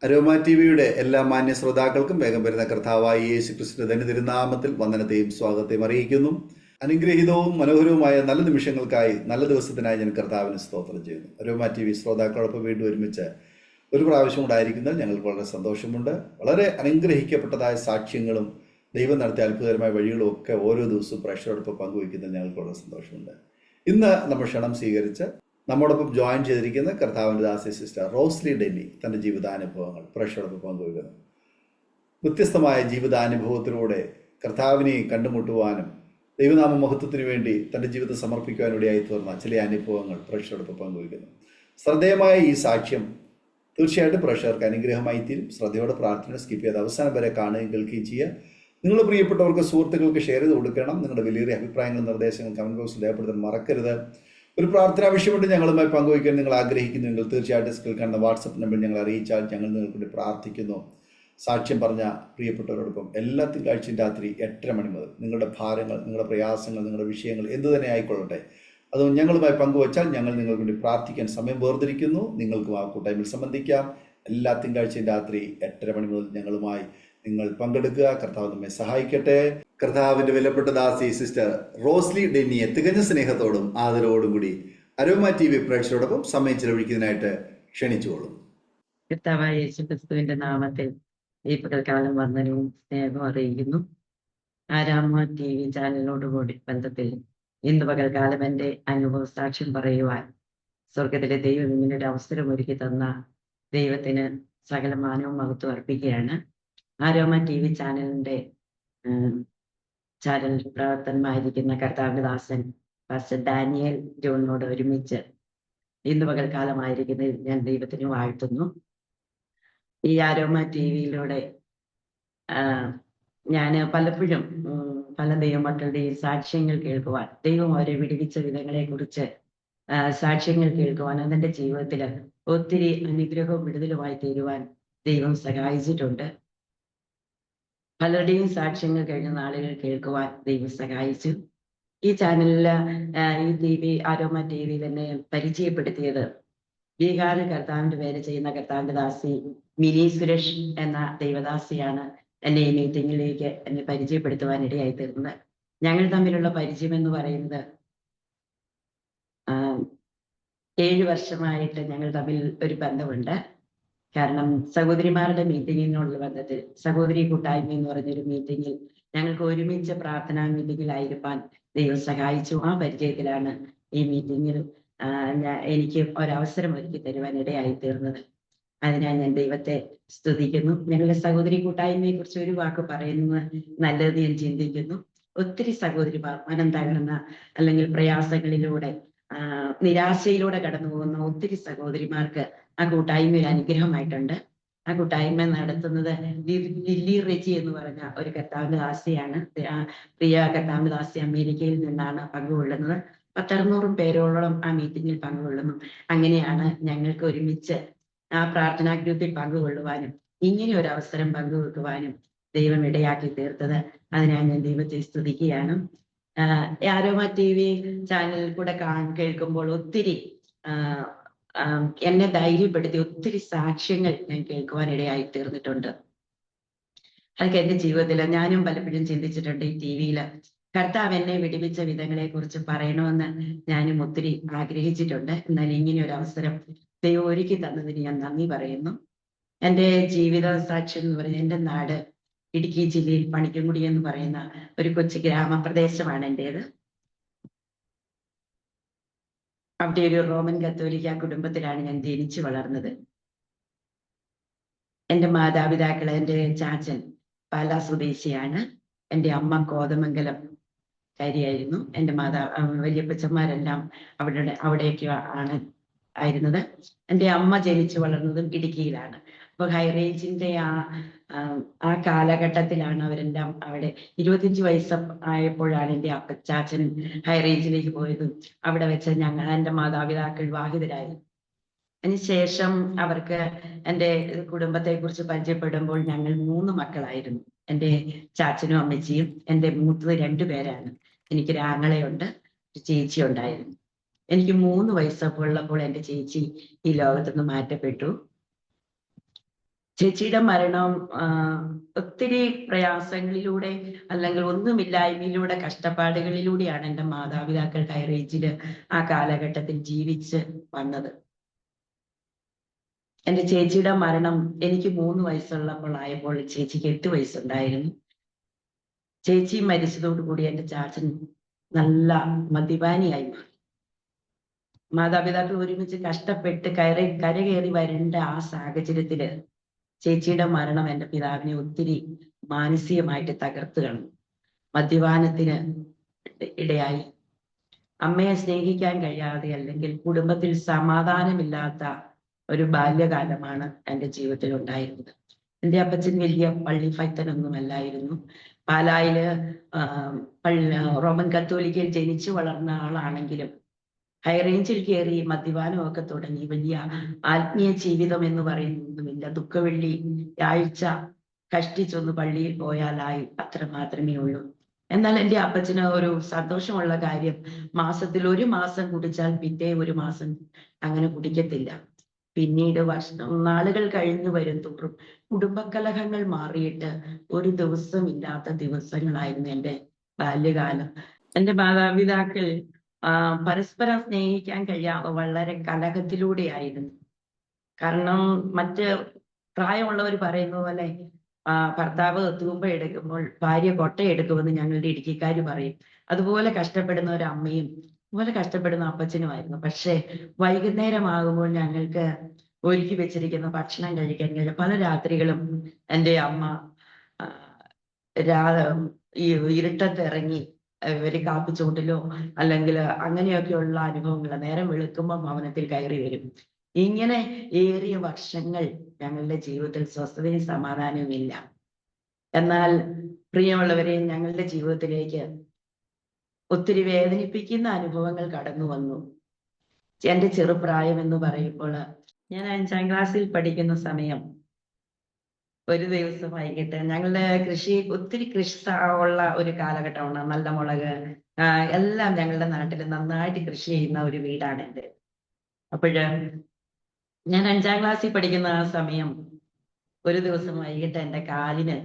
Aroma ടിവിയുടെ എല്ലാ മാന്യ ശ്രോതാക്കൾക്കും വേഗം വരുന്ന കർത്താവായ യേശു ക്രിസ്തുവിന്റെ ധന്യതിരുനാമത്തിൽ വന്ദനത്തെയും സ്വാഗതത്തെയും അറിയിക്കുന്നു. അനുഗ്രഹീതവും മനോഹരവുമായ നല്ല നിമിഷങ്ങൾക്കായി, നല്ല ദിവസത്തിനായി ഞാൻ കർത്താവിന് സ്തോത്രം ചെയ്യുന്നു. അരോമ ടി വി ശ്രോതാക്കളോടൊപ്പം വീണ്ടും ഒരുമിച്ച് ഒരു പ്രാവശ്യം ഉണ്ടായിരിക്കുന്നതിൽ ഞങ്ങൾക്ക് വളരെ സന്തോഷമുണ്ട്. വളരെ അനുഗ്രഹിക്കപ്പെട്ടതായ സാക്ഷ്യങ്ങളും ദൈവം നടത്തിയ അത്ഭുതകരമായ വഴികളും ഒക്കെ ഓരോ ദിവസവും പ്രേക്ഷകരോടൊപ്പം പങ്കുവയ്ക്കുന്നതിൽ ഞങ്ങൾക്ക് വളരെ സന്തോഷമുണ്ട്. ഇന്ന് നമ്മൾ ക്ഷണം സ്വീകരിച്ച് നമ്മോടൊപ്പം ജോയിൻ ചെയ്തിരിക്കുന്ന കർത്താവിൻ്റെ ദാസി സിസ്റ്റർ റോസ്ലി ഡെന്നി തൻ്റെ ജീവിതാനുഭവങ്ങൾ പ്രേക്ഷകരോടൊപ്പം പങ്കുവയ്ക്കുന്നു. വ്യത്യസ്തമായ ജീവിതാനുഭവത്തിലൂടെ കർത്താവിനെ കണ്ടുമുട്ടുവാനും ദൈവനാമ മഹത്വത്തിന് വേണ്ടി തൻ്റെ ജീവിതം സമർപ്പിക്കുവാനിടയായി തീർന്ന ചില അനുഭവങ്ങൾ പ്രേക്ഷകരോടൊപ്പം പങ്കുവയ്ക്കുന്നു. ശ്രദ്ധേയമായ ഈ സാക്ഷ്യം തീർച്ചയായിട്ടും പ്രേക്ഷകർക്ക് അനുഗ്രഹമായി തീരും. ശ്രദ്ധയോടെ പ്രാർത്ഥന സ്കിപ്പ് ചെയ്ത് അവസാനം വരെ കാണുകയും കേൾക്കുകയും ചെയ്യുക. നിങ്ങളുടെ പ്രിയപ്പെട്ടവർക്ക്, സുഹൃത്തുക്കൾക്ക് ഷെയർ ചെയ്ത് കൊടുക്കണം. നിങ്ങളുടെ വലിയ അഭിപ്രായങ്ങളും നിർദ്ദേശങ്ങളും കമൻറ്റ് ബോക്സിൽ രേഖപ്പെടുത്താൻ മറക്കരുത്. ഒരു പ്രാർത്ഥന ആവശ്യമുണ്ട് ഞങ്ങളുമായി പങ്കുവയ്ക്കാൻ നിങ്ങൾ ആഗ്രഹിക്കുന്നുവെങ്കിൽ തീർച്ചയായിട്ടും സ്കിൽ കാണുന്ന വാട്സപ്പ് നമ്പറിൽ ഞങ്ങൾ അറിയിച്ചാൽ ഞങ്ങൾ നിങ്ങൾക്ക് വേണ്ടി പ്രാർത്ഥിക്കുന്നു. സാക്ഷ്യം പറഞ്ഞ പ്രിയപ്പെട്ടവരോടൊപ്പം എല്ലാ തിങ്കളാഴ്ചയും രാത്രി 8:30 മണി മുതൽ നിങ്ങളുടെ ഭാരങ്ങൾ, നിങ്ങളുടെ പ്രയാസങ്ങൾ, നിങ്ങളുടെ വിഷയങ്ങൾ എന്തു തന്നെ ആയിക്കൊള്ളട്ടെ, അത് ഞങ്ങളുമായി പങ്കുവച്ചാൽ ഞങ്ങൾ നിങ്ങൾക്ക് വേണ്ടി പ്രാർത്ഥിക്കാൻ സമയം വേർതിരിക്കുന്നു. നിങ്ങൾക്കും ആ കൂട്ടായ്മയിൽ സംബന്ധിക്കാം. എല്ലാ തിങ്കളാഴ്ചയും രാത്രി 8:30 മണി മുതൽ ഞങ്ങളുമായി നിങ്ങൾ പങ്കെടുക്കുക. കർത്താവ് നമ്മെ സഹായിക്കട്ടെ. കർത്താവിന്റെ വിലപ്പെട്ട ദാസി സിസ്റ്റർ റോസ്ലി ഡെന്നിയെ തികഞ്ഞ സ്നേഹത്തോടും ആദരവോടും കൂടി അരോമ ടി വി പ്രേക്ഷകരോടൊപ്പം സമയം ചെലവഴിക്കുന്നതിനായിട്ട് ക്ഷണിച്ചുകൊള്ളും. കർത്താവായ യേശുക്രിസ്തുവിന്റെ നാമത്തിൽ ഈ പകൽക്കാലം വന്ദനവും സ്നേഹവും അറിയിക്കുന്നു. അരോമ ടി വി ചാനലിനോടുകൂടി ബന്ധത്തിൽ ഇന്ന് പകൽക്കാലം എൻ്റെ അനുഭവ സാക്ഷ്യം പറയുവാൻ സ്വർഗത്തിലെ ദൈവം ഇങ്ങനൊരു അവസരം ഒരുക്കി തന്ന ദൈവത്തിന് സകല മാനവും മഹത്വം അർപ്പിക്കുകയാണ്. അരോമ ടി വി ചാനലിന്റെ ചാനൽ പ്രവർത്തനമായിരിക്കുന്ന കർത്താവിന്റെ ദാസൻ പാസ്റ്റർ ഡാനിയൽ ജോണിനോട് ഒരുമിച്ച് ഇന്ന് പകൽക്കാലമായിരിക്കുന്നതിൽ ഞാൻ ദൈവത്തിന് വാഴ്ത്തുന്നു. ഈ അരോമ ടി വിയിലൂടെ ഞാൻ പലപ്പോഴും പല ദൈവമക്കളുടെയും സാക്ഷ്യങ്ങൾ കേൾക്കുവാൻ, ദൈവം അവരെ വിടുവിച്ച വിധങ്ങളെ കുറിച്ച് സാക്ഷ്യങ്ങൾ കേൾക്കുവാൻ, അതെന്റെ ജീവിതത്തിൽ ഒത്തിരി അനുഗ്രഹവും വിടുതലുമായി തീരുവാൻ ദൈവം സഹായിച്ചിട്ടുണ്ട്. പലരുടെയും സാക്ഷ്യങ്ങൾ കഴിഞ്ഞ നാളുകൾ കേൾക്കുവാൻ ദൈവം സഹായിച്ചു. ഈ ചാനലിൽ ഈ അരോമ ടി വിയിൽ എന്നെ പരിചയപ്പെടുത്തിയത് ബീഹാർ കർത്താവിന്റെ പേര് ചെയ്യുന്ന കർത്താവിന്റെ ദാസി മിനി സുരേഷ് എന്ന ദൈവദാസിയാണ് എന്നെ ഈ മീറ്റിങ്ങിലേക്ക് എന്നെ പരിചയപ്പെടുത്തുവാൻ ഇടയായി തീർന്നത്. ഞങ്ങൾ തമ്മിലുള്ള പരിചയം എന്ന് പറയുന്നത് 7 വർഷമായിട്ട് ഞങ്ങൾ തമ്മിൽ ഒരു ബന്ധമുണ്ട്. കാരണം സഹോദരിമാരുടെ മീറ്റിങ്ങിനുള്ള ബന്ധത്തിൽ സഹോദരി കൂട്ടായ്മ എന്ന് പറഞ്ഞൊരു മീറ്റിങ്ങിൽ ഞങ്ങൾക്ക് ഒരുമിച്ച് പ്രാർത്ഥനാ മീറ്റിങ്ങിലായിരിക്കാൻ ദൈവം സഹായിച്ചു. ആ പരിചയത്തിലാണ് ഈ മീറ്റിങ്ങിൽ എനിക്ക് ഒരവസരം ഒരുക്കി തരുവാൻ ഇടയായി തീർന്നത്. അതിനാൽ ഞാൻ ദൈവത്തെ സ്തുതിക്കുന്നു. ഞങ്ങളുടെ സഹോദരി കൂട്ടായ്മയെ കുറിച്ച് ഒരു വാക്ക് പറയുന്നത് നല്ലത് ഞാൻ ചിന്തിക്കുന്നു. ഒത്തിരി സഹോദരിമാർ മനം തകർന്ന അല്ലെങ്കിൽ പ്രയാസങ്ങളിലൂടെ നിരാശയിലൂടെ കടന്നു പോകുന്ന ഒത്തിരി സഹോദരിമാർക്ക് ആ കൂട്ടായ്മ ഒരു അനുഗ്രഹമായിട്ടുണ്ട്. ആ കൂട്ടായ്മ നടത്തുന്നത് ലില്ലി റെജി എന്ന് പറഞ്ഞ ഒരു കർത്താവിന്റെ ദാസിയാണ്. പ്രിയ കർത്താവിന്റെ ദാസി അമേരിക്കയിൽ നിന്നാണ് പങ്കുകൊള്ളുന്നത്. 100-600 പേരോളം ആ മീറ്റിങ്ങിൽ പങ്കുകൊള്ളുന്നു. അങ്ങനെയാണ് ഞങ്ങൾക്ക് ഒരുമിച്ച് ആ പ്രാർത്ഥനാ ഗ്രൂപ്പിൽ പങ്കുകൊള്ളുവാനും ഇങ്ങനെ ഒരു അവസരം പങ്കുവെക്കുവാനും ദൈവം ഇടയാക്കി തീർത്തത്. അതിനാൽ ഞാൻ ദൈവത്തെ സ്തുതിക്കുകയാണ്. അരോമ ടി വി ചാനലിൽ കൂടെ കേൾക്കുമ്പോൾ ഒത്തിരി എന്നെ ധൈര്യപ്പെടുത്തി ഒത്തിരി സാക്ഷ്യങ്ങൾ ഞാൻ കേൾക്കുവാൻ ഇടയായി തീർന്നിട്ടുണ്ട്. അതൊക്കെ എന്റെ ജീവിതത്തിൽ ഞാനും പലപ്പോഴും ചിന്തിച്ചിട്ടുണ്ട്. ഈ ടി വിയിൽ കർത്താവ് എന്നെ വിടുവിച്ച വിധങ്ങളെ കുറിച്ച് പറയണമെന്ന് ഞാനും ഒത്തിരി ആഗ്രഹിച്ചിട്ടുണ്ട്. എന്നാൽ ഇങ്ങനെ ഒരു അവസരം ദൈവം ഒരുക്കി തന്നതിന് ഞാൻ നന്ദി പറയുന്നു. എൻ്റെ ജീവിത സാക്ഷ്യം എന്ന് പറയുന്നത് എൻ്റെ നാട് ഇടുക്കി ജില്ലയിൽ പണിക്കൻകുടി എന്ന് പറയുന്ന ഒരു കൊച്ചു ഗ്രാമപ്രദേശമാണ് എൻ്റേത്. അവിടെ ഒരു റോമൻ കത്തോലിക്ക കുടുംബത്തിലാണ് ഞാൻ ജനിച്ചു വളർന്നത്. എൻ്റെ മാതാപിതാക്കൾ, എൻ്റെ ചാച്ചൻ പാലാ സ്വദേശിയാണ്. എൻ്റെ അമ്മ കോതമംഗലം കാരിയായിരുന്നു. എൻ്റെ വലിയപ്പച്ചന്മാരെല്ലാം അവിടേക്ക് ആയിരുന്നത്. എൻ്റെ അമ്മ ജനിച്ചു വളർന്നതും ഇടുക്കിയിലാണ്. അപ്പൊ ഹൈറേഞ്ചിന്റെ ആ കാലഘട്ടത്തിലാണ് അവരെല്ലാം അവിടെ 25 വയസ്സ് ആയപ്പോഴാണ് എൻ്റെ ചാച്ചൻ ഹൈറേഞ്ചിലേക്ക് പോയതും അവിടെ വെച്ച് എൻ്റെ മാതാപിതാക്കൾ വിവാഹിതരായി. അതിനുശേഷം അവർക്ക് എൻ്റെ കുടുംബത്തെ കുറിച്ച് പരിചയപ്പെടുമ്പോൾ ഞങ്ങൾ 3 മക്കളായിരുന്നു. എൻ്റെ ചാച്ചനും അമ്മച്ചിയും. എൻ്റെ മൂത്തത് 2 പേരാണ്. എനിക്കൊരു ആങ്ങളയുണ്ട്, ഒരു ചേച്ചി ഉണ്ടായിരുന്നു. എനിക്ക് 3 വയസ്സൊക്കെ ഉള്ളപ്പോൾ എൻ്റെ ചേച്ചി ഈ ലോകത്തുനിന്ന് മാറ്റപ്പെട്ടു. ചേച്ചിയുടെ മരണം ഒത്തിരി പ്രയാസങ്ങളിലൂടെ അല്ലെങ്കിൽ ഒന്നുമില്ലായ്മയിലൂടെ കഷ്ടപ്പാടുകളിലൂടെയാണ് എൻ്റെ മാതാപിതാക്കൾ ഹൈറേഞ്ചില് ആ കാലഘട്ടത്തിൽ ജീവിച്ച് വന്നത്. എൻ്റെ ചേച്ചിയുടെ മരണം എനിക്ക് 3 വയസ്സുള്ളപ്പോൾ ആയപ്പോൾ ചേച്ചിക്ക് 8 വയസ്സുണ്ടായിരുന്നു. ചേച്ചി മരിച്ചതോടുകൂടി എൻ്റെ ചാച്ചൻ നല്ല മദ്യപാനിയായി മാറി. മാതാപിതാക്കൾ ഒരുമിച്ച് കഷ്ടപ്പെട്ട് കരകയറി വരേണ്ട ആ സാഹചര്യത്തില് ചേച്ചിയുടെ മരണം എൻ്റെ പിതാവിനെ ഒത്തിരി മാനസികമായിട്ട് തകർത്ത് കളഞ്ഞു. മദ്യപാനത്തിന് ഇടയായി. അമ്മയെ സ്നേഹിക്കാൻ കഴിയാതെ അല്ലെങ്കിൽ കുടുംബത്തിൽ സമാധാനമില്ലാത്ത ഒരു ബാല്യകാലമാണ് എൻ്റെ ജീവിതത്തിൽ ഉണ്ടായിരുന്നത്. എൻ്റെ അപ്പച്ചൻ വലിയ പള്ളി ഭക്തനൊന്നുമല്ലായിരുന്നു. പാലായില് റോമൻ കത്തോലിക്കയിൽ ജനിച്ചു വളർന്ന ആളാണെങ്കിലും ഹൈറേഞ്ചിൽ കയറി മദ്യപാനമൊക്കെ തുടങ്ങി വലിയ ആത്മീയ ജീവിതം എന്ന് പറയുന്നൊന്നുമില്ല. ദുഃഖവെള്ളി ആഴ്ച കഷ്ടിച്ചൊന്ന് പള്ളിയിൽ പോയാലായി, അത്ര മാത്രമേ ഉള്ളൂ. എന്നാൽ എൻ്റെ അപ്പച്ചന് ഒരു സന്തോഷമുള്ള കാര്യം, മാസത്തിൽ 1 മാസം കുടിച്ചാൽ പിറ്റേ 1 മാസം അങ്ങനെ കുടിക്കത്തില്ല. പിന്നീട് നാളുകൾ കഴിഞ്ഞു വരും തോറും കുടുംബകലഹങ്ങൾ മാറിയിട്ട് ഒരു ദിവസം ഇല്ലാത്ത ദിവസങ്ങളായിരുന്നു എൻ്റെ ബാല്യകാലം. എൻ്റെ മാതാപിതാക്കൾ പരസ്പരം സ്നേഹിക്കാൻ കഴിയാതെ വളരെ കലഹത്തിലൂടെയായിരുന്നു. കാരണം മറ്റ് പ്രായമുള്ളവർ പറയുന്ന പോലെ ഭർത്താവ് തൂമ്പ എടുക്കുമ്പോൾ ഭാര്യ കൊട്ടയെടുക്കുമെന്ന് ഞങ്ങളുടെ ഇടുക്കിക്കാർ പറയും. അതുപോലെ കഷ്ടപ്പെടുന്ന ഒരു അമ്മയും അതുപോലെ കഷ്ടപ്പെടുന്ന അപ്പച്ചനുമായിരുന്നു. പക്ഷേ വൈകുന്നേരമാകുമ്പോൾ ഞങ്ങൾക്ക് ഒരുക്കി വെച്ചിരിക്കുന്ന ഭക്ഷണം കഴിക്കാൻ കഴിയും. പല രാത്രികളും എൻ്റെ അമ്മ ഈ ഇരുട്ടത്ത് ഇറങ്ങി ഒരു കാപ്പിച്ചൂട്ടിലോ അല്ലെങ്കിൽ അങ്ങനെയൊക്കെയുള്ള അനുഭവങ്ങൾ, നേരം വെളുക്കുമ്പോൾ ഭവനത്തിൽ കയറി വരും. ഇങ്ങനെ ഏറിയ വർഷങ്ങൾ ഞങ്ങളുടെ ജീവിതത്തിൽ സ്വസ്ഥതയും സമാധാനവും ഇല്ല. എന്നാൽ പ്രിയമുള്ളവരെ, ഞങ്ങളുടെ ജീവിതത്തിലേക്ക് ഒത്തിരി വേദനിപ്പിക്കുന്ന അനുഭവങ്ങൾ കടന്നു വന്നു. എൻ്റെ ചെറുപ്രായം എന്ന് പറയുമ്പോൾ ഞാൻ 5ാം ക്ലാസ്സിൽ പഠിക്കുന്ന സമയം ഒരു ദിവസം വൈകിട്ട് ഞങ്ങളുടെ ഒത്തിരി കൃഷി ഉള്ള ഒരു കാലഘട്ടമാണ്. നല്ല മുളക് എല്ലാം ഞങ്ങളുടെ നാട്ടിൽ നന്നായിട്ട് കൃഷി ചെയ്യുന്ന ഒരു വീടാണ് എൻ്റെ. അപ്പോഴ് ഞാൻ 5ാം ക്ലാസ്സിൽ പഠിക്കുന്ന ആ സമയം ഒരു ദിവസം വൈകിട്ട് എൻ്റെ കാലിന്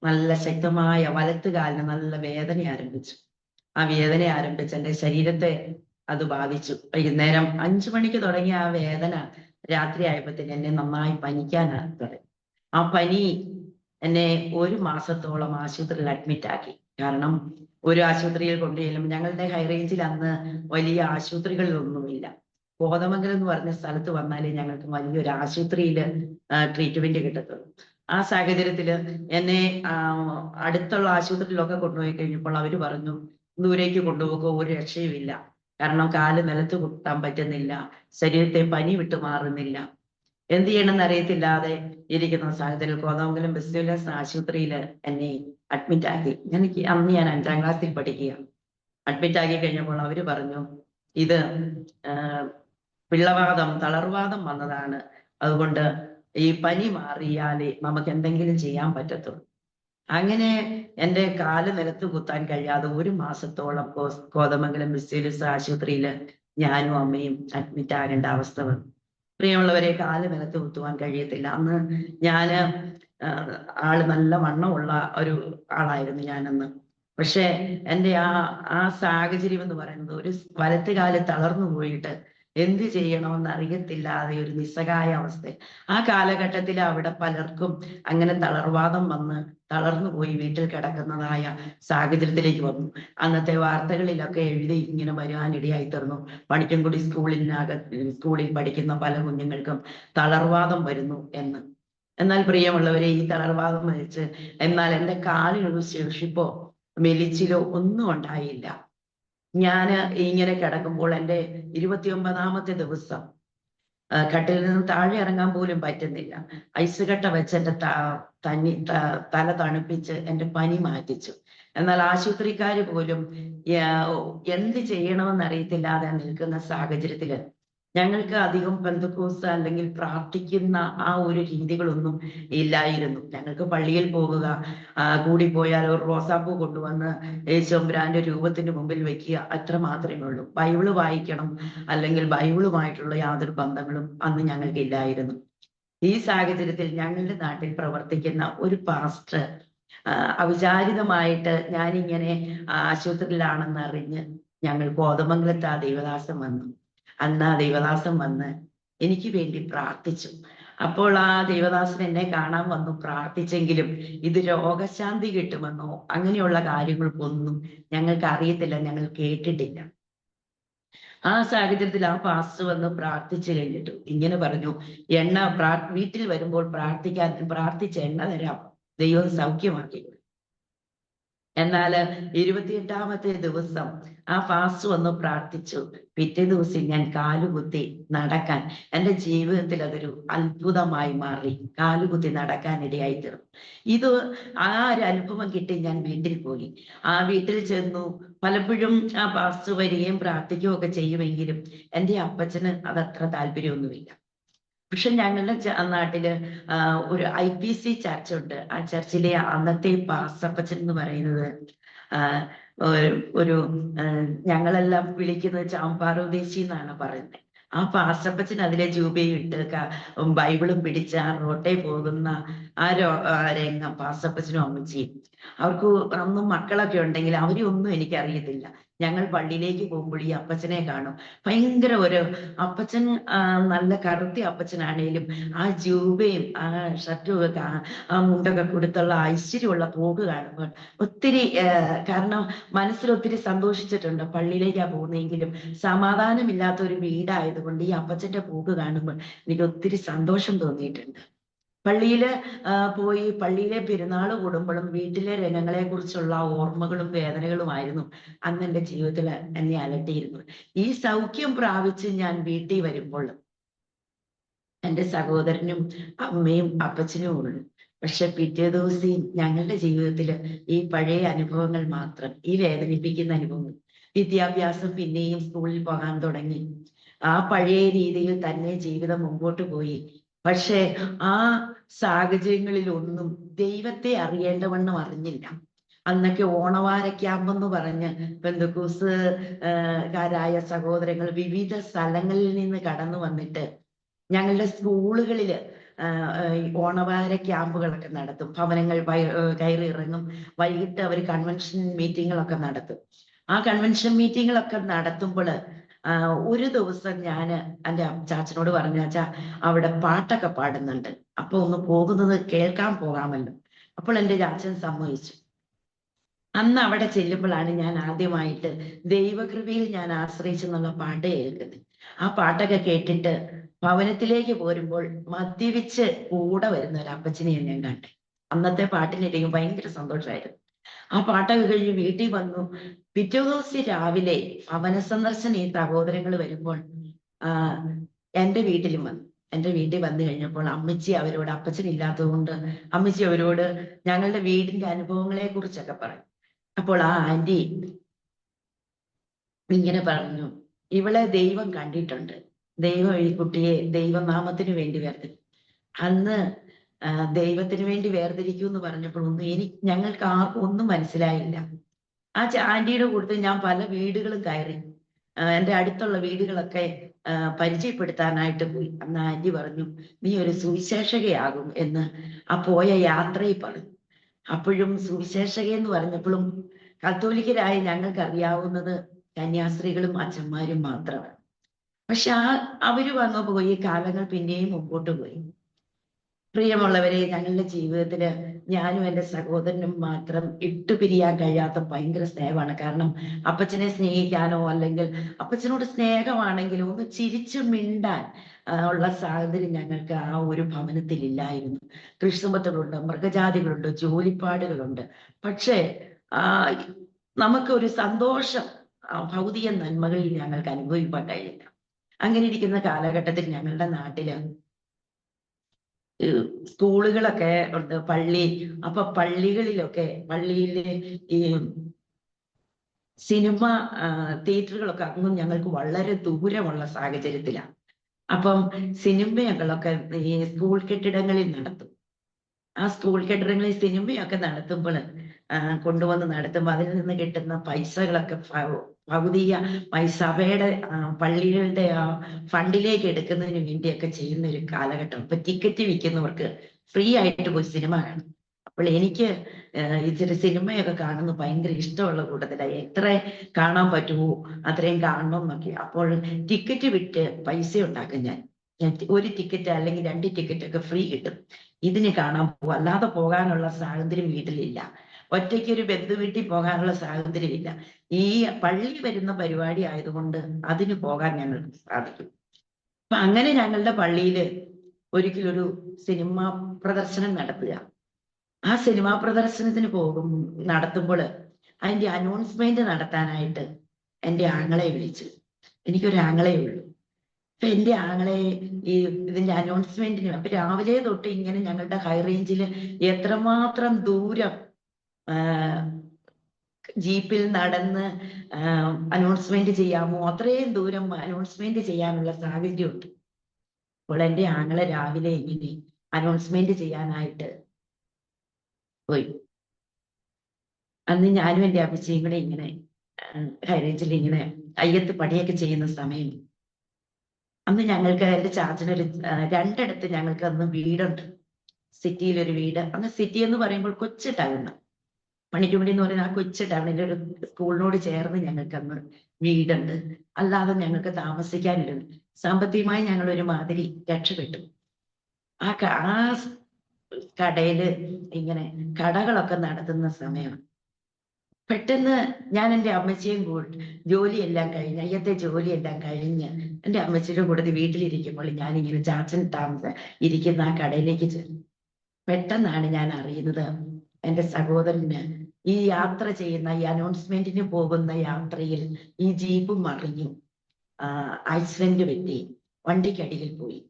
നല്ല ശക്തമായ വലത്ത് കാലിന് നല്ല വേദന ആരംഭിച്ചു. ആ വേദന ആരംഭിച്ച് എൻ്റെ ശരീരത്തെ അത് ബാധിച്ചു. വൈകുന്നേരം 5 മണിക്ക് തുടങ്ങിയ ആ വേദന രാത്രി ആയപ്പോഴത്തേക്ക് എന്നെ നന്നായി പനിക്കാനാണ് തുടങ്ങി. ആ പനി എന്നെ 1 മാസത്തോളം ആശുപത്രിയിൽ അഡ്മിറ്റ് ആക്കി. കാരണം ഒരു ആശുപത്രിയിൽ കൊണ്ടുചെല്ലും, ഞങ്ങളുടെ ഹൈറേഞ്ചിൽ അന്ന് വലിയ ആശുപത്രികളിലൊന്നുമില്ല. കോതമംഗലം എന്ന് പറഞ്ഞ സ്ഥലത്ത് വന്നാലേ ഞങ്ങൾക്ക് വലിയൊരു ആശുപത്രിയിൽ ട്രീറ്റ്മെന്റ് കിട്ടത്തുള്ളൂ. ആ സാഹചര്യത്തിൽ എന്നെ അടുത്തുള്ള ആശുപത്രിയിലൊക്കെ കൊണ്ടുപോയി കഴിഞ്ഞപ്പോൾ അവർ പറഞ്ഞു, ദൂരേക്ക് കൊണ്ടുപോകുക, ഒരു രക്ഷയുമില്ല. കാരണം കാല് നിലത്ത് കുത്താൻ പറ്റുന്നില്ല, ശരീരത്തെ പനി വിട്ടു മാറുന്നില്ല, എന്ത് ചെയ്യണമെന്ന് അറിയത്തില്ലാതെ ഇരിക്കുന്ന സാഹചര്യത്തിൽ കോതമംഗലം ബെസ്റ്റുലസ് ആശുപത്രിയിൽ എന്നെ അഡ്മിറ്റ് ആക്കി. അന്ന് ഞാൻ 5ാം ക്ലാസ്സിൽ പഠിക്കുക. അഡ്മിറ്റ് ആക്കി കഴിഞ്ഞപ്പോൾ അവര് പറഞ്ഞു, ഇത് പിള്ളവാദം, തളർവാദം വന്നതാണ്. അതുകൊണ്ട് ഈ പനി മാറിയാലേ നമുക്ക് എന്തെങ്കിലും ചെയ്യാൻ പറ്റത്തുള്ളൂ. അങ്ങനെ എൻ്റെ കാല് നിലത്ത് കുത്താൻ കഴിയാതെ 1 മാസത്തോളം കോതമംഗലം ബെസ്റ്റുലസ് ആശുപത്രിയിൽ ഞാനും അമ്മയും അഡ്മിറ്റ് ആകേണ്ട അവസ്ഥ വന്നു. പ്രിയമുള്ളവരെ, കാല് നിലത്ത് കുത്തുവാൻ കഴിയത്തില്ല. അന്ന് ഞാന് ആള് നല്ല വണ്ണമുള്ള ഒരു ആളായിരുന്നു ഞാനന്ന്. പക്ഷെ എൻ്റെ ആ സാഹചര്യം എന്ന് പറയുന്നത്, ഒരു വലത്ത് കാല് തളർന്നു പോയിട്ട് എന്ത് ചെയ്യണമെന്ന് അറിയത്തില്ലാതെ ഒരു നിസ്സഹായ അവസ്ഥ. ആ കാലഘട്ടത്തിൽ അവിടെ പലർക്കും അങ്ങനെ തളർവാദം വന്ന് തളർന്നു പോയി വീട്ടിൽ കിടക്കുന്നതായ സാഹചര്യത്തിലേക്ക് വന്നു. അന്നത്തെ വാർത്തകളിലൊക്കെ എഴുതി ഇങ്ങനെ വരാനിടയായി തീർന്നു, പണിക്കൻകുടി സ്കൂളിൽ പഠിക്കുന്ന പല കുഞ്ഞുങ്ങൾക്കും തളർവാദം വരുന്നു എന്ന്. എന്നാൽ പ്രിയമുള്ളവരെ, ഈ തളർവാദം വഹിച്ച് എന്നാൽ എൻ്റെ കാലിനൊരു ശേഷിപ്പോ മെലിച്ചിലോ ഒന്നും ഉണ്ടായില്ല. ഞാന് ഇങ്ങനെ കിടക്കുമ്പോൾ എൻ്റെ 29ാമത്തെ ദിവസം കട്ടിൽ നിന്ന് താഴെ ഇറങ്ങാൻ പോലും പറ്റുന്നില്ല. ഐസ് കട്ട വെച്ച് എൻ്റെ തല തണുപ്പിച്ച് എൻ്റെ പനി മാറ്റിച്ചു. എന്നാൽ ആശുപത്രിക്കാര് പോലും എന്ത് ചെയ്യണമെന്ന് അറിയത്തില്ലാതെ നിൽക്കുന്ന സാഹചര്യത്തില് ഞങ്ങൾക്ക് അധികം പെന്തക്കോസ്ത് അല്ലെങ്കിൽ പ്രാർത്ഥിക്കുന്ന ആ ഒരു രീതികളൊന്നും ഇല്ലായിരുന്നു. ഞങ്ങൾക്ക് പള്ളിയിൽ പോകുക, കൂടിപ്പോയാൽ ഒരു റോസാപ്പൂ കൊണ്ടുവന്ന് യേശുമ്പുരാന്റെ രൂപത്തിന് മുമ്പിൽ വെക്കുക, അത്ര മാത്രമേ ഉള്ളൂ. ബൈബിള് വായിക്കണം അല്ലെങ്കിൽ ബൈബിളുമായിട്ടുള്ള യാതൊരു ബന്ധങ്ങളും അന്ന് ഞങ്ങൾക്ക് ഇല്ലായിരുന്നു. ഈ സാഹചര്യത്തിൽ ഞങ്ങളുടെ നാട്ടിൽ പ്രവർത്തിക്കുന്ന ഒരു പാസ്റ്റർ അവിചാരിതമായിട്ട് ഞാനിങ്ങനെ ആശുപത്രിയിലാണെന്ന് അറിഞ്ഞ് ഞങ്ങൾ കോതമംഗലത്ത് ആ ദൈവദാസം വന്നു. അന്ന് ആ ദൈവദാസം വന്ന് എനിക്ക് വേണ്ടി പ്രാർത്ഥിച്ചു. അപ്പോൾ ആ ദൈവദാസൻ എന്നെ കാണാൻ വന്നു പ്രാർത്ഥിച്ചെങ്കിലും ഇത് രോഗശാന്തി കിട്ടുമെന്നോ അങ്ങനെയുള്ള കാര്യങ്ങൾക്കൊന്നും ഞങ്ങൾക്ക് അറിയത്തില്ല, ഞങ്ങൾ കേട്ടിട്ടില്ല. ആ സാഹചര്യത്തിൽ ആ പാസ്റ്റർ വന്ന് പ്രാർത്ഥിച്ചു കഴിഞ്ഞിട്ട് ഇങ്ങനെ പറഞ്ഞു, വീട്ടിൽ വരുമ്പോൾ പ്രാർത്ഥിച്ച എണ്ണ തരാം, ദൈവം സൗഖ്യമാക്കി. എന്നാൽ 28ാമത്തെ ദിവസം ആ ഫാസ്റ്റ് വന്ന് പ്രാർത്ഥിച്ചു. പിറ്റേ ദിവസം ഞാൻ കാലുകുത്തി നടക്കാൻ, എൻ്റെ ജീവിതത്തിൽ അതൊരു അത്ഭുതമായി മാറി. കാലുകുത്തി നടക്കാനിടയായി തീർന്നു. ഇത് ആ ഒരു അനുഭവം കിട്ടി ഞാൻ വീട്ടിൽ പോയി. ആ വീട്ടിൽ ചെന്നു. പലപ്പോഴും ആ ഫാസ്റ്റ് വരികയും പ്രാർത്ഥിക്കുകയും ഒക്കെ ചെയ്യുമെങ്കിലും എൻ്റെ അപ്പച്ചന് അതത്ര താല്പര്യമൊന്നുമില്ല. പക്ഷെ ഞങ്ങളുടെ നാട്ടില് ഒരു IPC ചർച്ചുണ്ട്. ആ ചർച്ചിലെ അന്നത്തെ പാസ്റ്റപ്പച്ചൻ എന്ന് പറയുന്നത് ഒരു ഞങ്ങളെല്ലാം വിളിക്കുന്നത് ചാമ്പാറുദേശി എന്നാണ് പറയുന്നത്. ആ പാസ്റ്റപ്പച്ചൻ അതിലെ ജൂബയും ഇട്ട് ബൈബിളും പിടിച്ച് ആ റോട്ടേ പോകുന്ന രംഗം പാസ്റ്റപ്പച്ചനും അമ്മച്ചിയും. അവർക്ക് അന്നും മക്കളൊക്കെ ഉണ്ടെങ്കിൽ അവരൊന്നും എനിക്കറിയത്തില്ല. ഞങ്ങൾ പള്ളിയിലേക്ക് പോകുമ്പോൾ ഈ അപ്പച്ചനെ കാണും. ഭയങ്കര ഒരു അപ്പച്ചൻ, നല്ല കറുത്തി അപ്പച്ചനാണേലും ആ ജൂബയും ആ ഷർട്ടും ഒക്കെ ആ മുണ്ടൊക്കെ കൊടുത്തുള്ള ഐശ്വര്യമുള്ള പോക്ക് കാണുമ്പോൾ ഒത്തിരി കാരണം മനസ്സിൽ ഒത്തിരി സന്തോഷിച്ചിട്ടുണ്ട്. പള്ളിയിലേക്കാ പോകുന്നെങ്കിലും സമാധാനമില്ലാത്ത ഒരു വീടായതുകൊണ്ട് ഈ അപ്പച്ചന്റെ പോക്ക് കാണുമ്പോൾ എനിക്ക് ഒത്തിരി സന്തോഷം തോന്നിയിട്ടുണ്ട്. പള്ളിയില് പോയി പള്ളിയിലെ പെരുന്നാൾ കൂടുമ്പോഴും വീട്ടിലെ രംഗങ്ങളെ കുറിച്ചുള്ള ഓർമ്മകളും വേദനകളുമായിരുന്നു അന്ന് എൻ്റെ ജീവിതത്തിൽ എന്നെ അലട്ടിയിരുന്നത്. ഈ സൗഖ്യം പ്രാപിച്ച് ഞാൻ വീട്ടിൽ വരുമ്പോൾ എൻ്റെ സഹോദരനും അമ്മയും അപ്പച്ചനും ഉള്ളു. പക്ഷെ പിറ്റേ ദിവസം ഞങ്ങളുടെ ജീവിതത്തിൽ ഈ പഴയ അനുഭവങ്ങൾ മാത്രം, ഈ വേദനിപ്പിക്കുന്ന അനുഭവങ്ങൾ. വിദ്യാഭ്യാസം പിന്നെയും സ്കൂളിൽ പോകാൻ തുടങ്ങി. ആ പഴയ രീതിയിൽ തന്നെ ജീവിതം മുമ്പോട്ട് പോയി. പക്ഷെ ആ സാഹചര്യങ്ങളിലൊന്നും ദൈവത്തെ അറിയേണ്ടവണ്ണം അറിഞ്ഞില്ല. അന്നൊക്കെ ഓണവാര ക്യാമ്പെന്ന് പറഞ്ഞ് പെന്തക്കോസ്തുകാരായ സഹോദരങ്ങൾ വിവിധ സ്ഥലങ്ങളിൽ നിന്ന് കടന്നു വന്നിട്ട് ഞങ്ങളുടെ സ്കൂളുകളില് ഓണവാര ക്യാമ്പുകളൊക്കെ നടത്തും. ഭവനങ്ങൾ കയറി ഇറങ്ങും. വൈകിട്ട് അവർ കൺവെൻഷൻ മീറ്റിങ്ങുകളൊക്കെ നടത്തും. ആ കൺവെൻഷൻ മീറ്റിങ്ങുകളൊക്കെ നടത്തുമ്പോൾ ഒരു ദിവസം ഞാൻ എൻ്റെ ചാച്ചനോട് പറഞ്ഞു, ചാച്ചാ അവിടെ പാട്ടൊക്കെ പാടുന്നുണ്ട്, അപ്പൊ ഒന്ന് പോകുന്നത് കേൾക്കാൻ പോകാമല്ലോ. അപ്പോൾ എൻ്റെ ചാച്ചൻ സമ്മതിച്ചു. അന്ന് അവിടെ ചെല്ലുമ്പോഴാണ് ഞാൻ ആദ്യമായിട്ട് ദൈവകൃപയിൽ ഞാൻ ആശ്രയിച്ചെന്നുള്ള പാട്ട് കേൾക്കുന്നത്. ആ പാട്ടൊക്കെ കേട്ടിട്ട് ഭവനത്തിലേക്ക് പോരുമ്പോൾ മദ്യപിച്ച് കൂടെ വരുന്ന ഒരു അപ്പച്ചനെ ഞാൻ കണ്ടു. അന്നത്തെ പാട്ടിനിടയിൽ ഭയങ്കര സന്തോഷമായിരുന്നു. ആ പാട്ടൊക്കെ കഴിഞ്ഞ് വീട്ടിൽ വന്നു. പിറ്റേ ദിവസം രാവിലെ ഭവന സന്ദർശനം ഈ സഹോദരങ്ങൾ വരുമ്പോൾ എൻ്റെ വീട്ടിലും വന്നു. എൻ്റെ വീട്ടിൽ വന്നു കഴിഞ്ഞപ്പോൾ അമ്മച്ചി അവരോട്, അപ്പച്ചനില്ലാത്തത് കൊണ്ട് അമ്മച്ചി അവരോട് ഞങ്ങളുടെ വീടിന്റെ അനുഭവങ്ങളെ കുറിച്ചൊക്കെ പറയും. അപ്പോൾ ആ ആന്റി ഇങ്ങനെ പറഞ്ഞു, ഇവളെ ദൈവം കണ്ടിട്ടുണ്ട്, ദൈവം ഈ കുട്ടിയെ ദൈവനാമത്തിന് വേണ്ടി വേർതിരിക്കും. അന്ന് ദൈവത്തിന് വേണ്ടി വേർതിരിക്കൂ എന്ന് പറഞ്ഞപ്പോൾ ഞങ്ങൾക്ക് ആർക്കും ഒന്നും മനസ്സിലായില്ല. ആ ആന്റിയുടെ കൂട്ടത്തിൽ ഞാൻ പല വീടുകളും കയറി, എൻ്റെ അടുത്തുള്ള വീടുകളൊക്കെ പരിചയപ്പെടുത്താനായിട്ട് പോയി. അന്ന് ആന്റി പറഞ്ഞു, നീ ഒരു സുവിശേഷകയാകും എന്ന് ആ പോയ യാത്രയിൽ പറഞ്ഞു. അപ്പോഴും സുവിശേഷക എന്ന് പറഞ്ഞപ്പോഴും കത്തോലിക്കരായ ഞങ്ങൾക്ക് അറിയാവുന്നത് കന്യാസ്ത്രീകളും അച്ഛന്മാരും മാത്രമാണ്. പക്ഷെ അവര് വന്നു പോയി, കാലങ്ങൾ പിന്നെയും മുമ്പോട്ട് പോയി. പ്രിയമുള്ളവരെ, ഞങ്ങളുടെ ജീവിതത്തില് ഞാനും എൻ്റെ സഹോദരനും മാത്രം ഇട്ടുപിരിയാൻ കഴിയാത്ത ഭയങ്കര സ്നേഹമാണ്. കാരണം അപ്പച്ചനെ സ്നേഹിക്കാനോ അല്ലെങ്കിൽ അപ്പച്ചനോട് സ്നേഹമാണെങ്കിലും ഒന്ന് ചിരിച്ചു മിണ്ടാൻ ഉള്ള സാഹചര്യം ഞങ്ങൾക്ക് ആ ഒരു ഭവനത്തിൽ ഇല്ലായിരുന്നു. കൃഷിസമ്പത്തുകളുണ്ട്, മൃഗജാതികളുണ്ട്, ജോലിപ്പാടുകളുണ്ട്. പക്ഷേ നമുക്കൊരു സന്തോഷം ഭൗതിക നന്മകളിൽ ഞങ്ങൾക്ക് അനുഭവിക്കാൻ കഴിയില്ല. അങ്ങനെ ഇരിക്കുന്ന കാലഘട്ടത്തിൽ ഞങ്ങളുടെ നാട്ടില് സ്കൂളുകളൊക്കെ ഉണ്ട്, പള്ളി. അപ്പൊ പള്ളികളിലൊക്കെ, പള്ളിയിലെ ഈ സിനിമ തിയേറ്ററുകളൊക്കെ അങ്ങും ഞങ്ങൾക്ക് വളരെ ദൂരമുള്ള സാഹചര്യത്തിലാണ്. അപ്പം സിനിമകളൊക്കെ ഈ സ്കൂൾ കെട്ടിടങ്ങളിൽ നടത്തും. ആ സ്കൂൾ കെട്ടിടങ്ങളിൽ സിനിമയൊക്കെ നടത്തുമ്പോൾ കൊണ്ടുവന്ന് നടത്തുമ്പോൾ അതിൽ നിന്ന് കിട്ടുന്ന പൈസകളൊക്കെ സഭയുടെ പള്ളികളുടെ ഫണ്ടിലേക്ക് എടുക്കുന്നതിന് വേണ്ടിയൊക്കെ ചെയ്യുന്ന ഒരു കാലഘട്ടം. ഇപ്പൊ ടിക്കറ്റ് വിൽക്കുന്നവർക്ക് ഫ്രീ ആയിട്ട് പോയി സിനിമ കാണും. അപ്പോൾ എനിക്ക് ഇച്ചിരി സിനിമയൊക്കെ കാണുന്നത് ഭയങ്കര ഇഷ്ടമുള്ള കൂട്ടത്തിലായി. എത്ര കാണാൻ പറ്റുമോ അത്രയും കാണണം എന്നൊക്കെ. അപ്പോൾ ടിക്കറ്റ് വിറ്റ് പൈസ ഉണ്ടാക്കും ഞാൻ. ഒരു ടിക്കറ്റ് അല്ലെങ്കിൽ 2 ടിക്കറ്റ് ഒക്കെ ഫ്രീ കിട്ടും. ഇതിന് കാണാൻ പോകും. അല്ലാതെ പോകാനുള്ള സ്വാതന്ത്ര്യം വീട്ടിലില്ല. ഒറ്റയ്ക്ക് ഒരു ബന്ധു വീട്ടിൽ പോകാനുള്ള സ്വാതന്ത്ര്യമില്ല. ഈ പള്ളി വരുന്ന പരിപാടി ആയതുകൊണ്ട് അതിന് പോകാൻ ഞങ്ങൾക്ക് സാധിക്കും. അപ്പൊ അങ്ങനെ ഞങ്ങളുടെ പള്ളിയില് ഒരിക്കലൊരു സിനിമാ പ്രദർശനം നടത്തുക. ആ സിനിമാ പ്രദർശനത്തിന് നടത്തുമ്പോൾ അതിന്റെ അനൗൺസ്മെന്റ് നടത്താനായിട്ട് എൻ്റെ ആങ്ങളെ വിളിച്ചു. എനിക്കൊരു ആങ്ങളേ ഉള്ളൂ. അപ്പൊ എൻ്റെ ആങ്ങളെ ഇതിന്റെ അനൗൺസ്മെന്റിന് അപ്പൊ രാവിലെ തൊട്ട് ഇങ്ങനെ ഞങ്ങളുടെ ഹൈ റേഞ്ചിൽ എത്രമാത്രം ദൂരം ജീപ്പിൽ നടന്ന് അനൗൺസ്മെന്റ് ചെയ്യാമോ അത്രയും ദൂരം അനൗൺസ്മെന്റ് ചെയ്യാനുള്ള സാഹചര്യമുണ്ട്. അപ്പോൾ എൻ്റെ ആങ്ങളെ രാവിലെ ഇങ്ങനെ അനൗൺസ്മെന്റ് ചെയ്യാനായിട്ട് പോയി. അന്ന് ഞാനും എൻ്റെ അമ്മച്ചിയും കൂടെ ഇങ്ങനെ ഹൈറേഞ്ചിൽ ഇങ്ങനെ അയ്യത്ത് പണിയൊക്കെ ചെയ്യുന്ന സമയം അന്ന് ഞങ്ങൾക്ക് എൻ്റെ ചാച്ചനൊരു 2 ഇടത്ത് ഞങ്ങൾക്ക് അന്ന് വീടുണ്ട്. സിറ്റിയിലൊരു വീട്. അന്ന് സിറ്റി എന്ന് പറയുമ്പോൾ കൊച്ചു ടൗണ്. പണിക്കുമുടി എന്ന് പറയുന്ന ആ കൊച്ചു ടൗണിൻ്റെ ഒരു സ്കൂളിനോട് ചേർന്ന് ഞങ്ങൾക്ക് അന്ന് വീടുണ്ട്. അല്ലാതെ ഞങ്ങൾക്ക് താമസിക്കാനൊരു സാമ്പത്തികമായി ഞങ്ങൾ ഒരുമാതിരി രക്ഷപ്പെട്ടു. ആ കടയില് ഇങ്ങനെ കടകളൊക്കെ നടത്തുന്ന സമയം പെട്ടെന്ന് ഞാൻ എൻ്റെ അമ്മച്ചിയും ജോലിയെല്ലാം കഴിഞ്ഞ് അയ്യത്തെ ജോലിയെല്ലാം കഴിഞ്ഞ് എൻ്റെ അമ്മച്ചിയുടെ കൂടെ വീട്ടിലിരിക്കുമ്പോൾ ഞാനിങ്ങനെ ചാച്ചൻ ഇരിക്കുന്ന ആ കടയിലേക്ക് ചെന്നു. പെട്ടെന്നാണ് ഞാൻ അറിയുന്നത് എൻ്റെ സഹോദരന് ഈ യാത്ര ചെയ്യുന്ന ഈ അനൗൺസ്മെന്റിന് പോകുന്ന യാത്രയിൽ ഈ ജീപ്പ് മറിഞ്ഞു. ആക്സിഡന്റ് പറ്റി വണ്ടിക്കടിയിൽ പോയി.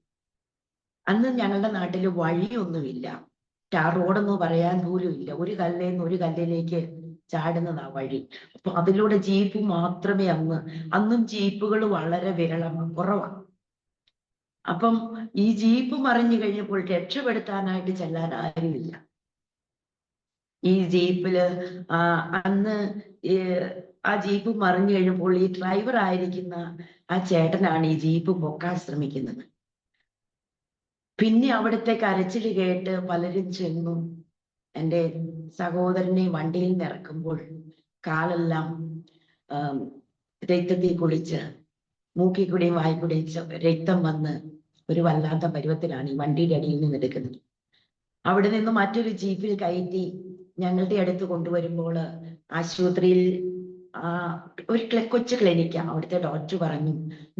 അന്ന് ഞങ്ങളുടെ നാട്ടിൽ വഴിയൊന്നുമില്ല. റോഡൊന്നും പറയാൻ പോലും ഇല്ല. ഒരു കല്ലേന്ന് ഒരു കല്ലിലേക്ക് ചാടുന്നതാ വഴി. അപ്പൊ അതിലൂടെ ജീപ്പ് മാത്രമേ അന്നും ജീപ്പുകൾ വളരെ കുറവാണ്. അപ്പം ഈ ജീപ്പ് മറിഞ്ഞു കഴിഞ്ഞപ്പോൾ രക്ഷപ്പെടുത്താനായിട്ട് ചെല്ലാൻ ആരുമില്ല. ഈ ജീപ്പില് അന്ന് ആ ജീപ്പ് മറിഞ്ഞു കഴിഞ്ഞപ്പോൾ ഈ ഡ്രൈവർ ആയിരിക്കുന്ന ആ ചേട്ടനാണ് ഈ ജീപ്പ് പൊക്കാൻ ശ്രമിക്കുന്നത്. പിന്നെ അവിടുത്തെ കരച്ചിൽ കേട്ട് പലരും ചെന്നു. എൻ്റെ സഹോദരനെ വണ്ടിയിൽ നിന്ന് ഇറക്കുമ്പോൾ കാലെല്ലാം രക്തത്തിൽ കുളിച്ച് മൂക്കിൽ കൂടെയും വായിക്കൂടെയും രക്തം വന്ന് ഒരു വല്ലാത്ത പരുവത്തിലാണ് ഈ വണ്ടിയുടെ അടിയിൽ നിന്ന് എടുക്കുന്നത്. അവിടെ നിന്ന് മറ്റൊരു ജീപ്പിൽ കയറ്റി ഞങ്ങളുടെ അടുത്ത് കൊണ്ടുവരുമ്പോൾ ആശുപത്രിയിൽ ഒരു കൊച്ചു ക്ലിനിക്കാണ്. അവിടുത്തെ ഡോക്ടർ പറഞ്ഞു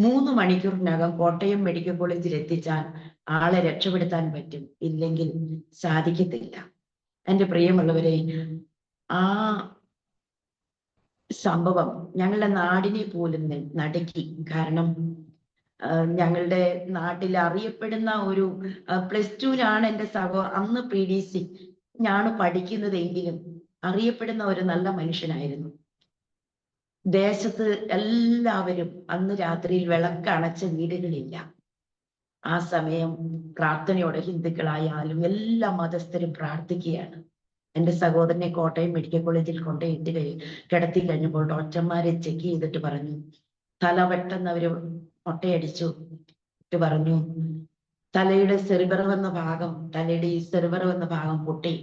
3 മണിക്കൂറിനകം കോട്ടയം മെഡിക്കൽ കോളേജിൽ എത്തിച്ചാൽ ആളെ രക്ഷപ്പെടുത്താൻ പറ്റും, ഇല്ലെങ്കിൽ സാധിക്കത്തില്ല. എൻ്റെ പ്രിയമുള്ളവരെ, ആ സംഭവം ഞങ്ങളുടെ നാടിനെ പോലും നടുക്കി. കാരണം ഞങ്ങളുടെ നാട്ടിൽ അറിയപ്പെടുന്ന ഒരു +2 എൻ്റെ അന്ന് PDC ഞാൻ പഠിക്കുന്നതെങ്കിലും അറിയപ്പെടുന്ന ഒരു നല്ല മനുഷ്യനായിരുന്നു. ദേശത്ത് എല്ലാവരും അന്ന് രാത്രിയിൽ വിളക്കണച്ച വീടുകളില്ല. ആ സമയം പ്രാർത്ഥനയോടെ ഹിന്ദുക്കളായാലും എല്ലാ മതസ്ഥരും പ്രാർത്ഥിക്കുകയാണ്. എൻ്റെ സഹോദരനെ കോട്ടയം മെഡിക്കൽ കോളേജിൽ കൊണ്ടുപോയിട്ട് കിടത്തി കഴിഞ്ഞപ്പോൾ ഡോക്ടർമാരെ ചെക്ക് ചെയ്തിട്ട് പറഞ്ഞു, തല പെട്ടെന്ന് അവര് മൊട്ടയടിച്ചു. പറഞ്ഞു തലയുടെ സെറിബറം എന്ന ഭാഗം, തലയുടെ ഈ സെറിബറം എന്ന ഭാഗം പൊട്ടി.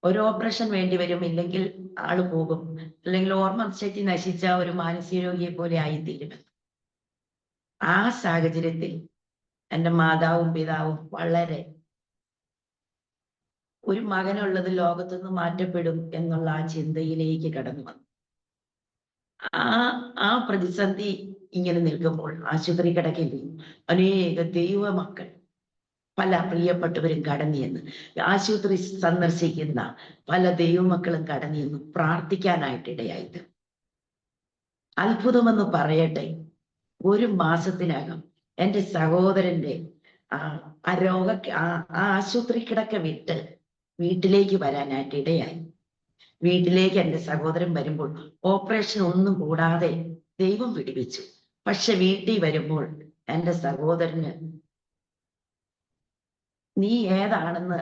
ഒരു ഓപ്പറേഷൻ വേണ്ടി വരും, ഇല്ലെങ്കിൽ ആള് പോകും, അല്ലെങ്കിൽ ഓർമ്മശക്തി നശിച്ച ഒരു മാനസിക രോഗിയെ പോലെ ആയിത്തീരുമെന്ന്. ആ സാഹചര്യത്തിൽ എൻ്റെ മാതാവും പിതാവും വളരെ ഒരു മകനുള്ളത് ലോകത്തുനിന്ന് മാറ്റപ്പെടും എന്നുള്ള ആ ചിന്തയിലേക്ക് കടന്നു വന്നു. ആ പ്രതിസന്ധി ഇങ്ങനെ നിൽക്കുമ്പോൾ ആശുപത്രി കിടക്കേണ്ടി അനേക ദൈവമക്കൾ പല പ്രിയപ്പെട്ടവരും കടന്നിയെന്ന്, ആശുപത്രി സന്ദർശിക്കുന്ന പല ദൈവമക്കളും കടന്നിയെന്ന് പ്രാർത്ഥിക്കാനായിട്ടിടയായിട്ട്. അത്ഭുതമെന്ന് പറയട്ടെ, 1 മാസത്തിനകം എൻ്റെ സഹോദരന്റെ ആശുപത്രി കിടക്ക വിട്ട് വീട്ടിലേക്ക് വരാനായിട്ട് ഇടയായി. വീട്ടിലേക്ക് എൻ്റെ സഹോദരൻ വരുമ്പോൾ ഓപ്പറേഷൻ ഒന്നും കൂടാതെ ദൈവം പിടിപ്പിച്ചു. പക്ഷെ വീട്ടിൽ വരുമ്പോൾ എൻ്റെ സഹോദരന് നീ ഏതാണെന്ന്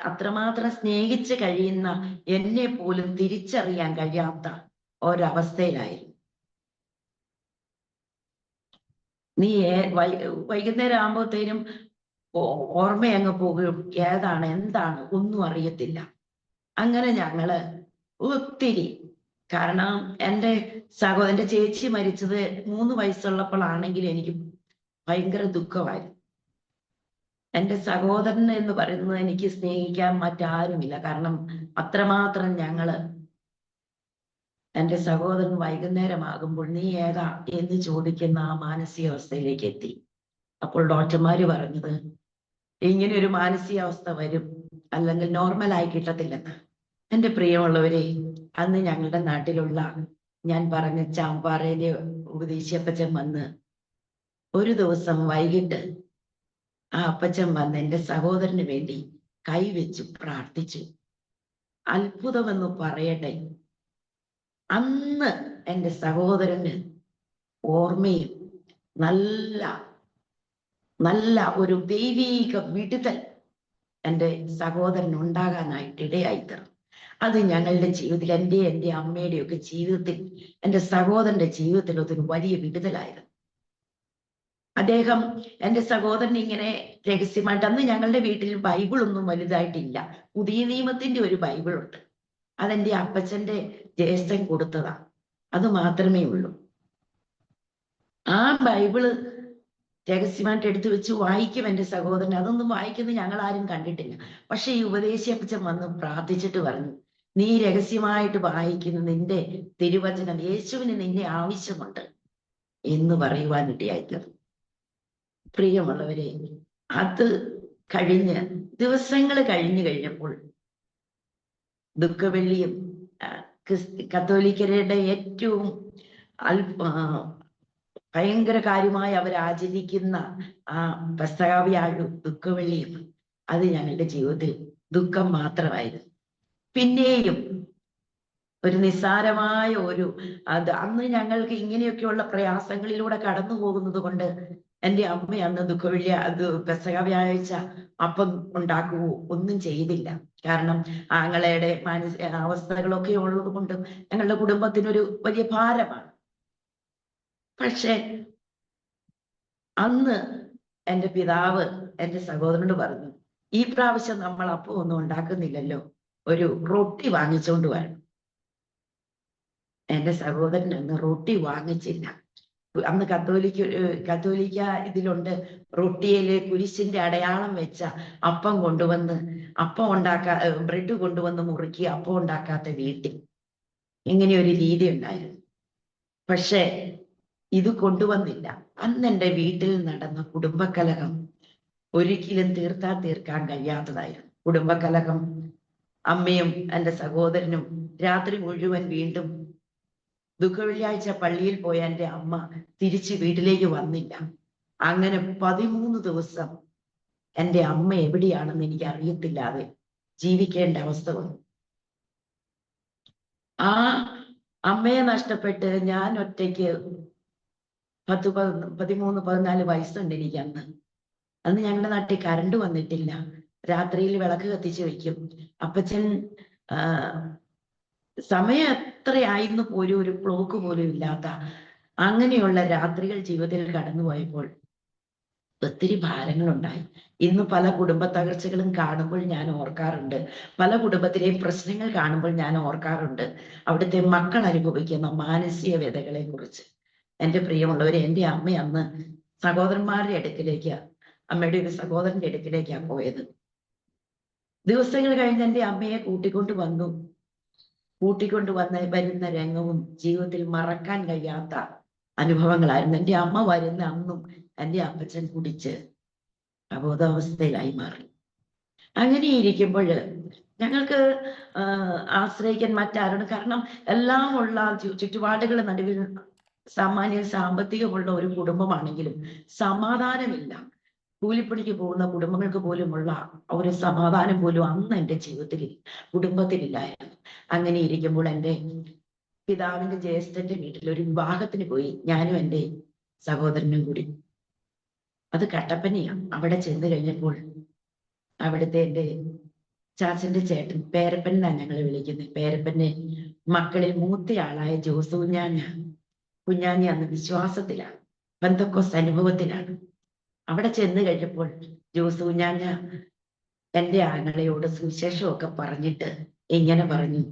അത്രമാത്രം സ്നേഹിച്ച് കഴിയുന്ന എന്നെ പോലും തിരിച്ചറിയാൻ കഴിയാത്ത ഒരവസ്ഥയിലായിരുന്നു. നീ വൈകുന്നേരം ആകുമ്പോഴത്തേനും ഓർമ്മയങ്ങ് പോകും, ഏതാണ് എന്താണ് ഒന്നും അറിയത്തില്ല. അങ്ങനെ ഞങ്ങള് ഒത്തിരി, കാരണം എൻ്റെ ചേച്ചി മരിച്ചത് 3 വയസ്സുള്ളപ്പോഴാണെങ്കിൽ എനിക്ക് ഭയങ്കര ദുഃഖമായിരുന്നു. എൻ്റെ സഹോദരൻ എന്ന് പറയുന്നത് എനിക്ക് സ്നേഹിക്കാൻ മറ്റാരുമില്ല. കാരണം അത്രമാത്രം ഞങ്ങള്, എൻ്റെ സഹോദരൻ വൈകുന്നേരമാകുമ്പോൾ നീ ഏതാ എന്ന് ചോദിക്കുന്ന ആ മാനസികാവസ്ഥയിലേക്ക് എത്തി. അപ്പോൾ ഡോക്ടർമാര് പറഞ്ഞത് ഇങ്ങനെ ഒരു മാനസികാവസ്ഥ വരും, അല്ലെങ്കിൽ നോർമലായി കിട്ടത്തില്ലെന്ന്. എൻ്റെ പ്രിയമുള്ളവരെ, അന്ന് ഞങ്ങളുടെ നാട്ടിലുള്ള ഞാൻ പറഞ്ഞ ചാമ്പാറയിലെ ഉപദേശിയപ്പച്ചൻ വന്ന് ഒരു ദിവസം വൈകിട്ട് ആ അപ്പച്ചൻ വന്ന് എൻ്റെ സഹോദരന് വേണ്ടി കൈവച്ചു പ്രാർത്ഥിച്ചു. അത്ഭുതമെന്ന് പറയട്ടെ, അന്ന് എൻ്റെ സഹോദരന് ഓർമ്മയും നല്ല ഒരു ദൈവീക വിടുതൽ എൻ്റെ സഹോദരൻ ഉണ്ടാകാനായിട്ട് ഇടയായിത്തീർന്നു. അത് ഞങ്ങളുടെ ജീവിതത്തിൽ, എൻ്റെ അമ്മയുടെയും ഒക്കെ ജീവിതത്തിൽ, എൻ്റെ സഹോദരന്റെ ജീവിതത്തിൽ അതൊരു വലിയ വിടുതലായിരുന്നു. അദ്ദേഹം, എൻ്റെ സഹോദരൻ ഇങ്ങനെ രഹസ്യമായിട്ട്, അന്ന് ഞങ്ങളുടെ വീട്ടിൽ ബൈബിളൊന്നും വലുതായിട്ടില്ല, പുതിയ നിയമത്തിന്റെ ഒരു ബൈബിളുണ്ട്, അതെന്റെ അപ്പച്ചന്റെ ജ്യേഷ്ഠൻ കൊടുത്തതാ, അത് മാത്രമേ ഉള്ളൂ. ആ ബൈബിള് രഹസ്യമായിട്ട് എടുത്തു വെച്ച് വായിക്കും എൻ്റെ സഹോദരൻ. അതൊന്നും വായിക്കുന്നത് ഞങ്ങൾ ആരും കണ്ടിട്ടില്ല. പക്ഷെ ഈ ഉപദേശിയപ്പച്ചൻ വന്ന് പ്രാർത്ഥിച്ചിട്ട് പറഞ്ഞു, നീ രഹസ്യമായിട്ട് വായിക്കുന്ന നിന്റെ തിരുവചനം, യേശുവിന് നിന്നെ ആവശ്യമുണ്ട് എന്ന് പറയുവാനിടയായിത്തീർന്നു. പ്രിയമുള്ളവരെ, അത് കഴിഞ്ഞ് ദിവസങ്ങൾ കഴിഞ്ഞപ്പോൾ ദുഃഖവെള്ളിയും കത്തോലിക്കരുടെ ഏറ്റവും ഭയങ്കര കാര്യമായി അവർ ആചരിക്കുന്ന ആ പെസഹാവ്യാഴും ദുഃഖവെള്ളിയും, അത് ഞങ്ങളുടെ ജീവിതത്തിൽ ദുഃഖം മാത്രമായിരുന്നു. പിന്നെയും ഒരു നിസ്സാരമായ അന്ന് ഞങ്ങൾക്ക് ഇങ്ങനെയൊക്കെയുള്ള പ്രയാസങ്ങളിലൂടെ കടന്നു പോകുന്നത് കൊണ്ട് എൻ്റെ അമ്മ അന്ന് ദുഃഖവെള്ളി, പെസഹ വ്യാഴാഴ്ച അപ്പം ഉണ്ടാക്കുകയോ ഒന്നും ചെയ്തില്ല. കാരണം ആങ്ങളയുടെ അവസ്ഥകളൊക്കെ ഉള്ളത് കൊണ്ട് ഞങ്ങളുടെ കുടുംബത്തിനൊരു വലിയ ഭാരമാണ്. പക്ഷെ അന്ന് എൻ്റെ പിതാവ് എൻ്റെ സഹോദരനോട് പറഞ്ഞു, ഈ പ്രാവശ്യം നമ്മൾ അപ്പം ഒന്നും ഉണ്ടാക്കുന്നില്ലല്ലോ, ഒരു റൊട്ടി വാങ്ങിച്ചോണ്ട് വരണം. എൻ്റെ സഹോദരൻ അന്ന് റൊട്ടി വാങ്ങിച്ചില്ല. അന്ന് കത്തോലിക്ക ഇതിലുണ്ട്, റൊട്ടിയില് കുരിശിന്റെ അടയാളം വെച്ച അപ്പം കൊണ്ടുവന്ന്, ബ്രെഡ് കൊണ്ടുവന്ന് മുറുക്കി അപ്പം ഉണ്ടാക്കാത്ത വീട്ടിൽ ഇങ്ങനെ ഒരു രീതി ഉണ്ടായിരുന്നു. പക്ഷെ ഇത് കൊണ്ടുവന്നില്ല. അന്ന് എൻ്റെ വീട്ടിൽ നടന്ന കുടുംബകലഹം ഒരിക്കലും തീർക്കാൻ കഴിയാത്തതായിരുന്നു. കുടുംബകലഹം, അമ്മയും എൻ്റെ സഹോദരനും രാത്രി മുഴുവൻ വീണ്ടും ദുഃഖവെള്ളിയാഴ്ച പള്ളിയിൽ പോയ എൻ്റെ അമ്മ തിരിച്ച് വീട്ടിലേക്ക് വന്നില്ല. അങ്ങനെ 13 ദിവസം എൻ്റെ അമ്മ എവിടെയാണെന്ന് എനിക്ക് അറിയത്തില്ലാതെ ജീവിക്കേണ്ട അവസ്ഥ വന്നു. ആ അമ്മയെ നഷ്ടപ്പെട്ട് ഞാൻ ഒറ്റയ്ക്ക് 13-14 വയസ്സുണ്ട് എനിക്ക് അന്ന് ഞങ്ങളുടെ നാട്ടിൽ കറണ്ട് വന്നിട്ടില്ല. രാത്രിയിൽ വിളക്ക് കത്തിച്ച് വയ്ക്കും. അപ്പച്ചൻ സമയം എത്രയായിരുന്നു പോലും ഒരു ക്ലോക്ക് പോലും ഇല്ലാത്ത അങ്ങനെയുള്ള രാത്രികൾ ജീവിതത്തിൽ കടന്നുപോയപ്പോൾ ഒത്തിരി ഭാരങ്ങളുണ്ടായി. ഇന്ന് പല കുടുംബ തകർച്ചകളും കാണുമ്പോൾ ഞാൻ ഓർക്കാറുണ്ട്. പല കുടുംബത്തിലെയും പ്രശ്നങ്ങൾ കാണുമ്പോൾ ഞാൻ ഓർക്കാറുണ്ട് അവിടുത്തെ മക്കൾ അനുഭവിക്കുന്ന മാനസിക വ്യതകളെ കുറിച്ച്. എൻ്റെ പ്രിയമുള്ളവരെ, എൻ്റെ അമ്മ അന്ന് സഹോദരന്മാരുടെ അടുക്കിലേക്ക്, അമ്മയുടെ ഒരു സഹോദരന്റെ അടുക്കിലേക്കാണ് പോയത്. ദിവസങ്ങൾ കഴിഞ്ഞ് എൻ്റെ അമ്മയെ വരുന്ന രംഗവും ജീവിതത്തിൽ മറക്കാൻ കഴിയാത്ത അനുഭവങ്ങളായിരുന്നു. എൻ്റെ അമ്മ വരുന്ന അന്നും എൻ്റെ അപ്പച്ചൻ കുടിച്ച് അബോധാവസ്ഥയിലായി മാറി. അങ്ങനെ ഇരിക്കുമ്പോൾ ഞങ്ങൾക്ക് ആശ്രയിക്കാൻ മറ്റാരാണ്? കാരണം എല്ലാം ഉള്ള ചുറ്റുപാടുകളുടെ നടുവിൽ സാമ്പത്തികമുള്ള ഒരു കുടുംബമാണെങ്കിലും സമാധാനമില്ല. കൂലിപ്പണിക്ക് പോകുന്ന കുടുംബങ്ങൾക്ക് പോലുമുള്ള ഒരു സമാധാനം പോലും അന്ന് എൻ്റെ കുടുംബത്തിലില്ലായിരുന്നു. അങ്ങനെ ഇരിക്കുമ്പോൾ എൻ്റെ പിതാവിന്റെ ജ്യേഷ്ഠന്റെ വീട്ടിൽ ഒരു വിവാഹത്തിന് പോയി, ഞാനും എൻ്റെ സഹോദരനും കൂടി. അത് കട്ടപ്പനയാണ്. അവിടെ ചെന്ന് കഴിഞ്ഞപ്പോൾ അവിടുത്തെ എൻ്റെ ചാച്ചന്റെ ചേട്ടൻ, പേരപ്പൻ എന്നാണ് ഞങ്ങൾ വിളിക്കുന്നത്. പേരപ്പന്റെ മക്കളിൽ മൂത്തയാളായ ജോസ് കുഞ്ഞാഞ്ഞി അന്ന് വിശ്വാസത്തിലാണ്, പെന്തക്കോസ്ത് അനുഭവത്തിലാണ്. അവിടെ ചെന്ന് കഴിഞ്ഞപ്പോൾ ജോസ് കുഞ്ഞാഞ്ഞ എന്റെ ആങ്ങളയോട് സുവിശേഷമൊക്കെ പറഞ്ഞിട്ട് ഇങ്ങനെ പറഞ്ഞു,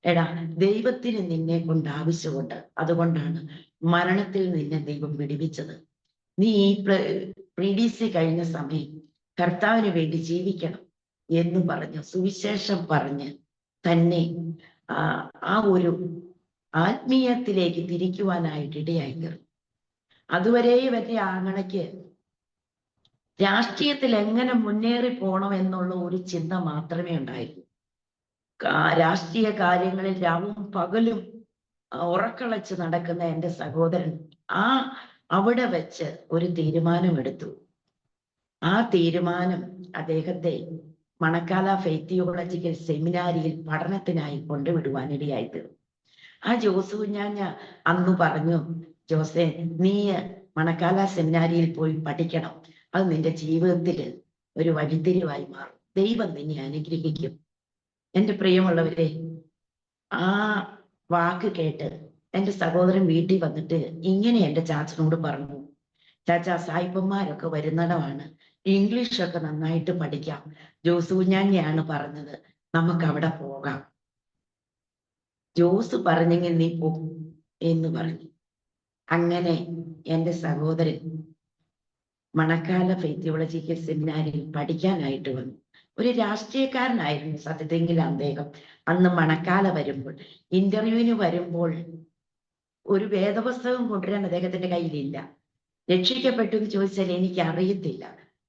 എടാ, ദൈവത്തിന് നിന്നെ കൊണ്ട് ആവശ്യമുണ്ട്, അതുകൊണ്ടാണ് മരണത്തിൽ നിന്നെ ദൈവം വിടുവിച്ചത്. നീ ഈ PDC കഴിഞ്ഞ സമയം കർത്താവിന് വേണ്ടി ജീവിക്കണം എന്ന് പറഞ്ഞ് സുവിശേഷം പറഞ്ഞ് തന്നെ ആ ഒരു ആത്മീയത്തിലേക്ക് തിരിക്കുവാനായിട്ട് ഇടയായി തീർന്നു. അതുവരെയും എന്റെ ആങ്ങളയ്ക്ക് രാഷ്ട്രീയത്തിൽ എങ്ങനെ മുന്നേറി പോകണം എന്നുള്ള ഒരു ചിന്ത മാത്രമേ ഉണ്ടായിരുന്നു. രാഷ്ട്രീയ കാര്യങ്ങളിൽ രാവും പകലും ഉറക്കളച്ച് നടക്കുന്ന എൻ്റെ സഹോദരൻ അവിടെ വെച്ച് ഒരു തീരുമാനമെടുത്തു. ആ തീരുമാനം അദ്ദേഹത്തെ മണക്കാല ഫെയ്ത്ത് തിയോളജിക്കൽ സെമിനാരിയിൽ പഠനത്തിനായി കൊണ്ടുവിടുവാനിടയായി തീർന്നു. ആ ജോസ് കുഞ്ഞാഞ്ഞ അന്ന് പറഞ്ഞു, ജോസെ, നീ മണക്കാല സെമിനാരിയിൽ പോയി പഠിക്കണം, അത് നിന്റെ ജീവിതത്തിൽ ഒരു വഴിത്തിരിവായി മാറും, ദൈവം നിന്നെ അനുഗ്രഹിക്കും. എൻ്റെ പ്രിയമുള്ളവരെ, ആ വാക്ക് കേട്ട് എൻ്റെ സഹോദരൻ വീട്ടിൽ വന്നിട്ട് ഇങ്ങനെ എൻ്റെ ചാച്ചനോട് പറഞ്ഞു, ചാച്ച, സായിപ്പന്മാരൊക്കെ വരുന്നിടമാണ്, ഇംഗ്ലീഷൊക്കെ നന്നായിട്ട് പഠിക്കാം, ജോസ് കുഞ്ഞാഞ്ഞയാണ് പറഞ്ഞത്, നമുക്ക് അവിടെ പോകാം. ജോസ് പറഞ്ഞെങ്കിൽ നീ പോകും എന്ന് പറഞ്ഞു. അങ്ങനെ എൻ്റെ സഹോദരൻ മണക്കാല ഫെയ്ത്ത് തിയോളജിക്കൽ സെമിനാരിൽ പഠിക്കാനായിട്ട് വന്നു. ഒരു രാഷ്ട്രീയക്കാരനായിരുന്നു സത്യത്തെങ്കിൽ അദ്ദേഹം. അന്ന് മണക്കാല വരുമ്പോൾ, ഇന്റർവ്യൂവിന് വരുമ്പോൾ ഒരു വേദപുസ്തകം കൊണ്ടുവരാൻ അദ്ദേഹത്തിന്റെ കയ്യിലില്ല. രക്ഷിക്കപ്പെട്ടു എന്ന് ചോദിച്ചാൽ എനിക്ക് അറിയത്തില്ല.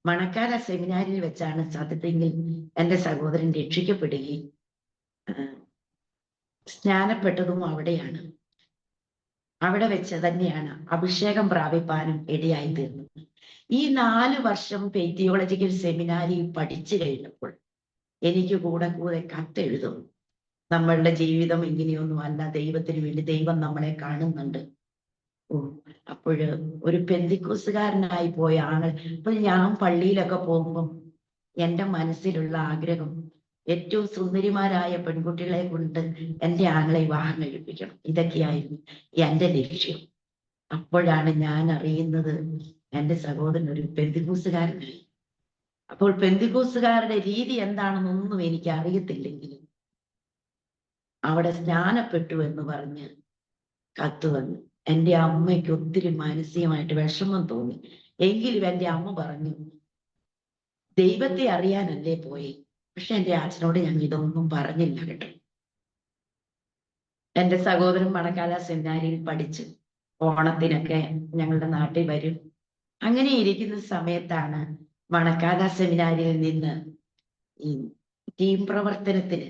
മണക്കാല സെമിനാരിൽ വെച്ചാണ് സത്യത്തെങ്കിൽ എൻ്റെ സഹോദരൻ രക്ഷിക്കപ്പെടുകയും സ്നാനപ്പെട്ടതും അവിടെയാണ്. അവിടെ വെച്ച് തന്നെയാണ് അഭിഷേകം പ്രാപിപ്പാനും ഇടയായി തീർന്നത്. ഈ 4 വർഷം ഫെയ്ത്ത് തിയോളജിക്കൽ സെമിനാരി പഠിച്ചു കഴിഞ്ഞപ്പോൾ എനിക്ക് കൂടെ കത്തെഴുതും, നമ്മളുടെ ജീവിതം ഇങ്ങനെയൊന്നും അല്ല, ദൈവത്തിന് വേണ്ടി ദൈവം നമ്മളെ കാണുന്നുണ്ട്. അപ്പോഴ് ഒരു പെന്തിക്കോസുകാരനായി പോയ ആള്, അപ്പോൾ ഞാൻ പള്ളിയിലൊക്കെ പോകുമ്പം എൻ്റെ മനസ്സിലുള്ള ആഗ്രഹം ഏറ്റവും സുന്ദരിമാരായ പെൺകുട്ടികളെ കൊണ്ട് എൻ്റെ ആങ്ങളെ വിവാഹം കഴിപ്പിക്കണം. ഇതൊക്കെയായിരുന്നു എൻ്റെ ലക്ഷ്യം. അപ്പോഴാണ് ഞാൻ അറിയുന്നത് എൻ്റെ സഹോദരൻ ഒരു പെന്തിക്കോസുകാരനായി. അപ്പോൾ പെന്തിക്കോസുകാരുടെ രീതി എന്താണെന്നൊന്നും എനിക്ക് അറിയത്തില്ലെങ്കിലും അവിടെ സ്നാനപ്പെട്ടു എന്ന് പറഞ്ഞ് കത്ത് വന്നു. എൻ്റെ അമ്മയ്ക്ക് ഒത്തിരി മാനസികമായിട്ട് വിഷമം തോന്നി. എങ്കിലും എൻ്റെ അമ്മ പറഞ്ഞു, ദൈവത്തെ അറിയാനല്ലേ പോയി. പക്ഷെ എൻ്റെ അച്ഛനോട് ഞാൻ ഇതൊന്നും പറഞ്ഞില്ല കേട്ടോ. എൻ്റെ സഹോദരൻ മണക്കാല സെമിനാരിയിൽ പഠിച്ച് ഓണത്തിനൊക്കെ ഞങ്ങളുടെ നാട്ടിൽ വരും. അങ്ങനെ ഇരിക്കുന്ന സമയത്താണ് മണക്കാല സെമിനാരിയിൽ നിന്ന് ഈ ടീം പ്രവർത്തനത്തിന്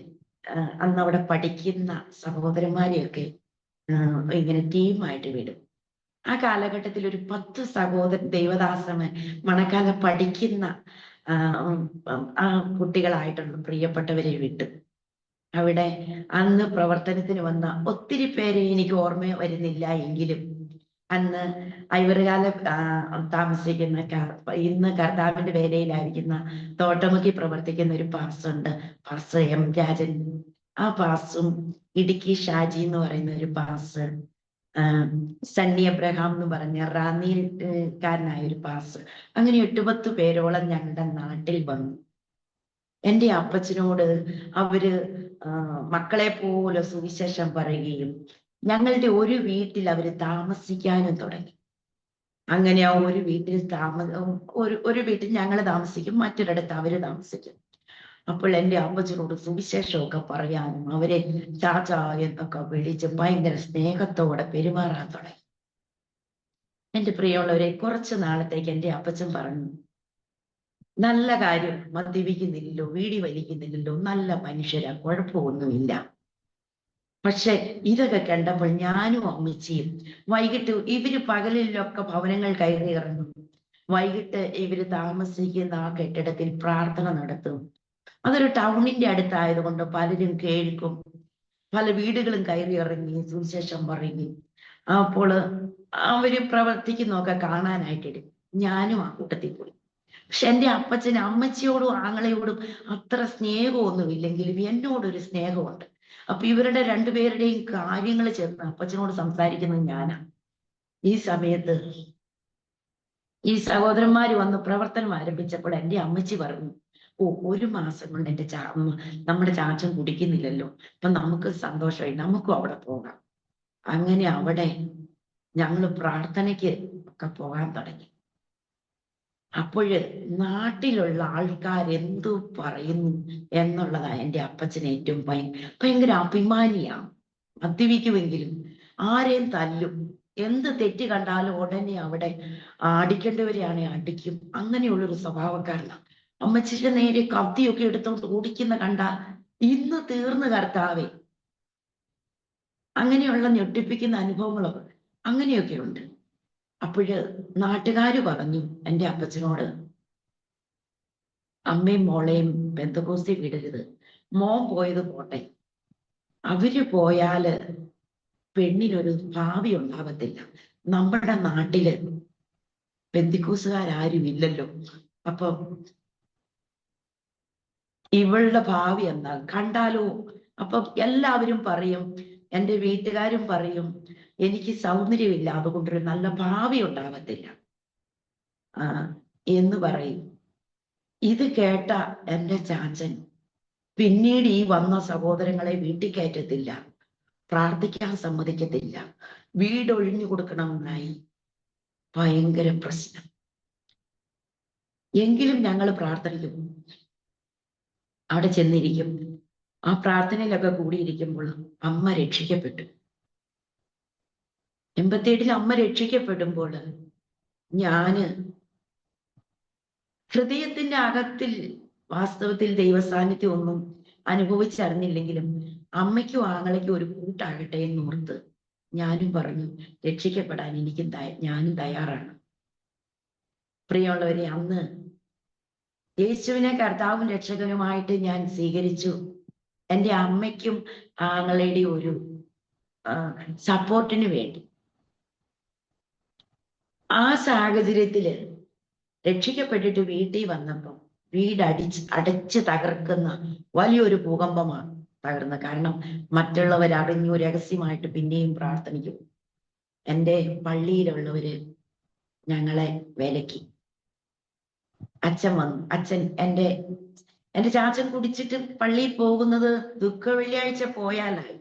അന്ന് അവിടെ പഠിക്കുന്ന സഹോദരന്മാരെയൊക്കെ ഇങ്ങനെ ടീമായിട്ട് വിടും. ആ കാലഘട്ടത്തിൽ ഒരു 10 ദൈവദാസന്മാർ മണക്കാല പഠിക്കുന്ന ആ കുട്ടികളായിട്ടുള്ള പ്രിയപ്പെട്ടവരെ വിട്ടു. അവിടെ അന്ന് പ്രവർത്തനത്തിന് വന്ന ഒത്തിരി പേരെ എനിക്ക് ഓർമ്മ വരുന്നില്ല എങ്കിലും അന്ന് ഐവറുകാല താമസിക്കുന്ന ഇന്ന് കർത്താവിന്റെ വേലയിലായിരിക്കുന്ന തോട്ടമുക്കി പ്രവർത്തിക്കുന്ന ഒരു പാസ്സുണ്ട്, പാസ് M രാജൻ. ആ പാസും ഇടുക്കി ഷാജി എന്ന് പറയുന്ന ഒരു പാസ്, സണ്ണി അബ്രഹാം എന്ന് പറഞ്ഞ റാന്നിക്കാരനായ ഒരു പാസ്, അങ്ങനെ 8-10 പേരോളം ഞങ്ങളുടെ നാട്ടിൽ വന്നു. എൻ്റെ അപ്പച്ചനോട് അവര് മക്കളെ പോലെ സുവിശേഷം പറയുകയും ഞങ്ങളുടെ ഒരു വീട്ടിൽ അവര് താമസിക്കാനും തുടങ്ങി. അങ്ങനെ ആ ഒരു വീട്ടിൽ ഒരു വീട്ടിൽ ഞങ്ങൾ താമസിക്കും, മറ്റൊരിടത്ത് അവര് താമസിക്കും. അപ്പോൾ എൻ്റെ അപ്പച്ചനോട് സുവിശേഷമൊക്കെ പറയാനും അവരെ ചാച്ച എന്നൊക്കെ വിളിച്ച് ഭയങ്കര സ്നേഹത്തോടെ പെരുമാറാൻ തുടങ്ങി. എൻ്റെ പ്രിയമുള്ളവരെ, കുറച്ച് നാളത്തേക്ക് എൻ്റെ അപ്പച്ചൻ പറഞ്ഞു, നല്ല കാര്യം, മദ്യപിക്കുന്നില്ലല്ലോ, വീടി വലിക്കുന്നില്ലല്ലോ, നല്ല മനുഷ്യരാ, കുഴപ്പമൊന്നുമില്ല. പക്ഷെ ഇതൊക്കെ കണ്ടപ്പോൾ ഞാനും അമ്മച്ചിയും വൈകിട്ട് ഇവര് പകലിലൊക്കെ ഭവനങ്ങൾ കയറി ഇറങ്ങും, വൈകിട്ട് ഇവര് താമസിക്കുന്ന ആ കെട്ടിടത്തിൽ പ്രാർത്ഥന നടത്തും. അതൊരു ടൗണിന്റെ അടുത്തായതുകൊണ്ട് പലരും കേൾക്കും, പല വീടുകളും കയറി ഇറങ്ങി സുവിശേഷം പറയുകയും അപ്പോൾ അവര് പ്രവർത്തിക്കുന്നൊക്കെ കാണാനായിട്ടിടും. ഞാനും ആ കൂട്ടത്തിൽ പോയി. പക്ഷെ എൻ്റെ അപ്പച്ചന് അമ്മച്ചിയോടും ആങ്ങളയോടും അത്ര സ്നേഹമൊന്നുമില്ലെങ്കിലും എന്നോടൊരു സ്നേഹമുണ്ട്. അപ്പൊ ഇവരുടെ രണ്ടുപേരുടെയും കാര്യങ്ങൾ ചെന്ന് അപ്പച്ചനോട് സംസാരിക്കുന്നത് ഞാനാ. ഈ സമയത്ത് ഈ സഹോദരന്മാര് വന്ന് പ്രവർത്തനം ആരംഭിച്ചപ്പോൾ എൻ്റെ അമ്മച്ചി പറഞ്ഞു, ഓ, 1 മാസം കൊണ്ട് നമ്മുടെ ചാച്ചൻ കുടിക്കുന്നില്ലല്ലോ, അപ്പൊ നമുക്ക് സന്തോഷമായി, നമുക്കും അവിടെ പോകാം. അങ്ങനെ അവിടെ ഞങ്ങൾ പ്രാർത്ഥനയ്ക്ക് ഒക്കെ പോകാൻ തുടങ്ങി. അപ്പോഴ് നാട്ടിലുള്ള ആൾക്കാർ എന്തു പറയുന്നു എന്നുള്ളതാ എൻ്റെ അപ്പച്ചന് ഏറ്റവും ഭയങ്കര അഭിമാനിയാണ്. മദ്യപിക്കുമെങ്കിലും ആരെയും തല്ലും, എന്ത് തെറ്റ് കണ്ടാലും ഉടനെ അവിടെ അടിക്കേണ്ടവരെയാണെ അടിക്കും. അങ്ങനെയുള്ളൊരു സ്വഭാവക്കാരനാണ്. അമ്മച്ചിയുടെ നേരെ കത്തിയൊക്കെ എടുത്തോണ്ട് ഓടിക്കുന്ന കണ്ട ഇന്ന് തീർന്നു കർത്താവേ. അങ്ങനെയുള്ള ഞെട്ടിപ്പിക്കുന്ന അനുഭവങ്ങളൊക്കെ അങ്ങനെയൊക്കെ ഉണ്ട്. അപ്പോഴ് നാട്ടുകാര് പറഞ്ഞു എൻ്റെ അപ്പച്ചനോട്, അമ്മയും മോളെയും പെന്തക്കോസ്തി വിടരുത്, മോൻ പോയത് പോട്ടെ, അവര് പോയാല് പെണ്ണിനൊരു ഭാവി ഉണ്ടാവത്തില്ല, നമ്മുടെ നാട്ടില് പെന്തിക്കോസുകാരും ഇല്ലല്ലോ, അപ്പൊ ഇവളുടെ ഭാവി എന്താ കണ്ടാലോ. അപ്പൊ എല്ലാവരും പറയും, എൻ്റെ വീട്ടുകാരും പറയും, എനിക്ക് സൗന്ദര്യമില്ല, അതുകൊണ്ടൊരു നല്ല ഭാവി ഉണ്ടാവത്തില്ല എന്ന് പറയും. ഇത് കേട്ട എൻ്റെ ചാച്ചൻ പിന്നീട് ഈ വന്ന സഹോദരങ്ങളെ വീട്ടിൽ കയറ്റത്തില്ല, പ്രാർത്ഥിക്കാൻ സമ്മതിക്കത്തില്ല, വീടൊഴിഞ്ഞു കൊടുക്കണമെന്നായി. ഭയങ്കര പ്രശ്നം. എങ്കിലും ഞങ്ങൾ പ്രാർത്ഥനയ്ക്കും അവിടെ ചെന്നിരിക്കും. ആ പ്രാർത്ഥനയിലൊക്കെ കൂടിയിരിക്കുമ്പോൾ അമ്മ രക്ഷിക്കപ്പെട്ടു. 87 അമ്മ രക്ഷിക്കപ്പെടുമ്പോൾ ഞാന് ഹൃദയത്തിന്റെ അകത്തിൽ വാസ്തവത്തിൽ ദൈവസാന്നിധ്യം ഒന്നും അനുഭവിച്ചറിഞ്ഞില്ലെങ്കിലും അമ്മയ്ക്കും ആങ്ങളയ്ക്കും ഒരു കൂട്ടാകട്ടെ എന്നോർത്ത് ഞാനും പറഞ്ഞു, രക്ഷിക്കപ്പെടാൻ ഞാനും തയ്യാറാണ്. പ്രിയമുള്ളവരെ, അന്ന് യേശുവിനെ കർത്താവും രക്ഷകനുമായിട്ട് ഞാൻ സ്വീകരിച്ചു. എൻ്റെ അമ്മയ്ക്കും ആങ്ങളുടെ ഒരു സപ്പോർട്ടിന് വേണ്ടി. ആ സാഹചര്യത്തില് രക്ഷിക്കപ്പെട്ടിട്ട് വീട്ടിൽ വന്നപ്പോൾ വീട് അടച്ച് തകർക്കുന്ന വലിയൊരു ഭൂകമ്പമാണ് തകർന്നത്. കാരണം മറ്റുള്ളവർ അറിഞ്ഞു രഹസ്യമായിട്ട് പിന്നെയും പ്രാർത്ഥനിക്കും. എൻ്റെ പള്ളിയിലുള്ളവര് ഞങ്ങളെ വിലക്കി. അച്ഛൻ വന്നു. എൻ്റെ ചാച്ചൻ കുടിച്ചിട്ട് പള്ളിയിൽ പോകുന്നത് ദുഃഖ വെള്ളിയാഴ്ച പോയാലായി.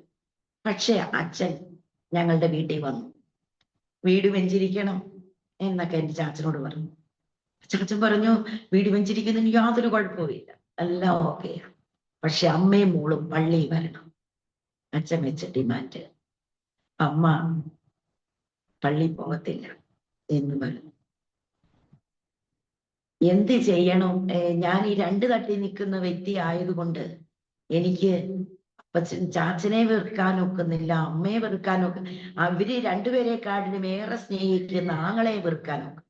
പക്ഷെ അച്ഛൻ ഞങ്ങളുടെ വീട്ടിൽ വന്നു. വീട് വെഞ്ചിരിക്കണം എന്നൊക്കെ എൻ്റെ ചാച്ചനോട് പറഞ്ഞു. ചാച്ചൻ പറഞ്ഞു, വീട് വെഞ്ചിരിക്കുന്നതിന് യാതൊരു കുഴപ്പമില്ല, എല്ലാം ഓക്കെയാണ്, പക്ഷെ അമ്മയും മോളും പള്ളിയിൽ വരണം. അച്ഛൻ വെച്ച ഡിമാൻഡ്. അമ്മ പള്ളി പോകത്തില്ല എന്ന് പറഞ്ഞു. എന്ത് ചെയ്യണം? ഞാൻ ഈ 2 തട്ടി നിൽക്കുന്ന വ്യക്തി ആയതുകൊണ്ട് എനിക്ക് ചാച്ചനെ വെറുക്കാൻ ഒക്കുന്നില്ല, അമ്മയെ വെറുക്കാൻ അവര് രണ്ടുപേരെക്കാട്ടിലും ഏറെ സ്നേഹിക്കുന്ന ആങ്ങളെ വെറുക്കാൻ ഒക്കും.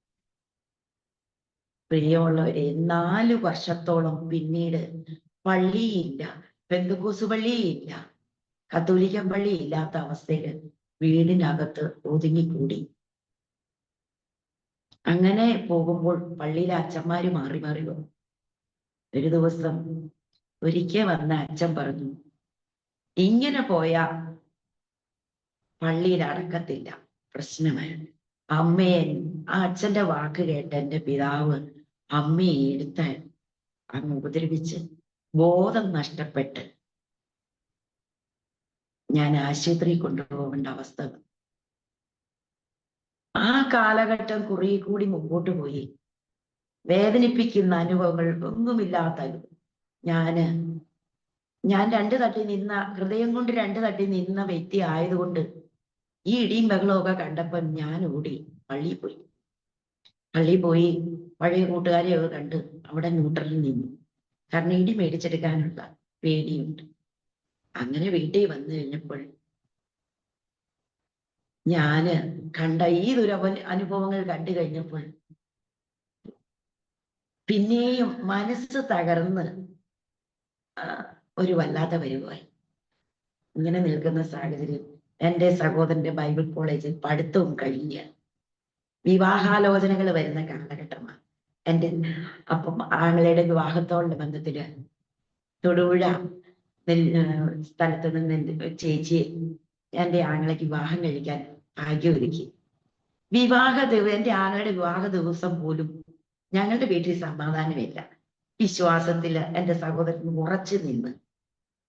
പ്രിയമുള്ളവരെ, 4 വർഷത്തോളം പിന്നീട് പള്ളിയില്ല, പെന്തക്കോസ് പള്ളിയില്ല, കത്തോലിക്കൻ പള്ളി ഇല്ലാത്ത അവസ്ഥയിൽ വീടിനകത്ത് ഒതുങ്ങിക്കൂടി. അങ്ങനെ പോകുമ്പോൾ പള്ളിയിലെ അച്ഛന്മാര് മാറി മാറി വന്നു. ഒരു ദിവസം ഒരിക്കൽ വന്ന അച്ഛൻ പറഞ്ഞു, ഇങ്ങനെ പോയാ പള്ളിയിൽ അടക്കത്തില്ല, പ്രശ്നമായി. അമ്മയെ ആ അച്ഛന്റെ വാക്ക് കേട്ട് എൻ്റെ പിതാവ് അമ്മയെ എടുത്ത് അങ്ങ് ഉപദ്രവിച്ച് ബോധം നഷ്ടപ്പെട്ട് ഞാൻ ആശുപത്രി കൊണ്ടുപോകേണ്ട അവസ്ഥ. ആ കാലഘട്ടം കുറെ കൂടി മുമ്പോട്ട് പോയി. വേദനിപ്പിക്കുന്ന അനുഭവങ്ങൾ ഒന്നുമില്ലാത്ത ഞാൻ 2 തട്ടി നിന്ന, ഹൃദയം കൊണ്ട് 2 തട്ടി നിന്ന വ്യക്തി ആയതുകൊണ്ട് ഈ ഇടിയും ബഹളമൊക്കെ കണ്ടപ്പം ഞാൻ ഓടി പള്ളിയിൽ പോയി പഴയ കൂട്ടുകാരെയൊക്കെ കണ്ട് അവിടെ ന്യൂട്രലിൽ നിന്നു. കാരണം ഇടി മേടിച്ചെടുക്കാനുള്ള പേടിയുണ്ട്. അങ്ങനെ വീട്ടിൽ വന്നു കഴിഞ്ഞപ്പോൾ ഞാന് കണ്ട ഈ അനുഭവങ്ങൾ കണ്ടു കഴിഞ്ഞപ്പോൾ പിന്നെയും മനസ്സ് തകർന്ന് ഒരു വല്ലാത്ത പരിവായി. ഇങ്ങനെ നിൽക്കുന്ന സാഹചര്യം എൻ്റെ സഹോദരന്റെ ബൈബിൾ കോളേജിൽ പഠിത്തവും കഴിഞ്ഞ് വിവാഹാലോചനകൾ വരുന്ന കാലഘട്ടമാണ്. എൻ്റെ അപ്പം ആങ്ങളയുടെ വിവാഹത്തോടുള്ള ബന്ധത്തില് തൊടുപുഴ സ്ഥലത്ത് നിന്ന് എൻ്റെ ചേച്ചി എൻ്റെ ആങ്ങളയ്ക്ക് വിവാഹം കഴിക്കാൻ ഭാഗ്യം ഒരുക്കി. എൻ്റെ ആങ്ങളുടെ വിവാഹ ദിവസം പോലും ഞങ്ങളുടെ വീട്ടിൽ സമാധാനമില്ല. വിശ്വാസത്തില് എൻ്റെ സഹോദരൻ ഉറച്ചു നിന്ന്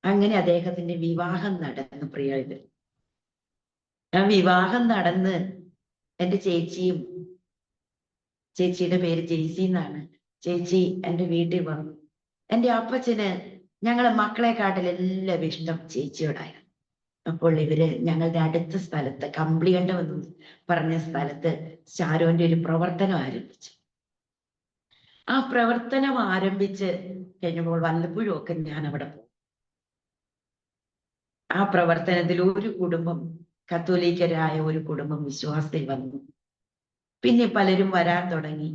അങ്ങനെ അദ്ദേഹത്തിന്റെ വിവാഹം നടന്നു. പ്രിയത് ആ വിവാഹം നടന്ന് എൻ്റെ ചേച്ചിയും, ചേച്ചിയുടെ പേര് ജെയ്സി എന്നാണ്, ചേച്ചി എൻ്റെ വീട്ടിൽ വന്നു. എൻ്റെ അപ്പച്ചന് ഞങ്ങളെ മക്കളെക്കാട്ടിലെല്ലാം ഇഷ്ടം ചേച്ചിയോടായിരുന്നു. അപ്പോൾ ഇവര് ഞങ്ങളുടെ അടുത്ത സ്ഥലത്ത് കമ്പിളികണ്ടം എന്ന് പറഞ്ഞ സ്ഥലത്ത് ഷാരോന്റെ ഒരു പ്രവർത്തനം ആരംഭിച്ചു. ആ പ്രവർത്തനം ആരംഭിച്ച് കഴിഞ്ഞപ്പോൾ വല്ലപ്പോഴും ഒക്കെ ഞാൻ അവിടെ പോകും. ആ പ്രവർത്തനത്തിൽ ഒരു കുടുംബം, കത്തോലിക്കരായ ഒരു കുടുംബം വിശ്വാസത്തിൽ വന്നു. പിന്നെ പലരും വരാൻ തുടങ്ങി.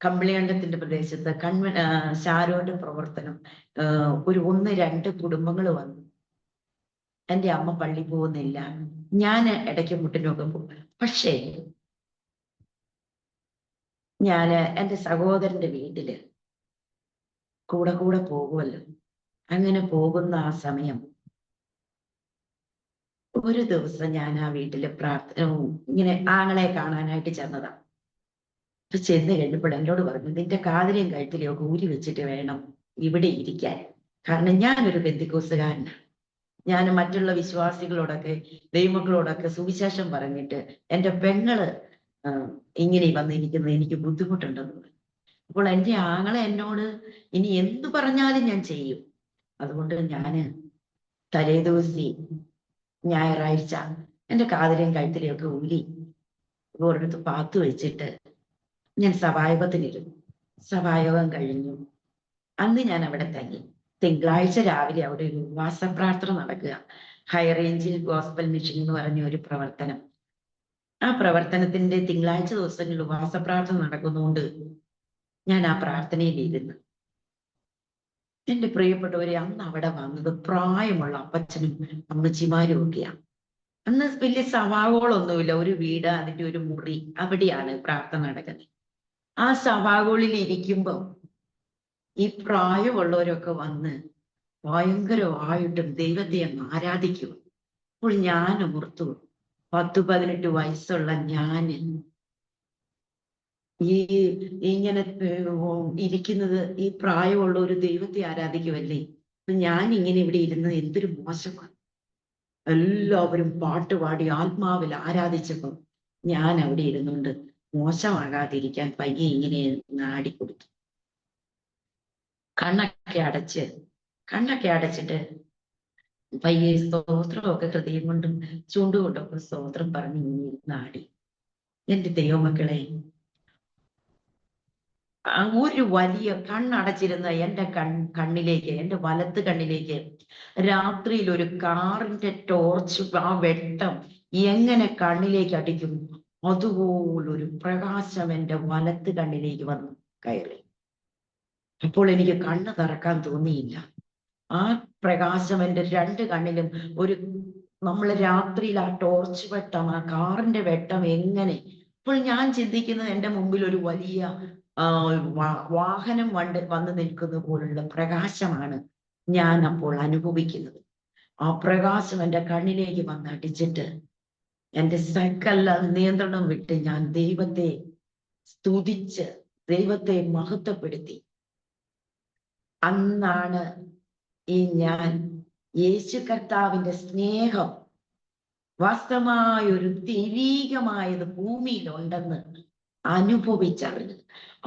കമ്പിളികണ്ടത്തിന്റെ പ്രദേശത്ത് ഷാരോന്റെ പ്രവർത്തനം ഒരു 1-2 കുടുംബങ്ങൾ വന്നു. എൻ്റെ അമ്മ പള്ളി പോകുന്നില്ല, ഞാൻ ഇടയ്ക്ക് മുട്ടിനൊക്കെ പോകും. പക്ഷേ ഞാന് എൻ്റെ സഹോദരന്റെ വീട്ടില് കൂടെ കൂടെ പോകുമല്ലോ. അങ്ങനെ പോകുന്ന ആ സമയം ഒരു ദിവസം ഞാൻ ആ വീട്ടില് ഇങ്ങനെ ആങ്ങളെ കാണാനായിട്ട് ചെന്നതാ. അപ്പൊ ചെന്ന് കഴിഞ്ഞപ്പോൾ എന്നോട് പറഞ്ഞു, നിന്റെ കാതിലെയും കഴുത്തിലെയൊക്കെ ഊരി വെച്ചിട്ട് വേണം ഇവിടെ ഇരിക്കാൻ. കാരണം ഞാനൊരു ബന്ധുക്കോസുകാരനാണ്. ഞാൻ മറ്റുള്ള വിശ്വാസികളോടൊക്കെ ദൈവങ്ങളോടൊക്കെ സുവിശേഷം പറഞ്ഞിട്ട് എൻ്റെ പെങ്ങള് ഇങ്ങനെ വന്നിരിക്കുന്നത് എനിക്ക് ബുദ്ധിമുട്ടുണ്ടെന്ന് പറഞ്ഞു. അപ്പോൾ എൻ്റെ ആങ്ങളെ എന്നോട് ഇനി എന്തു പറഞ്ഞാലും ഞാൻ ചെയ്യും. അതുകൊണ്ട് ഞാന് തലേദിവസി ഞായറാഴ്ച എൻ്റെ കാതിലെയും കഴുത്തിലെയും ഒക്കെ ഊരി ഒരിടത്ത് പാത്തു വെച്ചിട്ട് ഞാൻ സഭായോഗത്തിനിരുന്നു. സഭായോഗം കഴിഞ്ഞു. അന്ന് ഞാൻ അവിടെ തങ്ങി. തിങ്കളാഴ്ച രാവിലെ അവിടെ ഒരു ഉപവാസ പ്രാർത്ഥന നടക്കുക. ഹൈ റേഞ്ചിൽ ഗോസ്ബൽ മിഷൻ എന്ന് പറഞ്ഞ ഒരു പ്രവർത്തനം. ആ പ്രവർത്തനത്തിന്റെ തിങ്കളാഴ്ച ദിവസങ്ങളിൽ ഉപവാസ പ്രാർത്ഥന നടക്കുന്നതുകൊണ്ട് ഞാൻ ആ പ്രാർത്ഥനയിൽ ഇരുന്നു. എൻ്റെ പ്രിയപ്പെട്ടവരെ, അന്ന് അവിടെ വന്നത് പ്രായമുള്ള അപ്പച്ചനും അമ്മച്ചിമാരും ഒക്കെയാണ്. അന്ന് വലിയ സഭാകളൊന്നുമില്ല, ഒരു വീട്, അതിന്റെ ഒരു മുറി, അവിടെയാണ് പ്രാർത്ഥന നടക്കുന്നത്. ആ സഭാകളിൽ ഇരിക്കുമ്പോൾ ഈ പ്രായമുള്ളവരൊക്കെ വന്ന് ഭയങ്കരമായിട്ടും ദൈവത്തെ അങ്ങ് ആരാധിക്കും. അപ്പോൾ ഞാൻ ഓർത്തു, 10-18 വയസ്സുള്ള ഞാന് ഇങ്ങനെ ഇരിക്കുന്നത്, ഈ പ്രായമുള്ള ഒരു ദൈവത്തെ ആരാധിക്കുമല്ലേ. അപ്പൊ ഞാൻ ഇങ്ങനെ ഇവിടെ ഇരുന്നത് എന്തൊരു മോശമാണ്. എല്ലാവരും പാട്ടുപാടി ആത്മാവിൽ ആരാധിച്ചപ്പോൾ ഞാൻ അവിടെ ഇരുന്നുകൊണ്ട് മോശമാകാതിരിക്കാൻ പയ്യെ ഇങ്ങനെ നാടിക്കൊടുത്തു. കണ്ണൊക്കെ അടച്ചിട്ട് പയ്യെ സ്തോത്രമൊക്കെ ഹൃദയം കൊണ്ടും ചൂണ്ടുകൊണ്ടൊക്കെ സ്തോത്രം പറഞ്ഞ് ഇങ്ങനെ നാടി. എൻ്റെ ദൈവമക്കളെ, ഒരു വലിയ കണ്ണടച്ചിരുന്ന എൻ്റെ കണ്ണിലേക്ക്, എൻ്റെ വലത്ത് കണ്ണിലേക്ക് രാത്രിയിൽ ഒരു കാറിന്റെ ടോർച്ച്, ആ വെട്ടം എങ്ങനെ കണ്ണിലേക്ക് അടിക്കും അതുപോലൊരു പ്രകാശം എൻ്റെ വലത്ത് കണ്ണിലേക്ക് വന്നു കയറി. അപ്പോൾ എനിക്ക് കണ്ണ് തുറക്കാൻ തോന്നിയില്ല. ആ പ്രകാശം എൻ്റെ 2 കണ്ണിലും നമ്മള് രാത്രിയിൽ ആ ടോർച്ച് വെട്ടം, ആ കാറിന്റെ വെട്ടം എങ്ങനെ. അപ്പോൾ ഞാൻ ചിന്തിക്കുന്നത്, എൻ്റെ മുമ്പിൽ ഒരു വലിയ വാഹനം വന്ന് നിൽക്കുന്ന പോലുള്ള പ്രകാശമാണ് ഞാൻ അപ്പോൾ അനുഭവിക്കുന്നത്. ആ പ്രകാശം എൻ്റെ കണ്ണിലേക്ക് വന്നടിച്ചിട്ട് എൻ്റെ സകല നിയന്ത്രണം വിട്ട് ഞാൻ ദൈവത്തെ സ്തുതിച്ച് ദൈവത്തെ മഹത്വപ്പെടുത്തി. അന്നാണ് ഞാൻ യേശു കർത്താവിന്റെ സ്നേഹം വാസ്തവമായൊരു ദൈവീകമായത് ഭൂമിയിലുണ്ടെന്ന് അനുഭവിച്ചറിഞ്ഞു.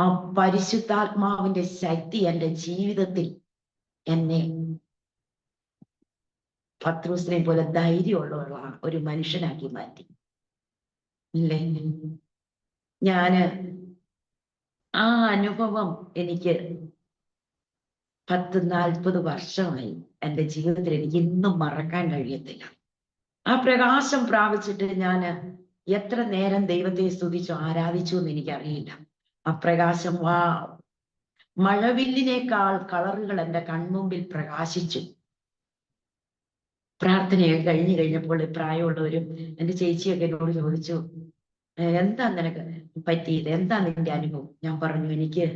ആ പരിശുദ്ധാത്മാവിന്റെ ശക്തി എൻ്റെ ജീവിതത്തിൽ എന്നെ പത്രോസിനെ പോലെ ധൈര്യമുള്ള ഒരു മനുഷ്യനാക്കി മാറ്റി. ഇല്ലേ, ഞാന് ആ അനുഭവം എനിക്ക് 10-40 വർഷമായി എൻ്റെ ജീവിതത്തിൽ എനിക്ക് ഇന്നും മറക്കാൻ കഴിയത്തില്ല. ആ പ്രകാശം പ്രാപിച്ചിട്ട് ഞാൻ എത്ര നേരം ദൈവത്തെ സ്തുതിച്ചു ആരാധിച്ചു എന്ന് എനിക്കറിയില്ല. ആ പ്രകാശം മഴവില്ലിനേക്കാൾ കളറുകൾ എൻ്റെ കൺമുമ്പിൽ പ്രകാശിച്ചു. പ്രാർത്ഥനയൊക്കെ കഴിഞ്ഞപ്പോൾ പ്രായമുള്ളവരും എൻ്റെ ചേച്ചിയൊക്കെ എന്നോട് ചോദിച്ചു, എന്താ നിനക്ക് പറ്റിയത്, എന്താ നിന്റെ അനുഭവം? ഞാൻ പറഞ്ഞു, എനിക്ക്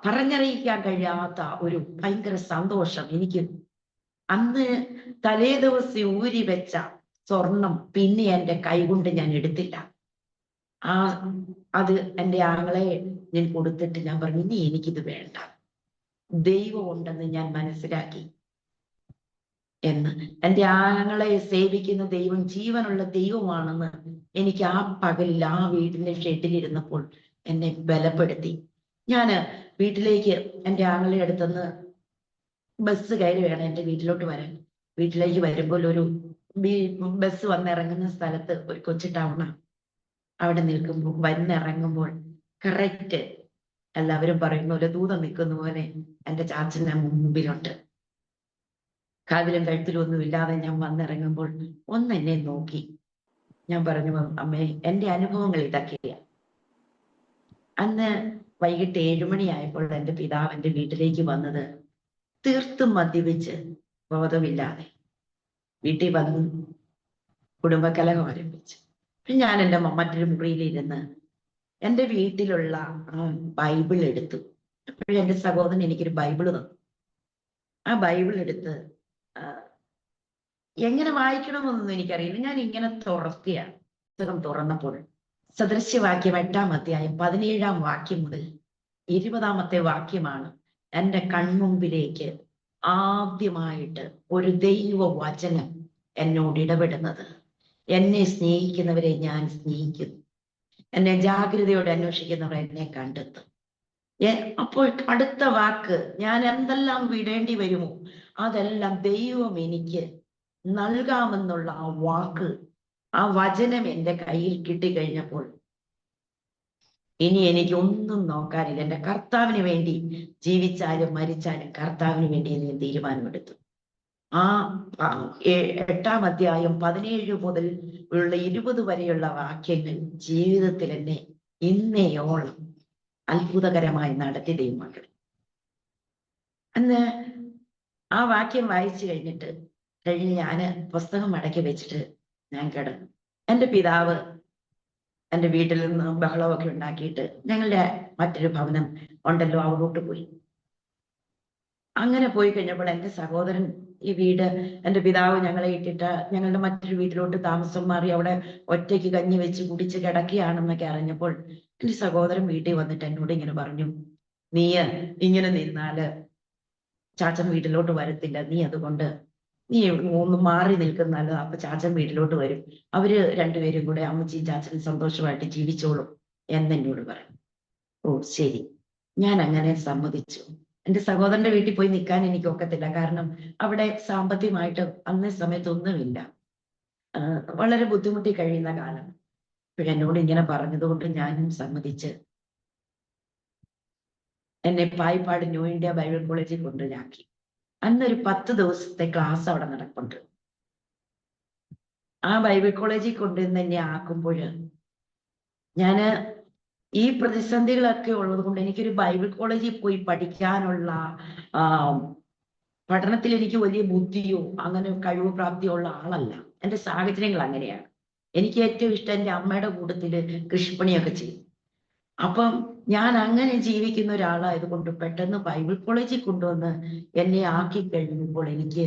പറഞ്ഞറിയിക്കാൻ കഴിയാത്ത ഒരു ഭയങ്കര സന്തോഷം. എനിക്ക് അന്ന് തലേ ദിവസം ഊരി വെച്ച സ്വർണം പിന്നെ എന്റെ കൈകൊണ്ട് ഞാൻ എടുത്തില്ല. ആ അത് എൻ്റെ ആങ്ങളെ ഞാൻ കൊടുത്തിട്ട് ഞാൻ പറഞ്ഞു, ഇനി എനിക്കിത് വേണ്ട, ദൈവം ഉണ്ടെന്ന് ഞാൻ മനസ്സിലാക്കി എന്ന്. എൻ്റെ ആങ്ങളെ സേവിക്കുന്ന ദൈവം ജീവനുള്ള ദൈവമാണെന്ന് എനിക്ക് ആ പകലിൽ ആ വീടിന്റെ ഷെഡിലിരുന്നപ്പോൾ എന്നെ ബലപ്പെടുത്തി. ഞാന് വീട്ടിലേക്ക് എൻ്റെ ആങ്ങളെ അടുത്തുനിന്ന് ബസ് കയറി വേണം എൻ്റെ വീട്ടിലോട്ട് വരാൻ. വീട്ടിലേക്ക് വരുമ്പോൾ ഒരു ബസ് വന്നിറങ്ങുന്ന സ്ഥലത്ത് ഒരു കൊച്ചു ടൗണാണ്. അവിടെ നിൽക്കുമ്പോൾ വന്നിറങ്ങുമ്പോൾ കറക്റ്റ് എല്ലാവരും പറയുന്ന പോലെ ദൂതം നിൽക്കുന്ന പോലെ എൻ്റെ ചാച്ചൻ മുമ്പിലുണ്ട്. കാതിലും കഴുത്തിലും ഒന്നും ഇല്ലാതെ ഞാൻ വന്നിറങ്ങുമ്പോൾ എന്നെ നോക്കി. ഞാൻ പറഞ്ഞു, അമ്മേ, എൻ്റെ അനുഭവങ്ങൾ ഇതൊക്കെയാ. അന്ന് വൈകിട്ട് 7 മണിയായപ്പോൾ എൻ്റെ പിതാവ് എൻ്റെ വീട്ടിലേക്ക് വന്നത് തീർത്തും മദ്യപിച്ച് ബോധമില്ലാതെ വീട്ടിൽ വന്നു കുടുംബകലഹം ആരംഭിച്ചു. ഞാൻ എൻ്റെ മറ്റൊരു മുറിയിലിരുന്ന് എൻ്റെ വീട്ടിലുള്ള ബൈബിൾ എടുത്തു. അപ്പോഴും എൻ്റെ സഹോദരൻ എനിക്കൊരു ബൈബിൾ തന്നു. ആ ബൈബിൾ എടുത്ത് എങ്ങനെ വായിക്കണമെന്നൊന്നും എനിക്കറിയില്ല. ഞാൻ ഇങ്ങനെ തുറക്കുകയാണ്. പുസ്തകം തുറന്നപ്പോൾ സദൃശ്യവാക്യം 8-ാം അധ്യായം 17-ാം വാക്യം മുതൽ 20-ാമത്തെ വാക്യമാണ് എൻ്റെ കൺമുമ്പിലേക്ക് ആദ്യമായിട്ട് ഒരു ദൈവ വചനം എന്നോട് ഇടപെടുന്നത്. എന്നെ സ്നേഹിക്കുന്നവരെ ഞാൻ സ്നേഹിക്കുന്നു, എന്നെ ജാഗ്രതയോടെ അന്വേഷിക്കുന്നവർ എന്നെ കണ്ടെത്തും. അപ്പോൾ അടുത്ത വാക്ക്, ഞാൻ എന്തെല്ലാം വിടേണ്ടി വരുമോ അതെല്ലാം ദൈവം എനിക്ക് നൽകാമെന്നുള്ള ആ വാക്ക്, ആ വചനം എൻ്റെ കയ്യിൽ കിട്ടിക്കഴിഞ്ഞപ്പോൾ ഇനി എനിക്ക് ഒന്നും നോക്കാനില്ല. എൻ്റെ കർത്താവിന് വേണ്ടി ജീവിച്ചാലും മരിച്ചാലും കർത്താവിന് വേണ്ടി ഞാൻ തീരുമാനമെടുത്തു. ആ 8-ാം അധ്യായം 17 മുതൽ ഉള്ള 20 വരെയുള്ള വാക്യങ്ങൾ ജീവിതത്തിൽ എന്നെ ഇന്നയോളം അത്ഭുതകരമായി നടത്തി ദൈവമക്കൾ. അന്ന് ആ വാക്യം വായിച്ചു കഴിഞ്ഞ് ഞാന് പുസ്തകം മടക്കി വെച്ചിട്ട് ഞാൻ കിടന്നു. എൻ്റെ പിതാവ് എൻ്റെ വീട്ടിൽ നിന്ന് ബഹളമൊക്കെ ഉണ്ടാക്കിയിട്ട് ഞങ്ങളുടെ മറ്റൊരു ഭവനം ഉണ്ടല്ലോ അവിടോട്ട് പോയി. അങ്ങനെ പോയി കഴിഞ്ഞപ്പോൾ എൻ്റെ സഹോദരൻ ഈ വീട്, എൻ്റെ പിതാവ് ഞങ്ങളെ ഇട്ടിട്ട് ഞങ്ങളുടെ മറ്റൊരു വീട്ടിലോട്ട് താമസം മാറി അവിടെ ഒറ്റയ്ക്ക് കഞ്ഞി വെച്ച് കുടിച്ച് കിടക്കുകയാണെന്നൊക്കെ അറിഞ്ഞപ്പോൾ എൻ്റെ സഹോദരൻ വീട്ടിൽ വന്നിട്ട് എന്നോട് ഇങ്ങനെ പറഞ്ഞു, നീ ഇങ്ങനെ നിന്നാല് ചാച്ചൻ വീട്ടിലോട്ട് വരത്തില്ല, നീ അതുകൊണ്ട് നീ ഒന്ന് മാറി നിൽക്കുന്നല്ലോ, അപ്പൊ ചാച്ചൻ വീട്ടിലോട്ട് വരും, അവര് രണ്ടുപേരും കൂടെ അമ്മച്ചിയും ചാച്ചനും സന്തോഷമായിട്ട് ജീവിച്ചോളും എന്നോട് പറഞ്ഞു. ഓ ശരി, ഞാൻ അങ്ങനെ സമ്മതിച്ചു. എൻ്റെ സഹോദരന്റെ വീട്ടിൽ പോയി നിൽക്കാൻ എനിക്ക് ഒക്കത്തില്ല, കാരണം അവിടെ സാമ്പത്തികമായിട്ട് അന്നേ സമയത്തൊന്നുമില്ല, വളരെ ബുദ്ധിമുട്ടി കഴിയുന്ന കാലം. എന്നോട് ഇങ്ങനെ പറഞ്ഞതുകൊണ്ട് ഞാനും സമ്മതിച്ച് എന്നെ പായിപ്പാട് ന്യൂ ഇന്ത്യ ബൈബിൾ കോളേജിൽ കൊണ്ടുവരാക്കി. അന്നൊരു 10 ദിവസത്തെ ക്ലാസ് അവിടെ നടപ്പുണ്ട്. ആ ബൈബിൾ കോളേജിൽ കൊണ്ടുവന്ന് എന്നെ ആക്കുമ്പോൾ ഞാന് ഈ പ്രതിസന്ധികളൊക്കെ ഉള്ളത് കൊണ്ട് എനിക്കൊരു ബൈബിൾ കോളേജിൽ പോയി പഠിക്കാനുള്ള പഠനത്തിൽ എനിക്ക് വലിയ ബുദ്ധിയോ അങ്ങനെ കഴിവ് പ്രാപ്തിയോ ഉള്ള ആളല്ല. എൻ്റെ സാഹചര്യങ്ങൾ അങ്ങനെയാണ്. എനിക്ക് ഏറ്റവും ഇഷ്ടം എൻ്റെ അമ്മയുടെ കൂട്ടത്തില് കൃഷിപ്പണിയൊക്കെ ചെയ്യും. അപ്പം ഞാൻ അങ്ങനെ ജീവിക്കുന്ന ഒരാളായതുകൊണ്ട് പെട്ടെന്ന് ബൈബിൾ കോളേജിൽ കൊണ്ടുവന്ന് എന്നെ ആക്കി കഴിഞ്ഞപ്പോൾ എനിക്ക്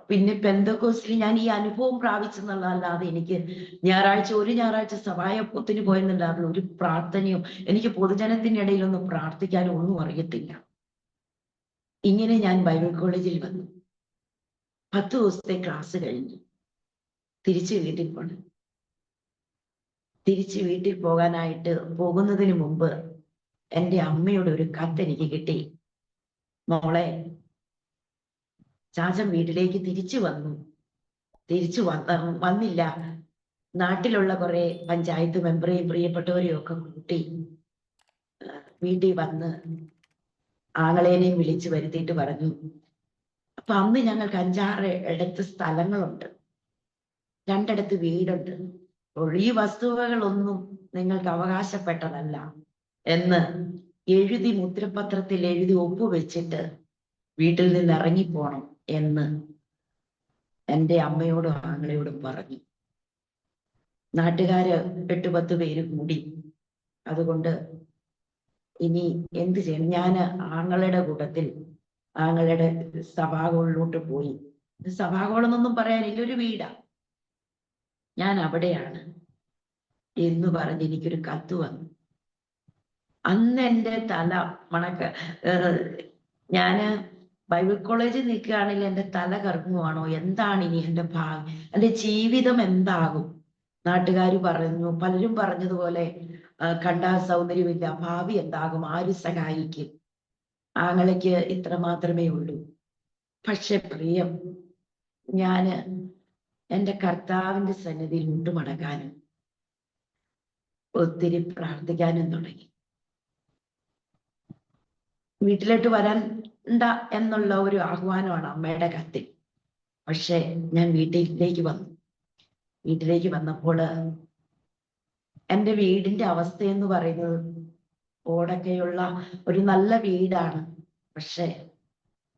പിന്നെ പെന്തക്കോസ്റ്റിൽ ഞാൻ ഈ അനുഭവം പ്രാപിച്ചെന്നുള്ളതല്ലാതെ എനിക്ക് ഒരു ഞായറാഴ്ച സഭായപ്പത്തിന് പോയെന്നല്ലാതെ ഒരു പ്രാർത്ഥനയോ എനിക്ക് പൊതുജനത്തിന്റെ ഇടയിലൊന്നും പ്രാർത്ഥിക്കാനോ ഒന്നും അറിയത്തില്ല. ഇങ്ങനെ ഞാൻ ബൈബിൾ കോളേജിൽ വന്നു. 10 ദിവസത്തെ ക്ലാസ് കഴിഞ്ഞു തിരിച്ച് വീട്ടിൽ പോകണം. തിരിച്ച് വീട്ടിൽ പോകാനായിട്ട് പോകുന്നതിന് മുമ്പ് എൻ്റെ അമ്മയുടെ ഒരു കത്ത് എനിക്ക് കിട്ടി. മോളെ, ചാച്ചൻ വീട്ടിലേക്ക് തിരിച്ചു വന്നില്ല. നാട്ടിലുള്ള കുറെ പഞ്ചായത്ത് മെമ്പറെയും പ്രിയപ്പെട്ടവരെയും ഒക്കെ കൂട്ടി വീട്ടിൽ വന്ന് ആങ്ങളേനെയും വിളിച്ചു വരുത്തിയിട്ട് പറഞ്ഞു. അപ്പൊ അന്ന് ഞങ്ങൾക്ക് 5-6 ഇടത്ത് സ്ഥലങ്ങളുണ്ട്, 2 ഇടത്ത് വീടുണ്ട്. ഈ വസ്തുവകളൊന്നും നിങ്ങൾക്ക് അവകാശപ്പെട്ടതല്ല എന്ന് എഴുതി മുദ്രപത്രത്തിൽ എഴുതി ഒപ്പുവെച്ചിട്ട് വീട്ടിൽ നിന്ന് ഇറങ്ങിപ്പോണം എന്ന് എൻ്റെ അമ്മയോടും ആങ്ങളയോടും പറഞ്ഞു. നാട്ടുകാര് 8-10 പേര് കൂടി. അതുകൊണ്ട് ഇനി എന്ത് ചെയ്യണം? ഞാൻ ആങ്ങളുടെ കൂട്ടത്തിൽ ആങ്ങളുടെ സഭാകളിലോട്ട് പോയി. സഭാകോളം എന്നൊന്നും പറയാനില്ല, ഒരു വീടാ. ഞാൻ അവിടെയാണ് എന്ന് പറഞ്ഞ് എനിക്കൊരു കത്ത് വന്നു. അന്ന് എൻ്റെ തല മണക്ക ഞാന് ബൈബിൾ കോളേജിൽ നിൽക്കുകയാണെങ്കിൽ എൻ്റെ തല കറങ്ങുവാണോ, എന്താണ് ഇനി എൻ്റെ ഭാവി, എൻ്റെ ജീവിതം എന്താകും? നാട്ടുകാർ പറഞ്ഞു, പലരും പറഞ്ഞതുപോലെ കണ്ടാൽ സൗന്ദര്യമില്ല, ഭാവി എന്താകും, ആര് സഹായിക്കും, ആങ്ങളയ്ക്ക് ഇത്ര മാത്രമേ ഉള്ളൂ. പക്ഷെ പ്രിയം, ഞാന് എൻ്റെ കർത്താവിന്റെ സന്നിധിയിൽ മുട്ടുമടക്കാനും ഒത്തിരി പ്രാർത്ഥിക്കാനും തുടങ്ങി. വീട്ടിലോട്ട് വരണ്ട എന്നുള്ള ഒരു ആഹ്വാനമാണ് അമ്മയുടെ കത്തിൽ. പക്ഷെ ഞാൻ വീട്ടിലേക്ക് വന്നു. വീട്ടിലേക്ക് വന്നപ്പോൾ എൻ്റെ വീടിന്റെ അവസ്ഥയെന്ന് പറയുന്നത് ഓടൊക്കെയുള്ള ഒരു നല്ല വീടാണ്, പക്ഷെ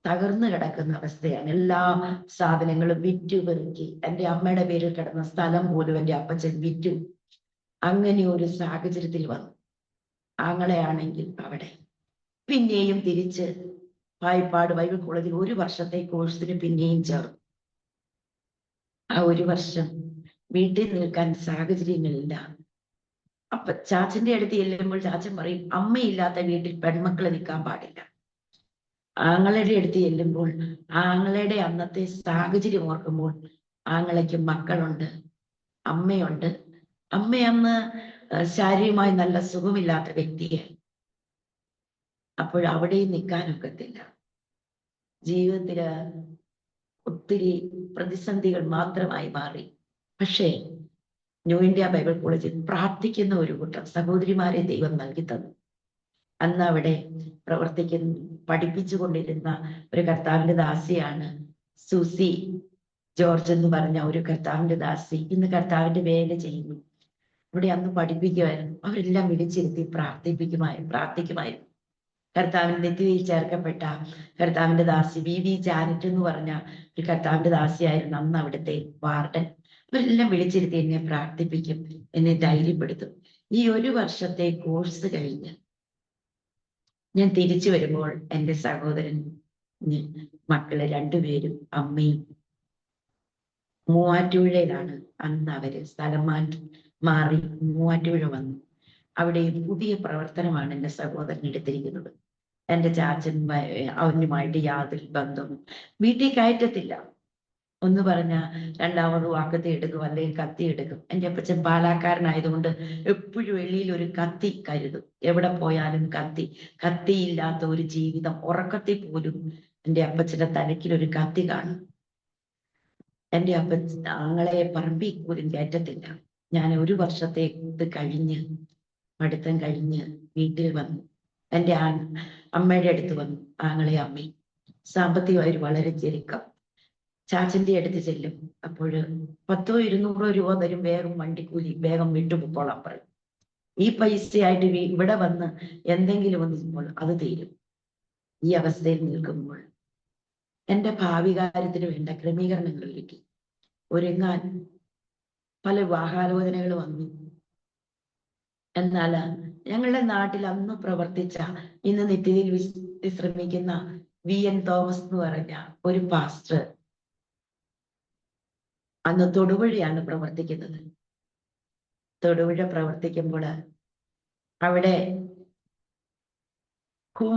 തകർന്നു കിടക്കുന്ന അവസ്ഥയാണ്. എല്ലാ സാധനങ്ങളും വിറ്റു പെറുക്കി, എൻ്റെ അമ്മയുടെ പേരിൽ കിടന്ന സ്ഥലം പോലും എൻ്റെ അപ്പച്ചൻ വിറ്റു. അങ്ങനെ ഒരു സാഹചര്യത്തിൽ വന്നു. ആങ്ങളെയാണെങ്കിൽ അവിടെ. പിന്നെയും തിരിച്ച് പായിപ്പാട് ബൈബിൾ കോളേജിൽ 1 വർഷത്തെ കോഴ്സിന് പിന്നെയും ചേർന്നു. ആ 1 വർഷം വീട്ടിൽ നിൽക്കാൻ സാഹചര്യങ്ങളില്ല. അപ്പൊ ചാച്ചന്റെ അടുത്ത് ചെല്ലുമ്പോൾ ചാച്ചൻ പറയും, അമ്മയില്ലാത്ത വീട്ടിൽ പെൺമക്കള് നിൽക്കാൻ പാടില്ല. ആങ്ങളുടെ അടുത്ത് ചെല്ലുമ്പോൾ ആങ്ങളുടെ അന്നത്തെ സാഹചര്യം ഓർക്കുമ്പോൾ ആങ്ങളയ്ക്ക് മക്കളുണ്ട്, അമ്മയുണ്ട്. അമ്മയന്ന് ശാരീരികമായി നല്ല സുഖമില്ലാത്ത വ്യക്തിയായി. അപ്പോൾ അവിടെയും നിൽക്കാനൊക്കത്തില്ല. ജീവിതത്തില് ഒത്തിരി പ്രതിസന്ധികൾ മാത്രമായി മാറി. പക്ഷേ ന്യൂ ഇന്ത്യ ബൈബിൾ കോളേജിൽ പ്രാർത്ഥിക്കുന്ന ഒരു കൂട്ടം സഹോദരിമാരെ ദൈവം നൽകി തന്നു. അന്ന് അവിടെ പഠിപ്പിച്ചു കൊണ്ടിരുന്ന ഒരു കർത്താവിന്റെ ദാസിയാണ് സൂസി ജോർജ് എന്ന് പറഞ്ഞ ഒരു കർത്താവിന്റെ ദാസി. ഇന്ന് കർത്താവിന്റെ വേല ചെയ്യുന്നു. ഇവിടെ അന്ന് പഠിപ്പിക്കുമായിരുന്നു. അവരെല്ലാം വിളിച്ചിരുത്തി പ്രാർത്ഥിക്കുമായിരുന്നു. കർത്താവിന്റെ നെറ്റിയിൽ ചേർക്കപ്പെട്ട കർത്താവിന്റെ ദാസി വി ജാനറ്റ് എന്ന് പറഞ്ഞ ഒരു കർത്താവിന്റെ ദാസിയായിരുന്നു അന്ന് അവിടുത്തെ വാർഡൻ. അവരെല്ലാം വിളിച്ചിരുത്തി എന്നെ പ്രാർത്ഥിപ്പിക്കും, എന്നെ ധൈര്യപ്പെടുത്തും. ഈ 1 വർഷത്തെ കോഴ്സ് കഴിഞ്ഞ് ഞാൻ തിരിച്ചു വരുമ്പോൾ എൻ്റെ സഹോദരൻ മക്കള് 2 പേരും അമ്മയും മൂവാറ്റുപുഴയിലാണ്. അന്ന് അവര് സ്ഥലം മാറി മൂവാറ്റുപുഴ വന്നു. അവിടെ പുതിയ പ്രവർത്തനമാണ് എൻ്റെ സഹോദരൻ എടുത്തിരിക്കുന്നത്. എൻ്റെ ചാച്ചൻ അവനുമായിട്ട് യാതൊരു ബന്ധവും വീട്ടിൽ കയറ്റത്തില്ല. ഒന്ന് പറഞ്ഞ 2ാമത് വാക്കത്തി എടുക്കും, അല്ലെങ്കിൽ കത്തി എടുക്കും. എൻ്റെ അപ്പച്ചൻ പാലാക്കാരനായതുകൊണ്ട് എപ്പോഴും വെളിയിൽ ഒരു കത്തി കരുതും. എവിടെ പോയാലും കത്തിയില്ലാത്ത ഒരു ജീവിതം. ഉറക്കത്തിൽ പോലും എൻ്റെ അപ്പച്ചന്റെ തലയ്ക്കിലൊരു കത്തി കാണും. എൻ്റെ അപ്പച്ചൻ ആങ്ങളെ പറമ്പിൽ പോലും കയറ്റത്തില്ല. ഞാൻ 1 വർഷത്തെ കഴിഞ്ഞ് പഠിത്തം കഴിഞ്ഞ് വീട്ടിൽ വന്നു. എൻ്റെ അമ്മയുടെ അടുത്ത് വന്നു. ആങ്ങളെ അമ്മയും സാമ്പത്തികമായി വളരെ ഞെരുക്കം. ചാച്ചന്റെ അടുത്ത് ചെല്ലും. അപ്പോൾ 100-200 രൂപ തരും, വേഗം വണ്ടിക്കൂലി, വേഗം വിട്ടുപോയിക്കോളാൻ പറയും. ഈ പൈസയായിട്ട് ഇവിടെ വന്ന് എന്തെങ്കിലും വന്നിപ്പോൾ അത് തീരും. ഈ അവസ്ഥയിൽ നിൽക്കുമ്പോൾ എൻ്റെ ഭാവി കാര്യത്തിന് വേണ്ട ക്രമീകരണങ്ങൾ ഒരുക്കി. ഒരുങ്ങാൻ പല വിവാഹാലോചനകൾ വന്നു. എന്നാൽ ഞങ്ങളുടെ നാട്ടിൽ അന്ന് പ്രവർത്തിച്ച, ഇന്ന് നിത്യതയിൽ വിശ്രമിക്കുന്ന VN തോമസ് എന്ന് പറഞ്ഞ ഒരു പാസ്റ്റർ അന്ന് തൊടുപുഴയാണ് പ്രവർത്തിക്കുന്നത്. തൊടുപുഴ പ്രവർത്തിക്കുമ്പോൾ അവിടെ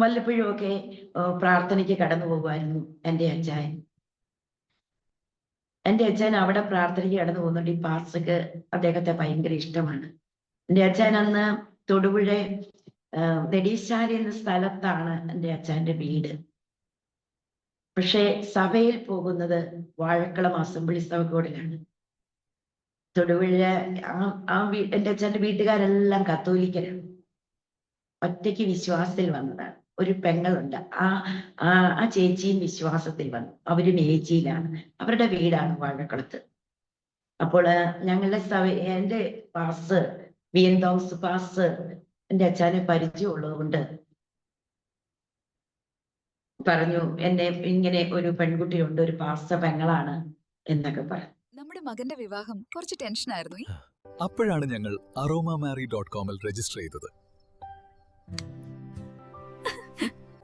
വല്ലപ്പോഴുമൊക്കെ പ്രാർത്ഥനയ്ക്ക് കടന്നു പോകുമായിരുന്നു എൻ്റെ അച്ചായൻ. എൻ്റെ അച്ഛൻ അവിടെ പ്രാർത്ഥനയ്ക്ക് കടന്നു പോകുന്നുണ്ട്. ഈ പാസ്റ്റർക്ക് അദ്ദേഹത്തെ ഭയങ്കര ഇഷ്ടമാണ്. എൻ്റെ അച്ഛൻ അന്ന് തൊടുപുഴ നെടീശാരി എന്ന സ്ഥലത്താണ് എൻ്റെ അച്ഛൻ്റെ വീട്. പക്ഷെ സഭയിൽ പോകുന്നത് വാഴക്കുളം അസംബ്ലി സഭകളിലാണ്. തൊടുപുഴ എൻ്റെ അച്ഛൻ്റെ വീട്ടുകാരെല്ലാം കത്തോലിക്കരാണ്. ഒറ്റയ്ക്ക് വിശ്വാസത്തിൽ വന്നതാണ്. ഒരു പെങ്ങളുണ്ട്, ആ ചേച്ചിയും വിശ്വാസത്തിൽ വന്നു. അവരും ഏച്ചിയിലാണ്. അവരുടെ വീടാണ് വാഴക്കുളത്ത്. അപ്പോൾ ഞങ്ങളുടെ എൻ്റെ പാസ് VN തോമസ് പാസ് എൻ്റെ അച്ഛനെ പരിചയമുള്ളത് കൊണ്ട് പറഞ്ഞു, എന്നെ ഇങ്ങനെ ഒരു പെൺകുട്ടിയുണ്ട്, ഒരു പാസ്റ്റർ പെങ്ങളാണ് എന്നൊക്കെ പറഞ്ഞു. നമ്മുടെ മകന്റെ വിവാഹം കുറച്ച് ടെൻഷനായിരുന്നു. അപ്പോഴാണ് ഞങ്ങൾ aromamary.com രജിസ്റ്റർ ചെയ്തത്.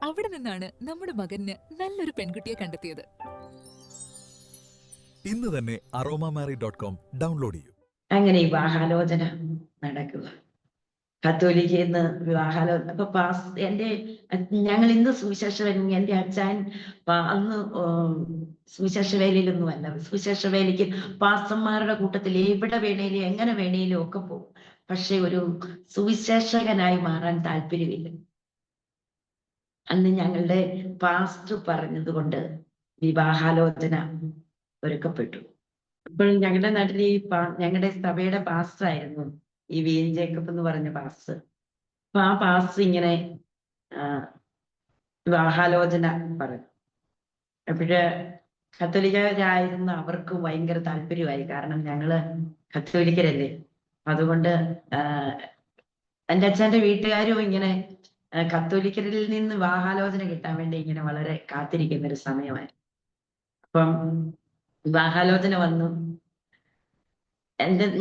അവിടെ നിന്നാണ് നമ്മുടെ മകന് നല്ലൊരു പെൺകുട്ടിയെ കണ്ടെത്തിയത്. ഇന്ന് തന്നെ aromamary.com ഡൗൺലോഡ് ചെയ്യൂ. അങ്ങനെ വിവാഹാലോചന നടക്കുക. കത്തോലിക്കന്ന് വിവാഹാലോചന അപ്പൊ ഞങ്ങൾ ഇന്ന് സുവിശേഷ എന്റെ അച്ഛൻ അന്ന് സുവിശേഷ വേലയിലൊന്നുമല്ല. സുവിശേഷ വേലയ്ക്ക് പാസ്റ്റർമാരുടെ കൂട്ടത്തിൽ എവിടെ വേണേലും എങ്ങനെ വേണേലും ഒക്കെ പോകും. പക്ഷെ ഒരു സുവിശേഷകനായി മാറാൻ താല്പര്യമില്ല. അന്ന് ഞങ്ങളുടെ പാസ്റ്റർ പറഞ്ഞത് കൊണ്ട് വിവാഹാലോചന ഒരുക്കപ്പെട്ടു. ഇപ്പോഴും ഞങ്ങളുടെ നാട്ടിൽ ഞങ്ങളുടെ സഭയുടെ പാസ്റ്റർ ആയിരുന്നു ഈ വി എൻ ജേക്കബ് എന്ന് പറഞ്ഞ പാസ്റ്റർ. അപ്പൊ ആ പാസ്റ്റർ ഇങ്ങനെ വിവാഹാലോചന പറഞ്ഞു. അപ്പോഴ് കത്തോലിക്കരായിരുന്ന അവർക്ക് ഭയങ്കര താല്പര്യമായി. കാരണം ഞങ്ങള് കത്തോലിക്കരല്ലേ. അതുകൊണ്ട് എൻ്റെ അച്ഛൻ്റെ വീട്ടുകാരും ഇങ്ങനെ കത്തോലിക്കരിൽ നിന്ന് വിവാഹാലോചന കിട്ടാൻ വേണ്ടി ഇങ്ങനെ വളരെ കാത്തിരിക്കുന്ന ഒരു സമയമായിരുന്നു. അപ്പം വിവാഹാലോചന വന്നു.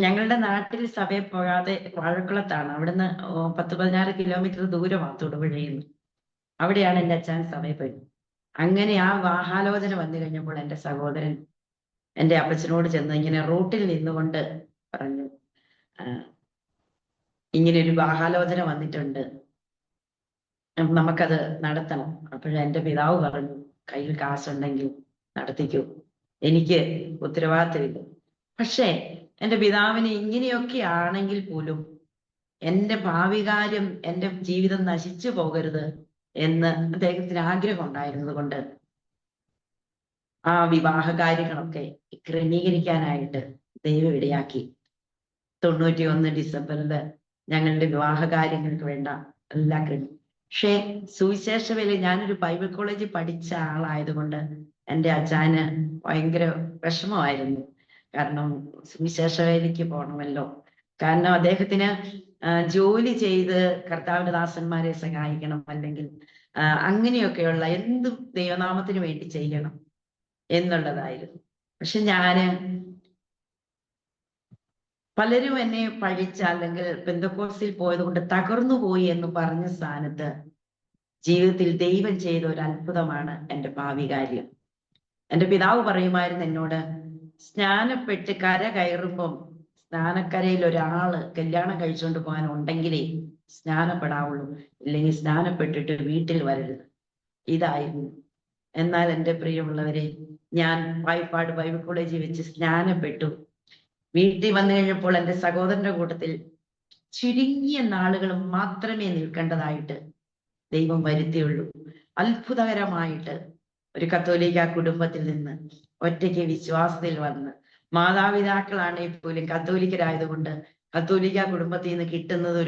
ഞങ്ങളുടെ നാട്ടിൽ സഭയിൽ പോകാതെ വാഴക്കുളത്താണ്. അവിടുന്ന് 10-16 കിലോമീറ്റർ ദൂരമാണ് തൊടുപുഴയിൽ നിന്ന്. അവിടെയാണ് എൻ്റെ അച്ഛൻ സഭയിൽ പോയത്. അങ്ങനെ ആ വിവാഹാലോചന വന്നു കഴിഞ്ഞപ്പോൾ എൻ്റെ സഹോദരൻ എൻ്റെ അപ്പച്ചനോട് ചെന്ന് ഇങ്ങനെ റൂട്ടിൽ നിന്നുകൊണ്ട് പറഞ്ഞു, ഇങ്ങനെ ഒരു വിവാഹാലോചന വന്നിട്ടുണ്ട്, നമുക്കത് നടത്തണം. അപ്പോഴെന്റെ പിതാവ് പറഞ്ഞു, കയ്യിൽ കാശുണ്ടെങ്കിൽ നടത്തിക്കൂ, എനിക്ക് ഉത്തരവാദിത്തമില്ല. പക്ഷേ എൻ്റെ പിതാവിന് ഇങ്ങനെയൊക്കെ ആണെങ്കിൽ പോലും എൻ്റെ ഭാവി കാര്യം, എൻ്റെ ജീവിതം നശിച്ചു പോകരുത് എന്ന് അദ്ദേഹത്തിന് ആഗ്രഹം ഉണ്ടായിരുന്നത് കൊണ്ട് ആ വിവാഹ കാര്യങ്ങളൊക്കെ ക്രമീകരിക്കാനായിട്ട് ദൈവം ഇടയാക്കി. 91 ഡിസംബറിൽ ഞങ്ങളുടെ വിവാഹ കാര്യങ്ങൾക്ക് വേണ്ട എല്ലാ പക്ഷേ സുവിശേഷ വേല, ഞാനൊരു ബൈബിൾ കോളേജിൽ പഠിച്ച ആളായതുകൊണ്ട് എൻ്റെ അച്ഛന് ഭയങ്കര വിഷമമായിരുന്നു. കാരണം സുവിശേഷ വേലയ്ക്ക് പോകണമല്ലോ. കാരണം അദ്ദേഹത്തിന് ജോലി ചെയ്ത് കർത്താവിന്റെ ദാസന്മാരെ സഹായിക്കണം, അല്ലെങ്കിൽ അങ്ങനെയൊക്കെയുള്ള എന്തും ദൈവനാമത്തിന് വേണ്ടി ചെയ്യണം എന്നുള്ളതായിരുന്നു. പക്ഷെ ഞാന് പലരും എന്നെ പഴിച്ച, അല്ലെങ്കിൽ പെന്തക്കോസ്തിൽ പോയത് കൊണ്ട് തകർന്നു പോയി എന്ന് പറഞ്ഞ സ്ഥാനത്ത് ജീവിതത്തിൽ ദൈവം ചെയ്ത ഒരു അത്ഭുതമാണ് എൻ്റെ ഭാവി കാര്യം. എൻ്റെ പിതാവ് പറയുമായിരുന്നു എന്നോട്, സ്നാനപ്പെട്ട് കര കയറുമ്പം സ്നാനക്കരയിൽ ഒരാള് കല്യാണം കഴിച്ചുകൊണ്ട് പോകാൻ ഉണ്ടെങ്കിലേ സ്നാനപ്പെടാവുള്ളൂ, ഇല്ലെങ്കിൽ സ്നാനപ്പെട്ടിട്ട് വീട്ടിൽ വരരുത്. ഇതായിരുന്നു. എന്നാൽ എൻ്റെ പ്രിയമുള്ളവരെ, ഞാൻ വായ്പാട് ബൈബിൾ കോളേജിൽ വെച്ച് സ്നാനപ്പെട്ടു. വീട്ടിൽ വന്നു കഴിഞ്ഞപ്പോൾ എൻ്റെ സഹോദരന്റെ കൂട്ടത്തിൽ ചുരുങ്ങിയ നാളുകൾ മാത്രമേ നിൽക്കേണ്ടതായിട്ട് ദൈവം വരുത്തിയുള്ളൂ. അത്ഭുതകരമായിട്ട് ഒരു കത്തോലിക്ക കുടുംബത്തിൽ നിന്ന് ഒറ്റയ്ക്ക് വിശ്വാസത്തിൽ വന്ന്, മാതാപിതാക്കളാണെങ്കിൽ പോലും കത്തോലിക്കരായതുകൊണ്ട് കത്തോലിക്ക കുടുംബത്തിൽ നിന്ന് കിട്ടുന്നത്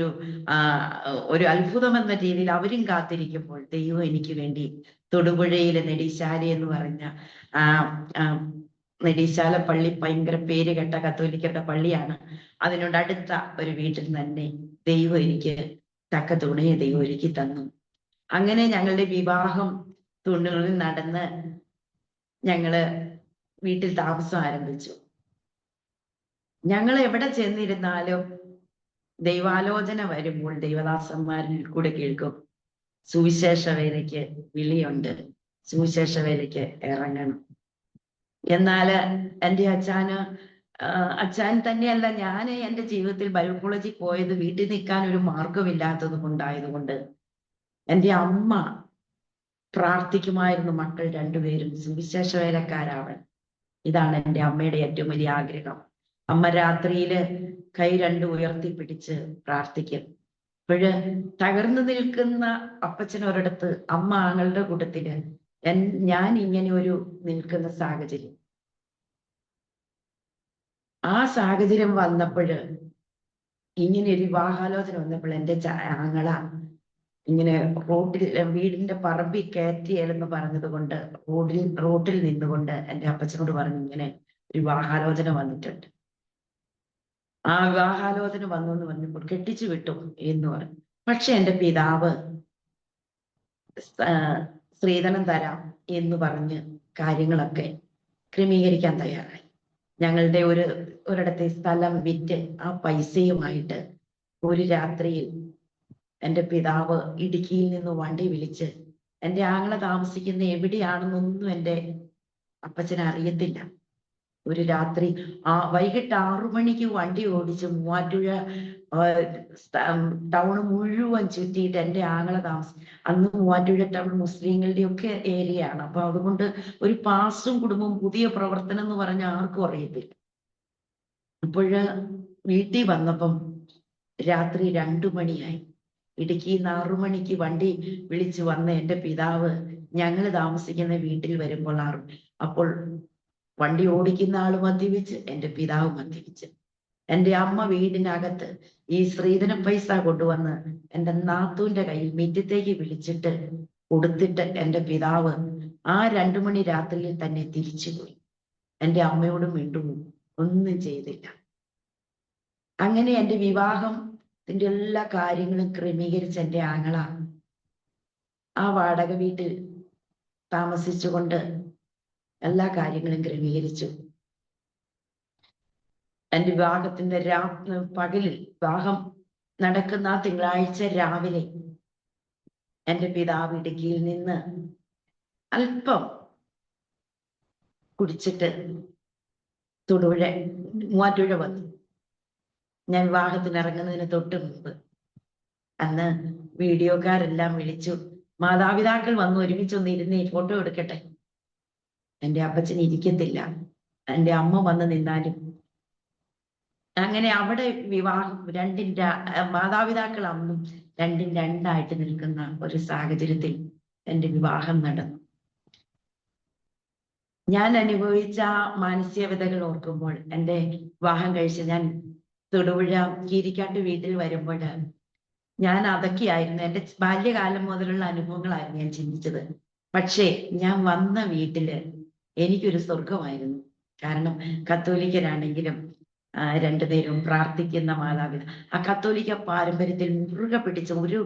ഒരു അത്ഭുതം എന്ന രീതിയിൽ അവരും കാത്തിരിക്കുമ്പോൾ ദൈവം എനിക്ക് വേണ്ടി തൊടുപുഴയിലെ നെടിശാല എന്ന് പറഞ്ഞ നെടിശാല പള്ളി ഭയങ്കര പേര് കേട്ട കത്തോലിക്കരുടെ പള്ളിയാണ്. അതിനോട് അടുത്ത ഒരു വീട്ടിൽ തന്നെ ദൈവം എനിക്ക് തക്ക തുണയെ ദൈവം ഒരുക്കി തന്നു. അങ്ങനെ ഞങ്ങളുടെ വിവാഹം തുണികളിൽ നടന്ന് ഞങ്ങള് വീട്ടിൽ താമസം ആരംഭിച്ചു. ഞങ്ങൾ എവിടെ ചെന്നിരുന്നാലും ദൈവാലോചന വരുമ്പോൾ ദൈവദാസന്മാരിൽ കൂടെ കേൾക്കും, സുവിശേഷ വേലയ്ക്ക് വിളിയുണ്ട്, സുവിശേഷ വേലയ്ക്ക് ഇറങ്ങണം. എന്നാല് എൻ്റെ അച്ഛൻ തന്നെയല്ല, ഞാൻ എൻ്റെ ജീവിതത്തിൽ ബൈബിൾ കോളേജിൽ പോയത് വീട്ടിൽ നിൽക്കാൻ ഒരു മാർഗമില്ലാത്തത് കൊണ്ടായതുകൊണ്ട് എൻ്റെ അമ്മ പ്രാർത്ഥിക്കുമായിരുന്നു, മക്കൾ രണ്ടുപേരും സുവിശേഷ വേലക്കാരാവൻ. ഇതാണ് എൻ്റെ അമ്മയുടെ ഏറ്റവും വലിയ ആഗ്രഹം. അമ്മ രാത്രിയില് കൈ രണ്ടും ഉയർത്തിപ്പിടിച്ച് പ്രാർത്ഥിക്കും. അപ്പോഴ് തകർന്നു നിൽക്കുന്ന അപ്പച്ചനൊരിടത്ത്, അമ്മ ആങ്ങളുടെ കൂട്ടത്തില് ഞാൻ ഇങ്ങനെ ഒരു നിൽക്കുന്ന സാഹചര്യം, ആ സാഹചര്യം വന്നപ്പോഴ്, ഇങ്ങനെ ഒരു വിവാഹാലോചന വന്നപ്പോൾ എൻ്റെ ആങ്ങള ഇങ്ങനെ വീടിന്റെ പറമ്പിൽ കയറ്റിയെന്ന് പറഞ്ഞത് കൊണ്ട് റോട്ടിൽ നിന്നുകൊണ്ട് എൻ്റെ അപ്പച്ചനോട് പറഞ്ഞു, ഇങ്ങനെ വിവാഹാലോചന വന്നിട്ടുണ്ട്. ആ വിവാഹാലോചന വന്നു എന്ന് പറഞ്ഞപ്പോൾ കെട്ടിച്ചു വിട്ടു എന്ന് പറഞ്ഞു. പക്ഷെ എൻ്റെ പിതാവ് സ്ത്രീധനം തരാം എന്ന് പറഞ്ഞ് കാര്യങ്ങളൊക്കെ ക്രമീകരിക്കാൻ തയ്യാറായി. ഞങ്ങളുടെ ഒരിടത്തെ സ്ഥലം വിറ്റ് ആ പൈസയുമായിട്ട് ഒരു രാത്രിയിൽ എൻ്റെ പിതാവ് ഇടുക്കിയിൽ നിന്ന് വണ്ടി വിളിച്ച്, എൻ്റെ ആങ്ങളെ താമസിക്കുന്ന എവിടെയാണെന്നൊന്നും എൻ്റെ അപ്പച്ചന് അറിയത്തില്ല. ഒരു രാത്രി വൈകിട്ട് 6 മണിക്ക് വണ്ടി ഓടിച്ച് മൂവാറ്റുപുഴ ടൗൺ മുഴുവൻ ചുറ്റിയിട്ട് എൻ്റെ ആങ്ങളെ അന്ന് മൂവാറ്റുപുഴ ടൗൺ മുസ്ലിങ്ങളുടെ ഒക്കെ ഏരിയ ആണ്. അപ്പൊ അതുകൊണ്ട് ഒരു പാസ്റ്റും കുടുംബവും പുതിയ പ്രവർത്തനം എന്ന് പറഞ്ഞ ആർക്കും അറിയത്തില്ല. അപ്പോഴ് വീട്ടിൽ വന്നപ്പം രാത്രി 2 മണിയായി. ഇടുക്കിയിൽ നിന്ന് 6 മണിക്ക് വണ്ടി വിളിച്ചു വന്ന എൻ്റെ പിതാവ് ഞങ്ങൾ താമസിക്കുന്ന വീട്ടിൽ വരുമ്പോൾ അപ്പോൾ വണ്ടി ഓടിക്കുന്ന ആള് മദ്യപിച്ച്, എൻ്റെ പിതാവ് മദ്യപിച്ച്. എൻ്റെ അമ്മ വീടിനകത്ത് ഈ സ്ത്രീധന പൈസ കൊണ്ടുവന്ന് എൻ്റെ നാത്തൂന്റെ കയ്യിൽ മിറ്റത്തേക്ക് വിളിച്ചിട്ട് കൊടുത്തിട്ട് എൻ്റെ പിതാവ് ആ 2 മണി രാത്രിയിൽ തന്നെ തിരിച്ചുപോയി. എൻ്റെ അമ്മയോടും മിണ്ടും ഒന്നും ചെയ്തില്ല. അങ്ങനെ എൻ്റെ വിവാഹത്തിന്റെ എല്ലാ കാര്യങ്ങളും ക്രമീകരിച്ച് എൻ്റെ ആങ്ങള ആ വാടക വീട്ടിൽ താമസിച്ചുകൊണ്ട് എല്ലാ കാര്യങ്ങളും ക്രമീകരിച്ചു. എൻ്റെ വിവാഹത്തിന്റെ പകലിൽ വിവാഹം നടക്കുന്ന ആ തിങ്കളാഴ്ച രാവിലെ എൻ്റെ പിതാവ് ഇടുക്കിയിൽ നിന്ന് അല്പം കുടിച്ചിട്ട് മൂവാറ്റുപുഴ വന്നു. ഞാൻ വിവാഹത്തിന് ഇറങ്ങുന്നതിന് തൊട്ട് മുമ്പ്. അന്ന് വീഡിയോക്കാരെല്ലാം വിളിച്ചു, മാതാപിതാക്കൾ വന്ന് ഒരുമിച്ചൊന്ന് ഇരുന്ന് ഫോട്ടോ എടുക്കട്ടെ. എൻ്റെ അപ്പച്ചൻ ഇരിക്കത്തില്ല, എൻ്റെ അമ്മ വന്ന് നിന്നാലും. അങ്ങനെ അവിടെ വിവാഹം മാതാപിതാക്കൾ അന്നും രണ്ടും രണ്ടായിട്ട് നിൽക്കുന്ന ഒരു സാഹചര്യത്തിൽ എൻ്റെ വിവാഹം നടന്നു. ഞാൻ അനുഭവിച്ച മാനസികതകൾ ഓർക്കുമ്പോൾ എൻ്റെ വിവാഹം കഴിച്ച് ഞാൻ തൊടുപുഴ കീരിക്കാട്ട് വീട്ടിൽ വരുമ്പോൾ ഞാൻ അതൊക്കെയായിരുന്നു എൻ്റെ ബാല്യകാലം മുതലുള്ള അനുഭവങ്ങളായിരുന്നു ഞാൻ ചിന്തിച്ചത്. പക്ഷേ ഞാൻ വന്ന വീട്ടില് എനിക്കൊരു സ്വർഗമായിരുന്നു. കാരണം കത്തോലിക്കരാണെങ്കിലും രണ്ടുപേരും പ്രാർത്ഥിക്കുന്ന മാതാപിതാ. ആ കത്തോലിക്ക പാരമ്പര്യത്തിൽ മുറുകെ പിടിച്ച ഒരു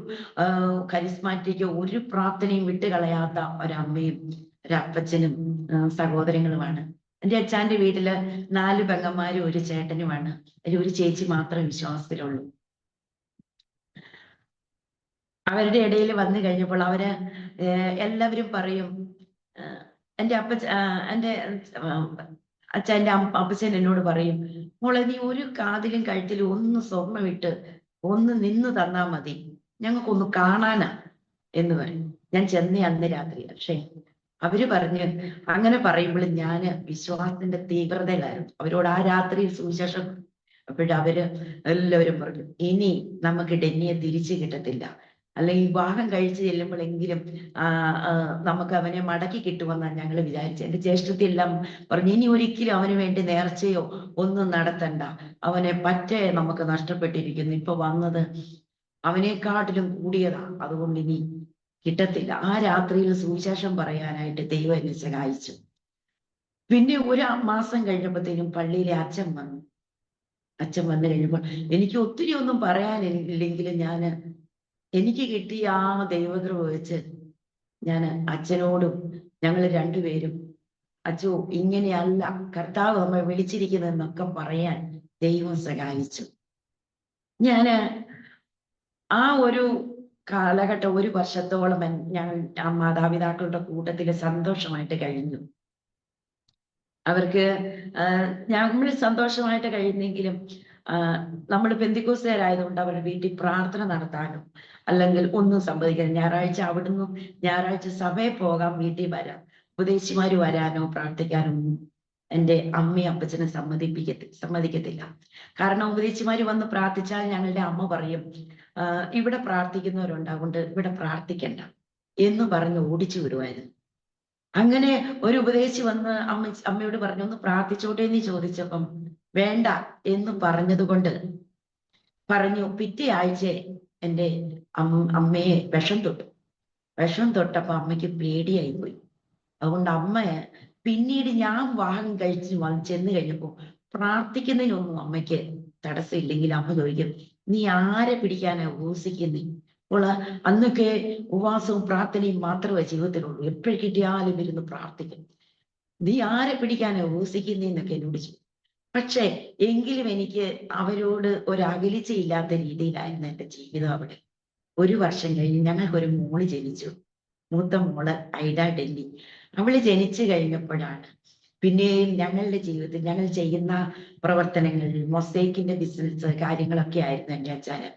കരിസ്മാറ്റിക്കോ ഒരു പ്രാർത്ഥനയും വിട്ടുകളയാത്ത ഒരമ്മയും ഒരപ്പച്ചനും സഹോദരങ്ങളുമാണ്. എൻ്റെ അച്ഛൻ്റെ വീട്ടില് 4 പെങ്ങന്മാരും ഒരു ചേട്ടനുമാണ്. അതിൽ ഒരു ചേച്ചി മാത്രമേ വിശ്വാസത്തിലുള്ളൂ. അവരുടെ ഇടയിൽ വന്നു കഴിഞ്ഞപ്പോൾ അവര് എല്ലാവരും പറയും, എൻ്റെ അപ്പച്ചൻ എന്നോട് പറയും, മോളെ നീ ഒരു കാതിലും കഴുത്തിലും ഒന്ന് സ്വർണ്ണമിട്ട് ഒന്ന് നിന്ന് തന്നാ മതി, ഞങ്ങൾക്കൊന്ന് കാണാനാ എന്ന് പറയും. ഞാൻ ചെന്നേ അന്ന് രാത്രി. പക്ഷേ അവര് പറഞ്ഞ് അങ്ങനെ പറയുമ്പോൾ ഞാന് വിശ്വാസത്തിന്റെ തീവ്രതയിലായിരുന്നു. അവരോട് ആ രാത്രിയിൽ സുവിശേഷം അപ്പോഴവര് എല്ലാവരും പറഞ്ഞു, ഇനി നമുക്ക് ഡെന്നിയെ തിരിച്ചു കിട്ടത്തില്ല, അല്ലെങ്കിൽ വിവാഹം കഴിച്ച് ചെല്ലുമ്പോഴെങ്കിലും നമുക്ക് അവനെ മടക്കി കിട്ടുമെന്നാണ് ഞങ്ങൾ വിചാരിച്ചത്. എൻ്റെ ജ്യേഷ്ഠത്തി എല്ലാം പറഞ്ഞു, ഇനി ഒരിക്കലും അവന് വേണ്ടി നേർച്ചയോ ഒന്നും നടത്തണ്ട, അവനെ പറ്റേ നമുക്ക് നഷ്ടപ്പെട്ടിരിക്കുന്നു, ഇപ്പൊ വന്നത് അവനെക്കാട്ടിലും കൂടിയതാ, അതുകൊണ്ട് ഇനി കിട്ടത്തില്ല. ആ രാത്രിയിൽ സുവിശേഷം പറയാനായിട്ട് ദൈവം എന്നെ സഹായിച്ചു. പിന്നെ 1 മാസം കഴിഞ്ഞപ്പോഴത്തേനും പള്ളിയിലെ അച്ഛൻ വന്നു. അച്ഛൻ വന്നു കഴിഞ്ഞപ്പോൾ എനിക്ക് ഒത്തിരി ഒന്നും പറയാനില്ലെങ്കിലും എനിക്ക് കിട്ടിയ ആ ദൈവകൃപ വെച്ച് ഞാൻ അച്ഛനോടും ഞങ്ങൾ രണ്ടുപേരും, അച്ഛോ ഇങ്ങനെയല്ല കർത്താവ് നമ്മെ വിളിച്ചിരിക്കുന്നതെന്നൊക്കെ പറയാൻ ദൈവം സഹായിച്ചു. ഞാന് ആ ഒരു കാലഘട്ടം 1 വർഷത്തോളം ഞങ്ങൾ ആ മാതാപിതാക്കളുടെ കൂട്ടത്തിൽ സന്തോഷമായിട്ട് കഴിഞ്ഞു. അവർക്ക് നമ്മൾ സന്തോഷമായിട്ട് കഴിയുന്നെങ്കിലും നമ്മൾ പെന്തിക്കോസ്തുകാരായതുകൊണ്ട് അവരുടെ വീട്ടിൽ പ്രാർത്ഥന നടത്താനും അല്ലെങ്കിൽ ഒന്നും സംഭവിക്കണം. ഞായറാഴ്ച സഭയിൽ പോകാൻ, വീട്ടിൽ വരാം, ഉപദേശിമാര് വരാനോ പ്രാർത്ഥിക്കാനോ ഒന്നും എൻ്റെ അമ്മയും അപ്പച്ചനെ സമ്മതിക്കത്തില്ല. കാരണം ഉപദേശിമാര് വന്ന് പ്രാർത്ഥിച്ചാൽ ഞങ്ങളുടെ അമ്മ പറയും, ഇവിടെ പ്രാർത്ഥിക്കുന്നവരുണ്ട്, അതുകൊണ്ട് ഇവിടെ പ്രാർത്ഥിക്കണ്ട എന്ന് പറഞ്ഞ് ഓടിച്ചു വിടുമായിരുന്നു. അങ്ങനെ ഒരു ഉപദേശി വന്ന് അമ്മയോട് പറഞ്ഞു, ഒന്ന് പ്രാർത്ഥിച്ചോട്ടെ എന്ന് ചോദിച്ചപ്പം വേണ്ട എന്ന് പറഞ്ഞതുകൊണ്ട് പറഞ്ഞു, പിറ്റേ ആഴ്ച എൻ്റെ അമ്മയെ വിഷം തൊട്ടപ്പോ അമ്മയ്ക്ക് പേടിയായി പോയി. അതുകൊണ്ട് അമ്മയെ പിന്നീട് ഞാൻ വിവാഹം കഴിച്ച് ചെന്ന് കഴിഞ്ഞപ്പോ പ്രാർത്ഥിക്കുന്നതിനൊന്നും അമ്മയ്ക്ക് തടസ്സമില്ലെങ്കിൽ അമ്മ ചോദിക്കും, നീ ആരെ പിടിക്കാനാ ഉപവസിക്കുന്നേ? അപ്പോൾ അന്നൊക്കെ ഉപവാസവും പ്രാർത്ഥനയും മാത്രമേ ജീവിതത്തിലുള്ളൂ, എപ്പോഴും കിട്ടിയാലും ഇരുന്ന് പ്രാർത്ഥിക്കും. നീ ആരെ പിടിക്കാനാ ഉപവസിക്കുന്നേന്നൊക്കെ എന്നോട് ചോദിച്ചു. പക്ഷെ എങ്കിലും എനിക്ക് അവരോട് ഒരു അകലിച്ചയില്ലാത്ത രീതിയിലായിരുന്നു എൻ്റെ ജീവിതം അവിടെ. 1 വർഷം കഴിഞ്ഞ് ഞങ്ങൾക്കൊരു മോള് ജനിച്ചു. മൂത്ത മോള് ഐഡ ഡെല്ലി. അവള് ജനിച്ചു കഴിഞ്ഞപ്പോഴാണ് പിന്നെയും ഞങ്ങളുടെ ജീവിതത്തിൽ ഞങ്ങൾ ചെയ്യുന്ന പ്രവർത്തനങ്ങൾ, മൊസൈക്കിന്റെ ബിസിനസ് കാര്യങ്ങളൊക്കെ ആയിരുന്നു എൻ്റെ അച്ഛന്.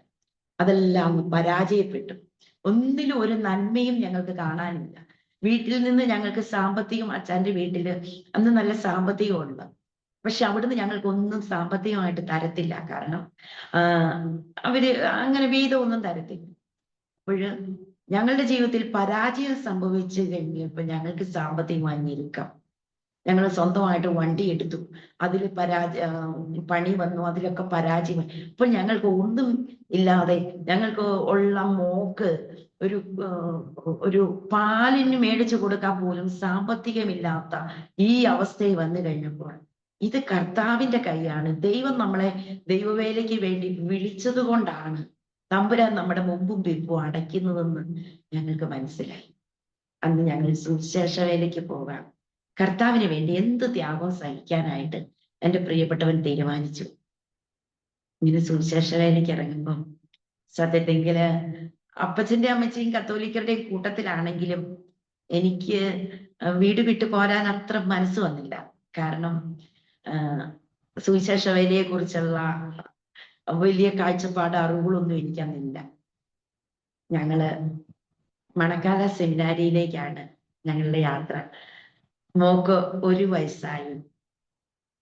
അതെല്ലാം അങ്ങ് പരാജയപ്പെട്ടു. ഒന്നിലും ഒരു നന്മയും ഞങ്ങൾക്ക് കാണാനില്ല. വീട്ടിൽ നിന്ന് ഞങ്ങൾക്ക് സാമ്പത്തികം, അച്ഛൻ്റെ വീട്ടില് അന്ന് നല്ല സാമ്പത്തികമുണ്ട്. പക്ഷെ അവിടുന്ന് ഞങ്ങൾക്ക് ഒന്നും സാമ്പത്തികമായിട്ട് തരത്തില്ല. കാരണം അവര് അങ്ങനെ വീതമൊന്നും തരത്തില്ല. അപ്പോഴ് ഞങ്ങളുടെ ജീവിതത്തിൽ പരാജയം സംഭവിച്ചു കഴിഞ്ഞപ്പോൾ ഞങ്ങൾക്ക് സാമ്പത്തികമായി ഞെരുക്കം. ഞങ്ങൾ സ്വന്തമായിട്ട് വണ്ടി എടുത്തു. അതിൽ പണി വന്നു, അതിലൊക്കെ പരാജയമായി. അപ്പോൾ ഞങ്ങൾക്ക് ഒന്നും ഇല്ലാതെ ഞങ്ങൾക്ക് ഉള്ള മോക്ക് ഒരു ഒരു പാലിന് മേടിച്ചു കൊടുക്കാൻ പോലും സാമ്പത്തികമില്ലാത്ത ഈ അവസ്ഥയിൽ വന്നു കഴിഞ്ഞപ്പോൾ ഇത് കർത്താവിന്റെ കൈയാണ്. ദൈവം നമ്മളെ ദൈവവേലയ്ക്ക് വേണ്ടി വിളിച്ചത് കൊണ്ടാണ് തമ്പുരാൻ നമ്മുടെ മുമ്പും പിമ്പും അടയ്ക്കുന്നതെന്ന് ഞങ്ങൾക്ക് മനസ്സിലായി. അന്ന് ഞങ്ങൾ സുവിശേഷ വേലയ്ക്ക് പോകാം. കർത്താവിന് വേണ്ടി എന്ത് ത്യാഗം സഹിക്കാനായിട്ട് എൻ്റെ പ്രിയപ്പെട്ടവൻ തീരുമാനിച്ചു. ഇങ്ങനെ സുവിശേഷ വേലയ്ക്ക് ഇറങ്ങുമ്പം സത്യത്തെങ്കില് അപ്പച്ചന്റെ അമ്മച്ചിയും കത്തോലിക്കരുടെയും കൂട്ടത്തിലാണെങ്കിലും എനിക്ക് വീട് വിട്ടു പോരാൻ അത്ര മനസ്സ് വന്നില്ല. കാരണം സുവിശേഷ വേലയെ കുറിച്ചുള്ള വലിയ കാഴ്ചപ്പാട് അറിവുകളൊന്നും എനിക്കന്നില്ല. ഞങ്ങള് മണക്കാല സെമിനാരിയിലേക്കാണ് ഞങ്ങളുടെ യാത്ര. മോക്ക് 1 വയസ്സായി,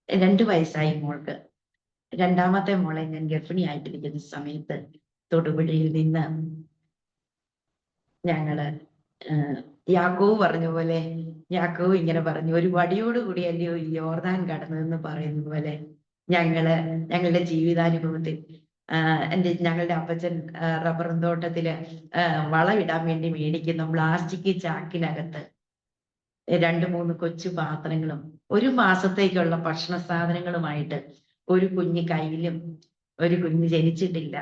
2 വയസ്സായി മോൾക്ക്. രണ്ടാമത്തെ മോളെ ഞാൻ ഗർഭിണിയായിട്ടിരിക്കുന്ന സമയത്ത് തൊടുപുഴയിൽ നിന്ന് ഞങ്ങള് യാക്കോവ് പറഞ്ഞ പോലെ, യാക്കോവ് ഇങ്ങനെ പറഞ്ഞു, ഒരു വടിയോട് കൂടിയല്ലയോ ഈ യോർദാൻ കടന്നതെന്ന് പറയുന്ന പോലെ ഞങ്ങളുടെ ജീവിതാനുഭവത്തിൽ ഞങ്ങളുടെ അപ്പച്ചൻ റബ്ബറും തോട്ടത്തില് വളമിടാൻ വേണ്ടി മേടിക്കുന്ന പ്ലാസ്റ്റിക് ചാക്കിനകത്ത് 2-3 കൊച്ചു പാത്രങ്ങളും 1 മാസത്തേക്കുള്ള ഭക്ഷണ സാധനങ്ങളുമായിട്ട് ഒരു കുഞ്ഞ് കയ്യിലും, ഒരു കുഞ്ഞ് ജനിച്ചിട്ടില്ല,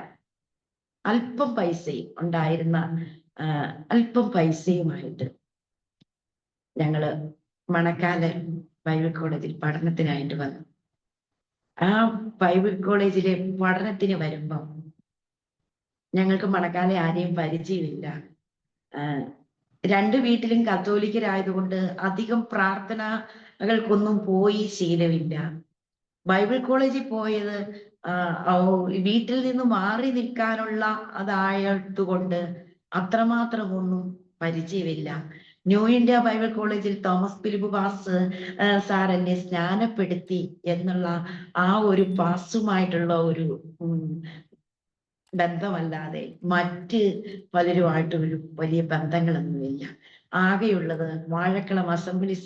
അല്പം പൈസയും ഉണ്ടായിരുന്ന അല്പം പൈസയുമായിട്ട് ഞങ്ങള് മണക്കാല ബൈബിൾ കോളേജിൽ പഠനത്തിനായിട്ട് വന്നു. ആ ബൈബിൾ കോളേജിലെ പഠനത്തിന് വരുമ്പം ഞങ്ങൾക്ക് മണക്കാലെ ആരെയും പരിചയമില്ല. 2 വീട്ടിലും കത്തോലിക്കരായതുകൊണ്ട് അധികം പ്രാർത്ഥനകൾക്കൊന്നും പോയി ശീലമില്ല. ബൈബിൾ കോളേജിൽ പോയത് വീട്ടിൽ നിന്ന് മാറി നിൽക്കാനുള്ള അതായതുകൊണ്ട് അത്രമാത്രം ഒന്നും പരിചയമില്ല. ന്യൂ ഇന്ത്യ ബൈബിൾ കോളേജിൽ തോമസ് ഫിലിപ്പ് പാസ് സാർ എന്നെ സ്നാനപ്പെടുത്തി എന്നുള്ള ആ ഒരു പാസുമായിട്ടുള്ള ഒരു ബന്ധമല്ലാതെ മറ്റ് പലരുമായിട്ട് ഒരു വലിയ ബന്ധങ്ങളൊന്നുമില്ല. ആകെയുള്ളത് വാഴക്കുളം അസംബ്ലി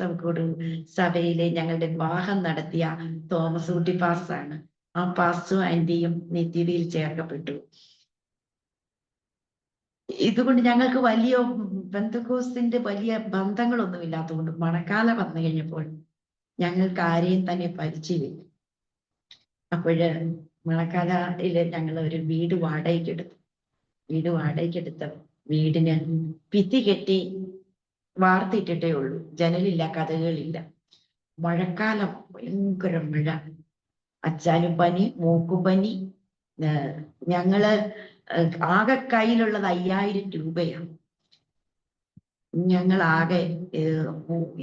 സഭയിലെ ഞങ്ങളുടെ വിവാഹം നടത്തിയ തോമസ് കുട്ടി പാസ്സാണ്. ആ പാസ്സും ആന്റിയും നിത്യതയിൽ ചേർക്കപ്പെട്ടു. ഇതുകൊണ്ട് ഞങ്ങൾക്ക് വലിയ പെന്തക്കോസ്തിന്റെ വലിയ ബന്ധങ്ങളൊന്നും ഇല്ലാത്തതുകൊണ്ട് മണക്കാല വന്നു കഴിഞ്ഞപ്പോൾ ഞങ്ങൾക്ക് ആരെയും തന്നെ പരിചയമില്ല. അപ്പോഴ് മണക്കാലയില് ഞങ്ങൾ ഒരു വീട് വാടകയ്ക്കെടുത്തു. വീടിന് ഭിത്തി കെട്ടി വാർത്തിട്ടിട്ടേ ഉള്ളൂ, ജനലില്ല, കഥകളില്ല. മഴക്കാലം, ഭയങ്കര മഴ, അച്ചാലും പനി, മൂക്കുപനി. ഞങ്ങള് ആകെ കയ്യിലുള്ളത് 5000 രൂപയാണ്. ഞങ്ങൾ ആകെ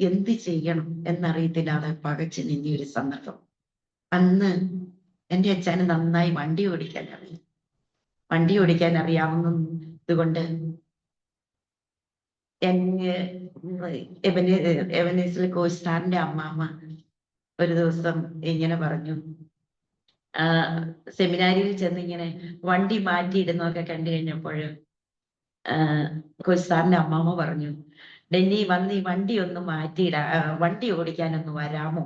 എന്ത് ചെയ്യണം എന്നറിയത്തില്ലാതെ പകച്ചു നിന്നൊരു സന്ദർഭം. അന്ന് എൻ്റെ അച്ഛന് നന്നായി വണ്ടി ഓടിക്കാൻ അറിയാവുന്നത് കൊണ്ട് എവനീസിൽ കോസ്റ്റാറിന്റെ അമ്മാമ്മ ഒരു ദിവസം ഇങ്ങനെ പറഞ്ഞു, സെമിനാരിയിൽ ചെന്ന് ഇങ്ങനെ വണ്ടി മാറ്റിയിടുന്നൊക്കെ കണ്ടു കഴിഞ്ഞപ്പോൾ കോസ്റ്റാറിന്റെ അമ്മാമ്മ പറഞ്ഞു, ഡെന്നി വന്ന് ഈ വണ്ടി ഒന്ന് വണ്ടി ഓടിക്കാനൊന്ന് വരാമോ,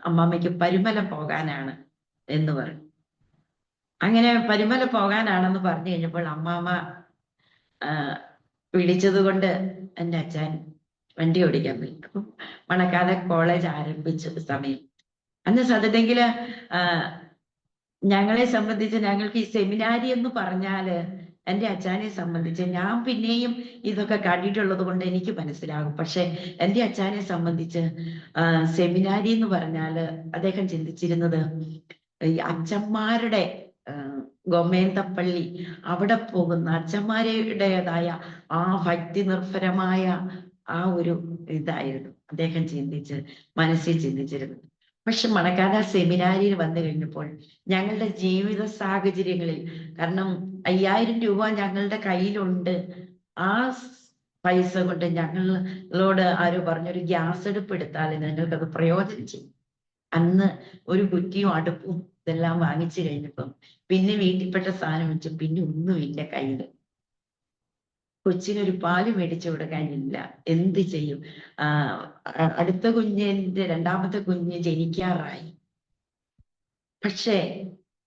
അമ്മാമ്മയ്ക്ക് പരുമല പോകാനാണ് എന്ന് പറഞ്ഞു. അങ്ങനെ പരുമല പോകാനാണെന്ന് പറഞ്ഞു കഴിഞ്ഞപ്പോൾ അമ്മാമ്മ വിളിച്ചത് കൊണ്ട് എൻ്റെ അച്ഛൻ വണ്ടി ഓടിക്കാൻ പോയി. അപ്പം മണക്കാല കോളേജ് ആരംഭിച്ച സമയം അന്ന് സത്യത്തെങ്കില് ഞങ്ങളെ സംബന്ധിച്ച് ഞങ്ങൾക്ക് ഈ സെമിനാരി എന്ന് പറഞ്ഞാല് എൻ്റെ അച്ഛനെ സംബന്ധിച്ച് ഞാൻ പിന്നെയും ഇതൊക്കെ കണ്ടിട്ടുള്ളത് കൊണ്ട് എനിക്ക് മനസ്സിലാകും. പക്ഷെ എൻ്റെ അച്ഛനെ സംബന്ധിച്ച് സെമിനാരി എന്ന് പറഞ്ഞാല് അദ്ദേഹം ചിന്തിച്ചിരുന്നത് ഈ അച്ഛന്മാരുടെ ഗോമേന്തപ്പള്ളി അവിടെ പോകുന്ന അച്ഛന്മാരുടേതായ ആ ഭക്തി നിർഭരമായ ആ ഒരു ഇതായിരുന്നു അദ്ദേഹം മനസ്സിൽ ചിന്തിച്ചിരുന്നത്. പക്ഷെ മണക്കാല സെമിനാരിയിൽ വന്നു കഴിഞ്ഞപ്പോൾ ഞങ്ങളുടെ ജീവിത സാഹചര്യങ്ങളിൽ, കാരണം 5000 രൂപ ഞങ്ങളുടെ കയ്യിലുണ്ട്, ആ പൈസ കൊണ്ട് ഞങ്ങളോട് ആരോ പറഞ്ഞൊരു ഗ്യാസ് അടുപ്പ് എടുത്താൽ നിങ്ങൾക്കത് പ്രയോജനം ചെയ്യും. അന്ന് ഒരു കുറ്റിയും അടുപ്പും ഇതെല്ലാം വാങ്ങിച്ചു കഴിഞ്ഞപ്പം പിന്നെ വീട്ടിൽപ്പെട്ട സാധനം വെച്ച് പിന്നെ ഒന്നുമില്ല കയ്യിൽ. കൊച്ചിനൊരു പാല് മേടിച്ചു കൊടുക്കാനില്ല, എന്ത് ചെയ്യും? അടുത്ത കുഞ്ഞിന്റെ രണ്ടാമത്തെ കുഞ്ഞ് ജനിക്കാറായി. പക്ഷേ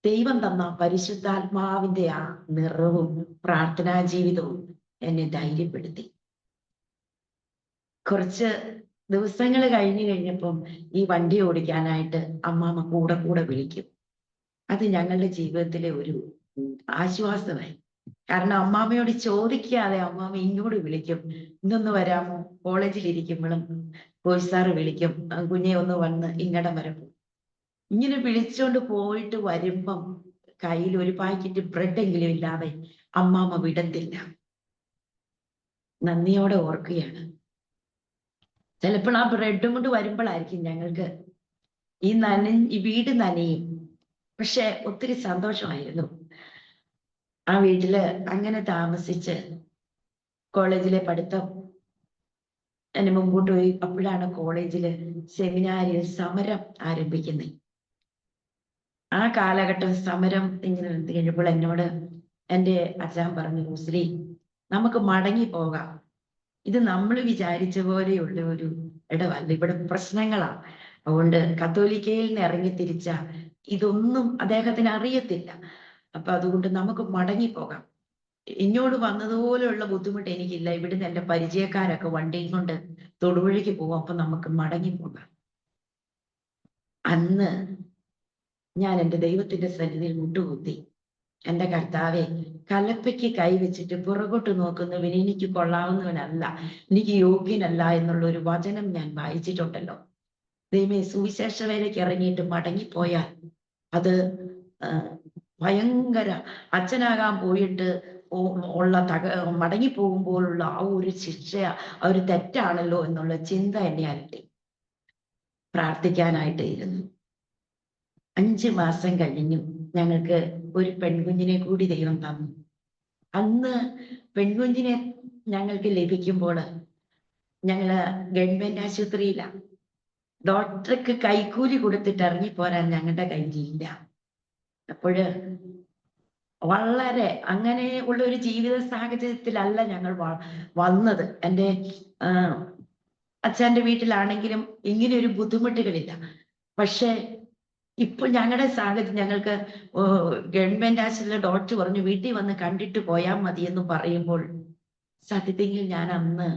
ദൈവം തന്ന പരിശുദ്ധാത്മാവിന്റെ ആ നിറവും പ്രാർത്ഥനാ ജീവിതവും എന്നെ ധൈര്യപ്പെടുത്തി. കുറച്ച് ദിവസങ്ങൾ കഴിഞ്ഞപ്പം ഈ വണ്ടി ഓടിക്കാനായിട്ട് അമ്മാമ്മ കൂടെ കൂടെ വിളിക്കും. അത് ഞങ്ങളുടെ ജീവിതത്തിലെ ഒരു ആശ്വാസമായി. കാരണം അമ്മാമ്മയോട് ചോദിക്കാതെ അമ്മാമ്മ ഇങ്ങോട്ട് വിളിക്കും, ഇന്നൊന്ന് വരാമോ? കോളേജിലിരിക്കുമ്പോഴും കോച്ച് സാറ് വിളിക്കും, കുഞ്ഞെ ഒന്ന് വന്ന് ഇങ്ങടം വരെ പോകും. ഇങ്ങനെ വിളിച്ചോണ്ട് പോയിട്ട് വരുമ്പം കയ്യിൽ ഒരു പാക്കറ്റ് ബ്രെഡെങ്കിലും ഇല്ലാതെ അമ്മാമ്മ വിടത്തില്ല. നന്ദിയോടെ ഓർക്കുകയാണ്. ചിലപ്പോൾ ആ ബ്രെഡും കൊണ്ട് വരുമ്പോഴായിരിക്കും ഞങ്ങൾക്ക് ഈ വീട് നനയും. പക്ഷെ ഒത്തിരി സന്തോഷമായിരുന്നു. ആ വീട്ടില് അങ്ങനെ താമസിച്ച് കോളേജിലെ പഠിത്തം എന്നെ മുമ്പോട്ട് പോയി. അപ്പോഴാണ് കോളേജില് സെമിനാരിയിൽ സമരം ആരംഭിക്കുന്നത്. ആ കാലഘട്ടം സമരം ഇങ്ങനെ നിർത്തി കഴിഞ്ഞപ്പോൾ എന്നോട് എൻ്റെ അച്ഛൻ പറഞ്ഞു, ശ്രീ, നമുക്ക് മടങ്ങി പോകാം. ഇത് നമ്മൾ വിചാരിച്ച പോലെയുള്ള ഒരു ഇടമല്ല, ഇവിടെ പ്രശ്നങ്ങളാണ്. അതുകൊണ്ട് കത്തോലിക്കയിൽ നിന്ന് ഇറങ്ങി തിരിച്ച ഇതൊന്നും അദ്ദേഹത്തിന് അറിയത്തില്ല. അപ്പൊ അതുകൊണ്ട് നമുക്ക് മടങ്ങിപ്പോകാം. ഇങ്ങോട്ട് വന്നതുപോലെയുള്ള ബുദ്ധിമുട്ട് എനിക്കില്ല. ഇവിടുന്ന് എൻ്റെ പരിചയക്കാരൊക്കെ വണ്ടിയും കൊണ്ട് തൊടുപുഴയ്ക്ക് പോകും. അപ്പൊ നമുക്ക് മടങ്ങിപ്പോകാം. അന്ന് ഞാൻ എൻ്റെ ദൈവത്തിന്റെ സന്നിധിയിൽ മുട്ടുകുത്തി, എൻ്റെ കർത്താവെ, കലപ്പയ്ക്ക് കൈവച്ചിട്ട് പുറകോട്ട് നോക്കുന്നവൻ എനിക്ക് കൊള്ളാവുന്നവനല്ല, എനിക്ക് യോഗ്യനല്ല എന്നുള്ള ഒരു വചനം ഞാൻ വായിച്ചിട്ടുണ്ടല്ലോ. ദൈവമേ, സുവിശേഷ വേലയ്ക്ക് ഇറങ്ങിയിട്ട് മടങ്ങിപ്പോയാൽ അത് ഭയങ്കര, അച്ഛനാകാൻ പോയിട്ട് ഉള്ള മടങ്ങി പോകുമ്പോഴുള്ള ആ ഒരു ശിക്ഷ, ആ ഒരു തെറ്റാണല്ലോ എന്നുള്ള ചിന്ത എന്നെ അലട്ടി. പ്രാർത്ഥിക്കാനായിട്ട് ഇരുന്നു. 5 മാസം കഴിഞ്ഞു ഞങ്ങൾക്ക് ഒരു പെൺകുഞ്ഞിനെ കൂടി ദൈവം തന്നു. അന്ന് പെൺകുഞ്ഞിനെ ഞങ്ങൾക്ക് ലഭിക്കുമ്പോൾ ഞങ്ങള് ഗവൺമെന്റ് ആശുപത്രിയിലാണ്. ഡോക്ടർക്ക് കൈക്കൂലി കൊടുത്തിട്ട് ഇറങ്ങിപ്പോരാൻ ഞങ്ങളുടെ കയ്യിലില്ല. അപ്പോഴ് വളരെ അങ്ങനെ ഉള്ള ഒരു ജീവിത സാഹചര്യത്തിലല്ല ഞങ്ങൾ വന്നത്. എൻ്റെ അച്ഛൻ്റെ വീട്ടിലാണെങ്കിലും ഇങ്ങനെ ഒരു ബുദ്ധിമുട്ടുകളില്ല. പക്ഷെ ഇപ്പോൾ ഞങ്ങളുടെ സാഹചര്യം, ഞങ്ങൾക്ക് ഗവൺമെന്റ് ആശുപത്രിയിലെ ഡോക്ടർ പറഞ്ഞു വീട്ടിൽ വന്ന് കണ്ടിട്ട് പോയാൽ മതി എന്ന് പറയുമ്പോൾ സത്യത്തിൽ ഞാൻ അന്ന്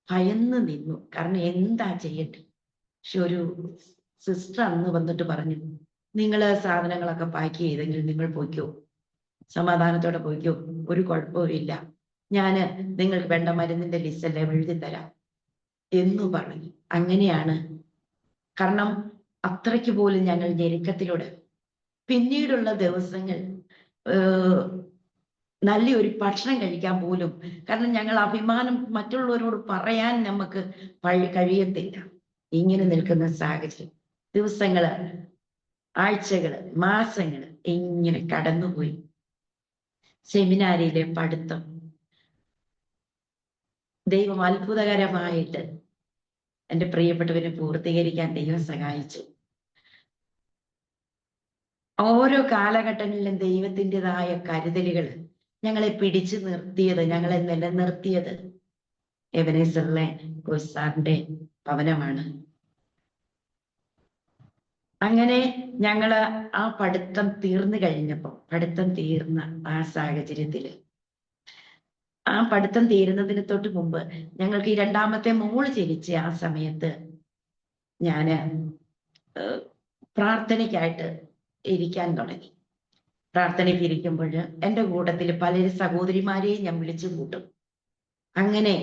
ഭയന്ന് നിന്നു. കാരണം എന്താ ചെയ്യട്ടെ? പക്ഷെ ഒരു സിസ്റ്റർ അന്ന് വന്നിട്ട് പറഞ്ഞു, നിങ്ങള് സാധനങ്ങളൊക്കെ പാക്ക് ചെയ്തെങ്കിൽ നിങ്ങൾ പോയിക്കോ, സമാധാനത്തോടെ പോയിക്കോ, ഒരു കുഴപ്പവും ഇല്ല, ഞാന് നിങ്ങൾക്ക് വേണ്ട മരുന്നിന്റെ ലിസ്റ്റ് എല്ലാം എഴുതി തരാം എന്നു പറഞ്ഞു. അങ്ങനെയാണ്. കാരണം അത്രയ്ക്ക് പോലും ഞങ്ങൾ ഞെരുക്കത്തിലൂടെ. പിന്നീടുള്ള ദിവസങ്ങൾ നല്ലൊരു ഭക്ഷണം കഴിക്കാൻ പോലും, കാരണം ഞങ്ങൾ അഭിമാനം മറ്റുള്ളവരോട് പറയാൻ നമുക്ക് കഴിയത്തില്ല. ഇങ്ങനെ നിൽക്കുന്ന സാഹചര്യം, ദിവസങ്ങള്, ആഴ്ചകള്, മാസങ്ങള് ഇങ്ങനെ കടന്നുപോയി. സെമിനാരിയിലെ പഠിത്തം ദൈവം അത്ഭുതകരമായിട്ട് എൻ്റെ പ്രിയപ്പെട്ടവരെ പൂർത്തീകരിക്കാൻ ദൈവം സഹായിച്ചു. ഓരോ കാലഘട്ടങ്ങളിലും ദൈവത്തിൻ്റെതായ കരുതലുകൾ ഞങ്ങളെ പിടിച്ചു നിർത്തിയത്, ഞങ്ങളെ നിലനിർത്തിയത് എബനേസറിലെ കോച്ച് സാറിന്റെ ഭവനമാണ്. അങ്ങനെ ഞങ്ങള് ആ പഠിത്തം തീർന്നു കഴിഞ്ഞപ്പോൾ, പഠിത്തം തീർന്ന ആ സാഹചര്യത്തില്, ആ പഠിത്തം തീരുന്നതിന് തൊട്ട് മുമ്പ് ഞങ്ങൾക്ക് ഈ രണ്ടാമത്തെ മോള് ജനിച്ച ആ സമയത്ത് ഞാന് പ്രാർത്ഥനയ്ക്കായിട്ട് ഇരിക്കാൻ തുടങ്ങി. പ്രാർത്ഥനയ്ക്ക് ഇരിക്കുമ്പോൾ എൻ്റെ കൂട്ടത്തിൽ പല സഹോദരിമാരെയും ഞാൻ വിളിച്ചു കൂട്ടും. അങ്ങനെ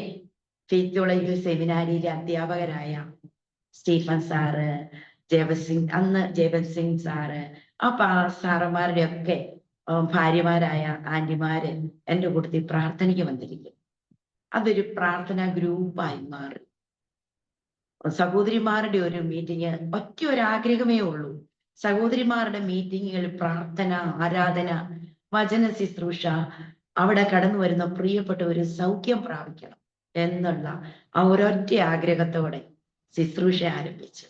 ഫെയ്ത്ത് കോളേജിൽ സെമിനാരിയിലെ അധ്യാപകരായ സ്റ്റീഫൻ സാറ്, ജയവൻ സിംഗ് സാറ്, സാറന്മാരുടെ ഒക്കെ ഭാര്യമാരായ ആന്റിമാര് എൻ്റെ കൂട്ടത്തിൽ പ്രാർത്ഥനയ്ക്ക് വന്നിരിക്കും. അതൊരു പ്രാർത്ഥനാ ഗ്രൂപ്പായി മാറി. സഹോദരിമാരുടെ ഒരു മീറ്റിംഗ്, ഒറ്റ ഒരു ആഗ്രഹമേ ഉള്ളൂ, സഹോദരിമാരുടെ മീറ്റിങ്ങുകൾ, പ്രാർത്ഥന, ആരാധന, വചന ശുശ്രൂഷ, അവിടെ കടന്നു വരുന്ന പ്രിയപ്പെട്ട ഒരു സൗഖ്യം പ്രാപിക്കണം എന്നുള്ള ആ ഒരൊറ്റ ആഗ്രഹത്തോടെ ശുശ്രൂഷ ആരംഭിച്ചു.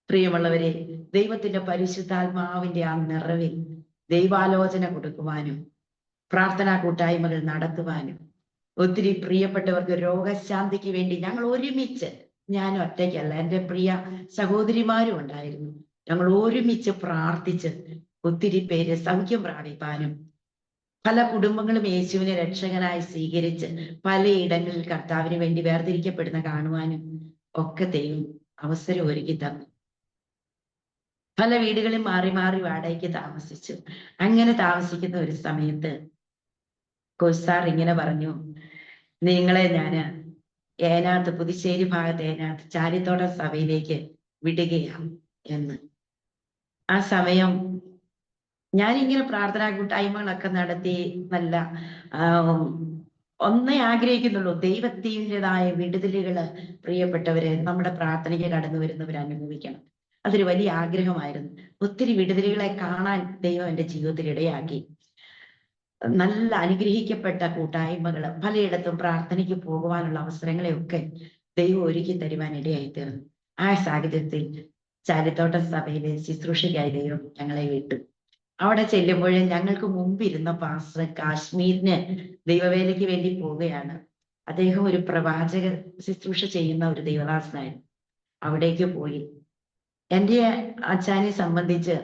പ്രിയമുള്ളവരെ, ദൈവത്തിന്റെ പരിശുദ്ധാത്മാവിന്റെ ആ നിറവിൽ ദൈവാലോചന കൊടുക്കുവാനും പ്രാർത്ഥനാ കൂട്ടായ്മകൾ നടത്തുവാനും ഒത്തിരി പ്രിയപ്പെട്ടവർക്ക് രോഗശാന്തിക്ക് വേണ്ടി ഞങ്ങൾ ഒരുമിച്ച്, ഞാൻ ഒറ്റയ്ക്കല്ല, എൻ്റെ പ്രിയ സഹോദരിമാരും ഉണ്ടായിരുന്നു, ഞങ്ങൾ ഒരുമിച്ച് പ്രാർത്ഥിച്ച് ഒത്തിരി പേര് സൗഖ്യം പ്രാപിപ്പാനും പല കുടുംബങ്ങളും യേശുവിനെ രക്ഷകനായി സ്വീകരിച്ച് പലയിടങ്ങളിൽ കർത്താവിന് വേണ്ടി വേർതിരിക്കപ്പെടുന്ന കാണുവാനും ഒക്കെ ദൈവം അവസരം ഒരുക്കി തന്നു. പല വീടുകളിൽ മാറി മാറി വാടകയ്ക്ക് താമസിച്ചു. അങ്ങനെ താമസിക്കുന്ന ഒരു സമയത്ത് കോസാർ ഇങ്ങനെ പറഞ്ഞു, നിങ്ങളെ ഞാന് ഏനാത്ത്, പുതുശ്ശേരി ഭാഗത്ത് ഏനാത്ത് ചാലിത്തോടം സഭയിലേക്ക് വിടുകയാണ് എന്ന്. ആ സമയം ഞാനിങ്ങനെ പ്രാർത്ഥനാ കൂട്ടായ്മകളൊക്കെ നടത്തി നല്ല ഒന്നേ ആഗ്രഹിക്കുന്നുള്ളൂ, ദൈവത്തിൻ്റെതായ വിടുതലുകള് പ്രിയപ്പെട്ടവര് നമ്മുടെ പ്രാർത്ഥനയ്ക്ക് കടന്നു വരുന്നവർ അനുഭവിക്കണം. അതൊരു വലിയ ആഗ്രഹമായിരുന്നു. ഒത്തിരി വിടുതലുകളെ കാണാൻ ദൈവം എൻ്റെ ജീവിതത്തിൽ ഇടയാക്കി. നല്ല അനുഗ്രഹിക്കപ്പെട്ട കൂട്ടായ്മകൾ, പലയിടത്തും പ്രാർത്ഥനയ്ക്ക് പോകുവാനുള്ള അവസരങ്ങളെയൊക്കെ ദൈവം ഒരുക്കി തരുവാൻ ഇടയായി തീർന്നു. ആ സാഹചര്യത്തിൽ ചാലിത്തോട്ടം സഭയിലെ ശുശ്രൂഷയ്ക്കായി ദൈവം ഞങ്ങളെ വിട്ടു. അവിടെ ചെല്ലുമ്പോൾ ഞങ്ങൾക്ക് മുമ്പിരുന്ന പാസ്റ്റർ കാശ്മീരിന് ദൈവവേലയ്ക്ക് വേണ്ടി പോവുകയാണ്. അദ്ദേഹം ഒരു പ്രവാചക ശുശ്രൂഷ ചെയ്യുന്ന ഒരു ദൈവദാസനായിരുന്നു. അവിടേക്ക് പോയി. എൻ്റെ അച്ഛനെ സംബന്ധിച്ച്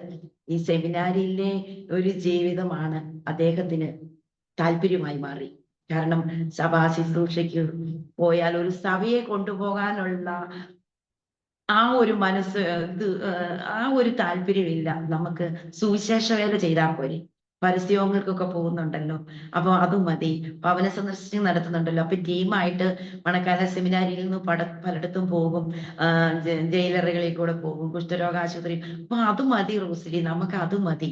ഈ സെമിനാരിയിലെ ഒരു ജീവിതമാണ് അദ്ദേഹത്തിന് താല്പര്യമായി മാറി. കാരണം സഭാ ശുശ്രൂഷയ്ക്ക് പോയാൽ ഒരു സഭയെ കൊണ്ടുപോകാനുള്ള ആ ഒരു മനസ്സ്, ആ ഒരു താല്പര്യമില്ല. നമുക്ക് സുവിശേഷ വേല ചെയ്താൽ പോരെ, പരസ്യങ്ങൾക്കൊക്കെ പോകുന്നുണ്ടല്ലോ, അപ്പൊ അത് മതി. ഭവന സന്ദർശനം നടത്തുന്നുണ്ടല്ലോ, അപ്പൊ ടീമായിട്ട് മണക്കാല സെമിനാരിയിൽ നിന്ന് പലയിടത്തും പോകും, ജയിലറുകളിൽ കൂടെ പോകും, കുഷ്ഠരോഗ ആശുപത്രി, അപ്പൊ അത് മതി റോസിലി, നമുക്ക് അത് മതി,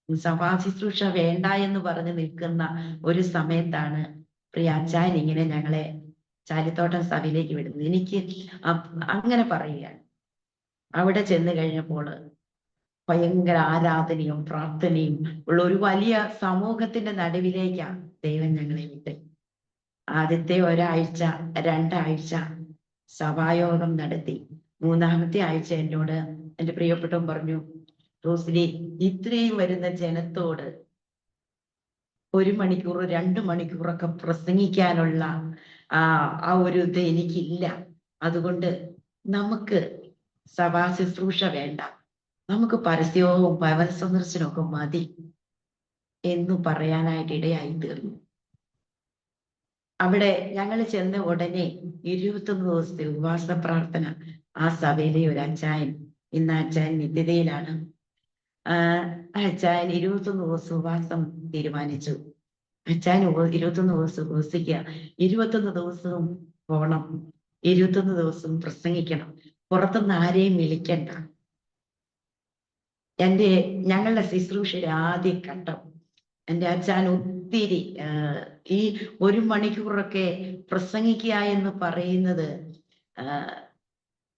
സഭാ ശുശ്രൂഷ വേണ്ട എന്ന് പറഞ്ഞ് നിൽക്കുന്ന ഒരു സമയത്താണ് പ്രിയ അച്ചായൻ ഇങ്ങനെ ഞങ്ങളെ ചാലിത്തോട്ടം സഭയിലേക്ക് വിടുന്നത്. എനിക്ക് അങ്ങനെ പറയുകയാണ്. അവിടെ ചെന്ന് കഴിഞ്ഞപ്പോൾ ഭയങ്കര ആരാധനയും പ്രാർത്ഥനയും ഉള്ള ഒരു വലിയ സമൂഹത്തിന്റെ നടുവിലേക്കാണ് ദൈവം ഞങ്ങളെ വിട്ട്. ആദ്യത്തെ ഒരാഴ്ച, രണ്ടാഴ്ച സഭായോഗം നടത്തി. മൂന്നാമത്തെ ആഴ്ച എന്നോട് എൻ്റെ പ്രിയപ്പെട്ടവൻ പറഞ്ഞു, റോസിലി, ഇത്രയും വരുന്ന ജനത്തോട് 1 മണിക്കൂർ 2 മണിക്കൂറൊക്കെ പ്രസംഗിക്കാനുള്ള ആ ഒരു ഇത് എനിക്കില്ല. അതുകൊണ്ട് നമുക്ക് സഭാ ശുശ്രൂഷ വേണ്ട, നമുക്ക് പരസ്യവും ഭവന സന്ദർശനമൊക്കെ മതി എന്ന് പറയാനായിട്ട് ഇടയായി തീർന്നു. അവിടെ ഞങ്ങൾ ചെന്ന ഉടനെ 21 ദിവസത്തെ ഉപവാസ പ്രാർത്ഥന ആ സഭയിലെ ഒരു അച്ചായൻ, ഇന്ന് അച്ചായൻ നിത്യതയിലാണ്, അച്ചായൻ 21 ദിവസം ഉപവാസം തീരുമാനിച്ചു. അച്ചായൻ 21 ദിവസം ഉപവസിക്കുക, 21 ദിവസവും പോണം, 21 ദിവസവും പ്രസംഗിക്കണം, പുറത്തുനിന്ന് ആരെയും വിളിക്കണ്ട. ഞങ്ങളുടെ ശുശ്രൂഷയുടെ ആദ്യ ഘട്ടം എൻ്റെ അച്ഛൻ ഒത്തിരി ഈ 1 മണിക്കൂറൊക്കെ പ്രസംഗിക്കുക എന്ന് പറയുന്നത്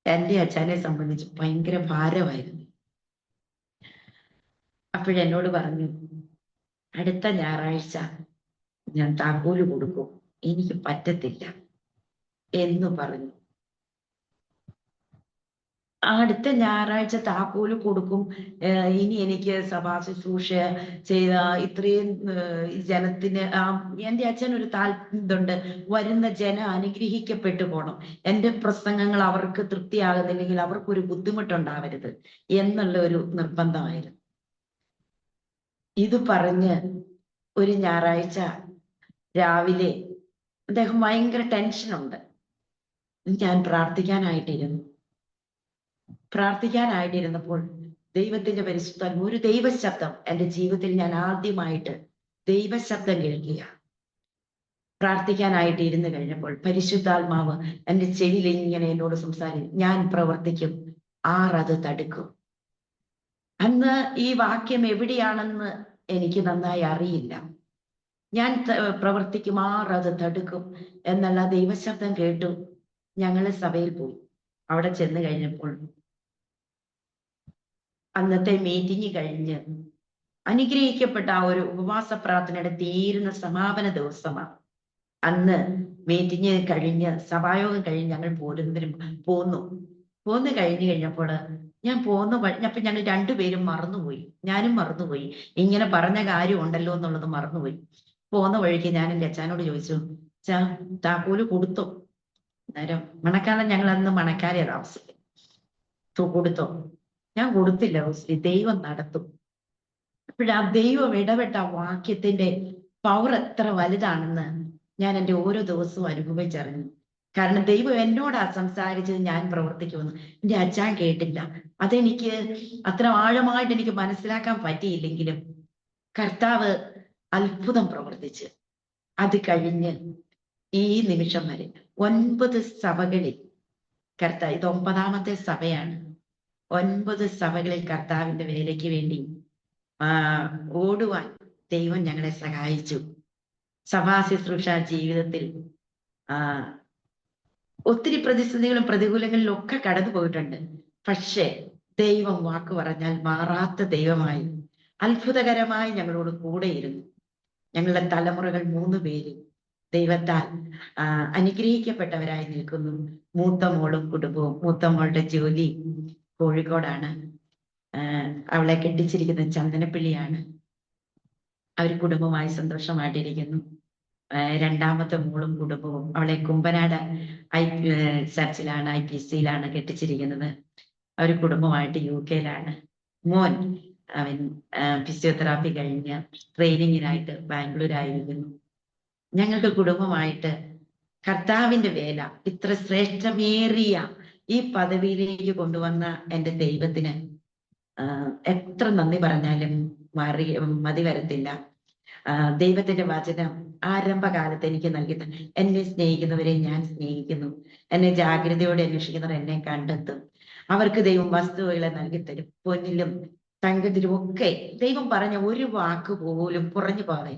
എൻ്റെ അച്ഛനെ സംബന്ധിച്ച് ഭയങ്കര ഭാരമായിരുന്നു. അപ്പോഴെന്നോട് പറഞ്ഞു, അടുത്ത ഞായറാഴ്ച ഞാൻ താക്കോല് കൊടുക്കും, എനിക്ക് പറ്റത്തില്ല എന്ന് പറഞ്ഞു. അടുത്ത ഞായറാഴ്ച താക്കോല് കൊടുക്കും, ഇനി എനിക്ക് സഭാ ശുശ്രൂഷ ചെയ്ത ഇത്രയും ജനത്തിന്, എൻ്റെ അച്ഛൻ ഒരു ഇതുണ്ട്, വരുന്ന ജനം അനുഗ്രഹിക്കപ്പെട്ടു പോകണം, എൻ്റെ പ്രസംഗങ്ങൾ അവർക്ക് തൃപ്തിയാകുന്നില്ലെങ്കിൽ അവർക്കൊരു ബുദ്ധിമുട്ടുണ്ടാവരുത് എന്നുള്ള ഒരു നിർബന്ധമായിരുന്നു. ഇത് പറഞ്ഞ് ഒരു ഞായറാഴ്ച രാവിലെ അദ്ദേഹം ഭയങ്കര ടെൻഷനുണ്ട്. ഞാൻ പ്രാർത്ഥിക്കാനായിട്ടിരുന്നപ്പോൾ ദൈവത്തിന്റെ പരിശുദ്ധം ഒരു ദൈവശബ്ദം എൻ്റെ ജീവിതത്തിൽ ഞാൻ ആദ്യമായിട്ട് ദൈവശബ്ദം കേൾക്കുക. പ്രാർത്ഥിക്കാനായിട്ട് ഇരുന്ന് കഴിഞ്ഞപ്പോൾ പരിശുദ്ധാത്മാവ് എൻ്റെ ചെവിയിൽ ഇങ്ങനെ എന്നോട് സംസാരിക്കും, ഞാൻ പ്രവർത്തിക്കും, ആർ അത് തടുക്കും. അന്ന് ഈ വാക്യം എവിടെയാണെന്ന് എനിക്ക് നന്നായി അറിയില്ല. ഞാൻ പ്രവർത്തിക്കും, ആർ അത് തടുക്കും എന്നുള്ള ദൈവശബ്ദം കേട്ടു. ഞങ്ങൾ സഭയിൽ പോയി. അവിടെ ചെന്ന് കഴിഞ്ഞപ്പോൾ അന്നത്തെ മീറ്റിംഗ് കഴിഞ്ഞ് അനുഗ്രഹിക്കപ്പെട്ട ആ ഒരു ഉപവാസ പ്രാർത്ഥനയുടെ തീരുന്ന സമാപന ദിവസമാണ്. അന്ന് മീറ്റിംഗ് കഴിഞ്ഞ് സഭായോഗം കഴിഞ്ഞ് ഞങ്ങൾ പോന്നു കഴിഞ്ഞപ്പോൾ ഞാൻ അപ്പൊ ഞങ്ങൾ രണ്ടുപേരും മറന്നുപോയി. ഞാനും മറന്നുപോയി, ഇങ്ങനെ പറഞ്ഞ കാര്യം ഉണ്ടല്ലോ എന്നുള്ളത് മറന്നുപോയി. പോന്ന വഴിക്ക് ഞാൻ എൻ്റെ അച്ഛനോട് ചോദിച്ചു, അച്ഛാ താക്കോല് കൊടുത്തോ? അന്നേരം മണക്കാലം, ഞങ്ങൾ അന്ന് മണക്കാലിയ താമസിക്കും, കൊടുത്തോ? ഞാൻ കൊടുത്തില്ല ഹോസ്റ്റലി, ദൈവം നടത്തും. അപ്പോഴാ ദൈവം ഇടപെട്ട വാക്യത്തിന്റെ പവർ എത്ര വലുതാണെന്ന് ഞാൻ എൻ്റെ ഓരോ ദിവസവും അനുഭവിച്ചറിഞ്ഞു. കാരണം ദൈവം എന്നോടാ സംസാരിച്ചത്, ഞാൻ പ്രവർത്തിക്കുമെന്ന് എൻ്റെ അച്ഛൻ കേട്ടില്ല. അതെനിക്ക് അത്ര ആഴമായിട്ട് എനിക്ക് മനസ്സിലാക്കാൻ പറ്റിയില്ലെങ്കിലും കർത്താവ് അത്ഭുതം പ്രവർത്തിച്ച് അത് കഴിഞ്ഞ് ഈ നിമിഷം വരെ 9 സഭകളിൽ കർത്താവ്, ഇത് 9ാമത്തെ സഭയാണ്, 9 സഭകളിൽ കർത്താവിന്റെ വേലയ്ക്ക് വേണ്ടി ഓടുവാൻ ദൈവം ഞങ്ങളെ സഹായിച്ചു. സഭാ ശുശ്രൂഷ ജീവിതത്തിൽ ഒത്തിരി പ്രതിസന്ധികളും പ്രതികൂലങ്ങളിലും ഒക്കെ കടന്നു പോയിട്ടുണ്ട്. പക്ഷേ ദൈവം വാക്ക് പറഞ്ഞാൽ മാറാത്ത ദൈവമായി അത്ഭുതകരമായി ഞങ്ങളോട് കൂടെയിരുന്നു. ഞങ്ങളുടെ തലമുറകൾ 3 പേര് ദൈവത്താൽ അനുഗ്രഹിക്കപ്പെട്ടവരായി നിൽക്കുന്നു. മൂത്ത മോളും കുടുംബവും. മൂത്ത മോളുടെ ജോലി കോഴിക്കോടാണ്. അവളെ കെട്ടിച്ചിരിക്കുന്നത് ചന്ദനപ്പള്ളിയാണ്. അവർ കുടുംബമായി സന്തോഷമായിട്ടിരിക്കുന്നു. രണ്ടാമത്തെ മോളും കുടുംബവും, അവളെ കുമ്പനാട് ചർച്ചിലാണ്, IPCയിലാണ് കെട്ടിച്ചിരിക്കുന്നത്. അവർ കുടുംബമായിട്ട് UK-യിലാണ്. മോൻ അവൻ ഫിസിയോതെറാപ്പി കഴിഞ്ഞ് ട്രെയിനിങ്ങിനായിട്ട് ബാംഗ്ലൂരായിരിക്കുന്നു. ഞങ്ങൾക്ക് കുടുംബമായിട്ട് കർത്താവിന്റെ വേല ഇത്ര ശ്രേഷ്ഠമേറിയ ഈ പദവിയിലേക്ക് കൊണ്ടുവന്ന എൻ്റെ ദൈവത്തിന് എത്ര നന്ദി പറഞ്ഞാലും മതി വരത്തില്ല. ദൈവത്തിന്റെ വചനം ആരംഭകാലത്ത് എനിക്ക് നൽകിയിട്ട്, എന്നെ സ്നേഹിക്കുന്നവരെ ഞാൻ സ്നേഹിക്കുന്നു, എന്നെ ജാഗ്രതയോടെ അന്വേഷിക്കുന്നവർ എന്നെ കണ്ടെത്തും, അവർക്ക് ദൈവം വസ്തുവകളെ നൽകിത്തരും, പൊന്നിലും തങ്കത്തിലും ഒക്കെ. ദൈവം പറഞ്ഞ ഒരു വാക്ക് പോലും കുറഞ്ഞു പോകാൻ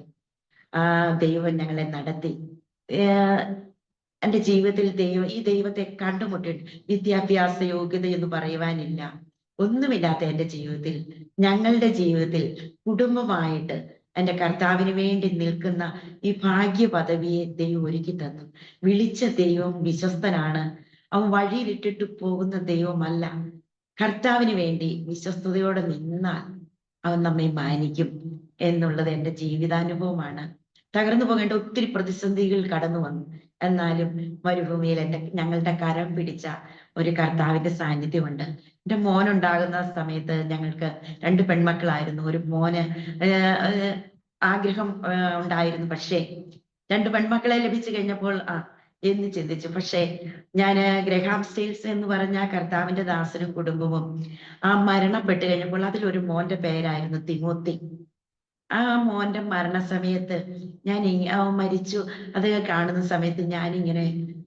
ദൈവം ഞങ്ങളെ നടത്തി. എൻ്റെ ജീവിതത്തിൽ ഈ ദൈവത്തെ കണ്ടുമുട്ടിയിട്ട് വിദ്യാഭ്യാസ യോഗ്യത എന്ന് പറയുവാനില്ല, ഒന്നുമില്ലാത്ത എൻ്റെ ജീവിതത്തിൽ, ഞങ്ങളുടെ ജീവിതത്തിൽ കുടുംബമായിട്ട് എൻ്റെ കർത്താവിന് വേണ്ടി നിൽക്കുന്ന ഈ ഭാഗ്യ പദവിയെ ദൈവം ഒരുക്കി തന്നു. വിളിച്ച ദൈവം വിശ്വസ്തനാണ്. അവൻ വഴിയിലിട്ടിട്ട് പോകുന്ന ദൈവമല്ല. കർത്താവിന് വേണ്ടി വിശ്വസ്തയോടെ നിന്നാൽ അവൻ നമ്മെ മാനിക്കും എന്നുള്ളത് എൻ്റെ ജീവിതാനുഭവമാണ്. തകർന്നു പോകേണ്ട ഒത്തിരി പ്രതിസന്ധികൾ കടന്നു വന്നു. എന്നാലും മരുഭൂമിയിൽ ഞങ്ങളുടെ കരം പിടിച്ച ഒരു കർത്താവിന്റെ സാന്നിധ്യമുണ്ട്. എൻ്റെ മോനുണ്ടാകുന്ന സമയത്ത് ഞങ്ങൾക്ക് 2 പെൺമക്കളായിരുന്നു. ഒരു മോന് ആഗ്രഹം ഉണ്ടായിരുന്നു. പക്ഷേ 2 പെൺമക്കളെ ലഭിച്ചു കഴിഞ്ഞപ്പോൾ എന്ന് ചിന്തിച്ചു. പക്ഷേ ഞാൻ ഗ്രഹാം സ്റ്റീൽസ് എന്ന് പറഞ്ഞ കർത്താവിന്റെ ദാസനും കുടുംബവും മരണപ്പെട്ട് കഴിഞ്ഞപ്പോൾ അതിലൊരു മോന്റെ പേരായിരുന്നു തിമോത്തി. ആ മോന്റെ മരണസമയത്ത് ഞാൻ മരിച്ചു അത് കാണുന്ന സമയത്ത് ഞാനിങ്ങനെ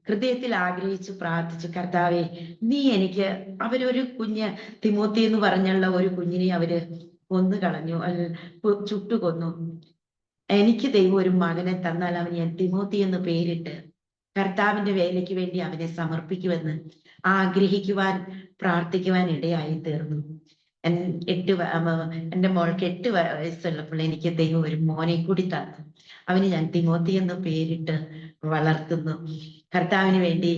ഹൃദയത്തിൽ ആഗ്രഹിച്ചു പ്രാർത്ഥിച്ചു, കർത്താവേ നീ എനിക്ക്, അവരൊരു കുഞ്ഞ് തിമോത്തി എന്ന് പറഞ്ഞുള്ള ഒരു കുഞ്ഞിനെ അവര് കൊന്നു കളഞ്ഞു, ചുട്ടുകൊന്നു. എനിക്ക് ദൈവം ഒരു മകനെ തന്നാൽ അവന് ഞാൻ തിമോത്തി എന്ന് പേരിട്ട് കർത്താവിന്റെ വേലയ്ക്ക് വേണ്ടി അവനെ സമർപ്പിക്കുമെന്ന് ആഗ്രഹിക്കുവാൻ പ്രാർത്ഥിക്കുവാൻ ഇടയായി തീർന്നു. എൻ്റെ മോൾക്ക് 8 വയസ്സുള്ളപ്പോൾ എനിക്ക് ദൈവം ഒരു മോനെ കൂടി തന്നു. അവന് ഞാൻ തിമോത്തി എന്ന് പേരിട്ട് വളർത്തുന്നു. കർത്താവിന് വേണ്ടി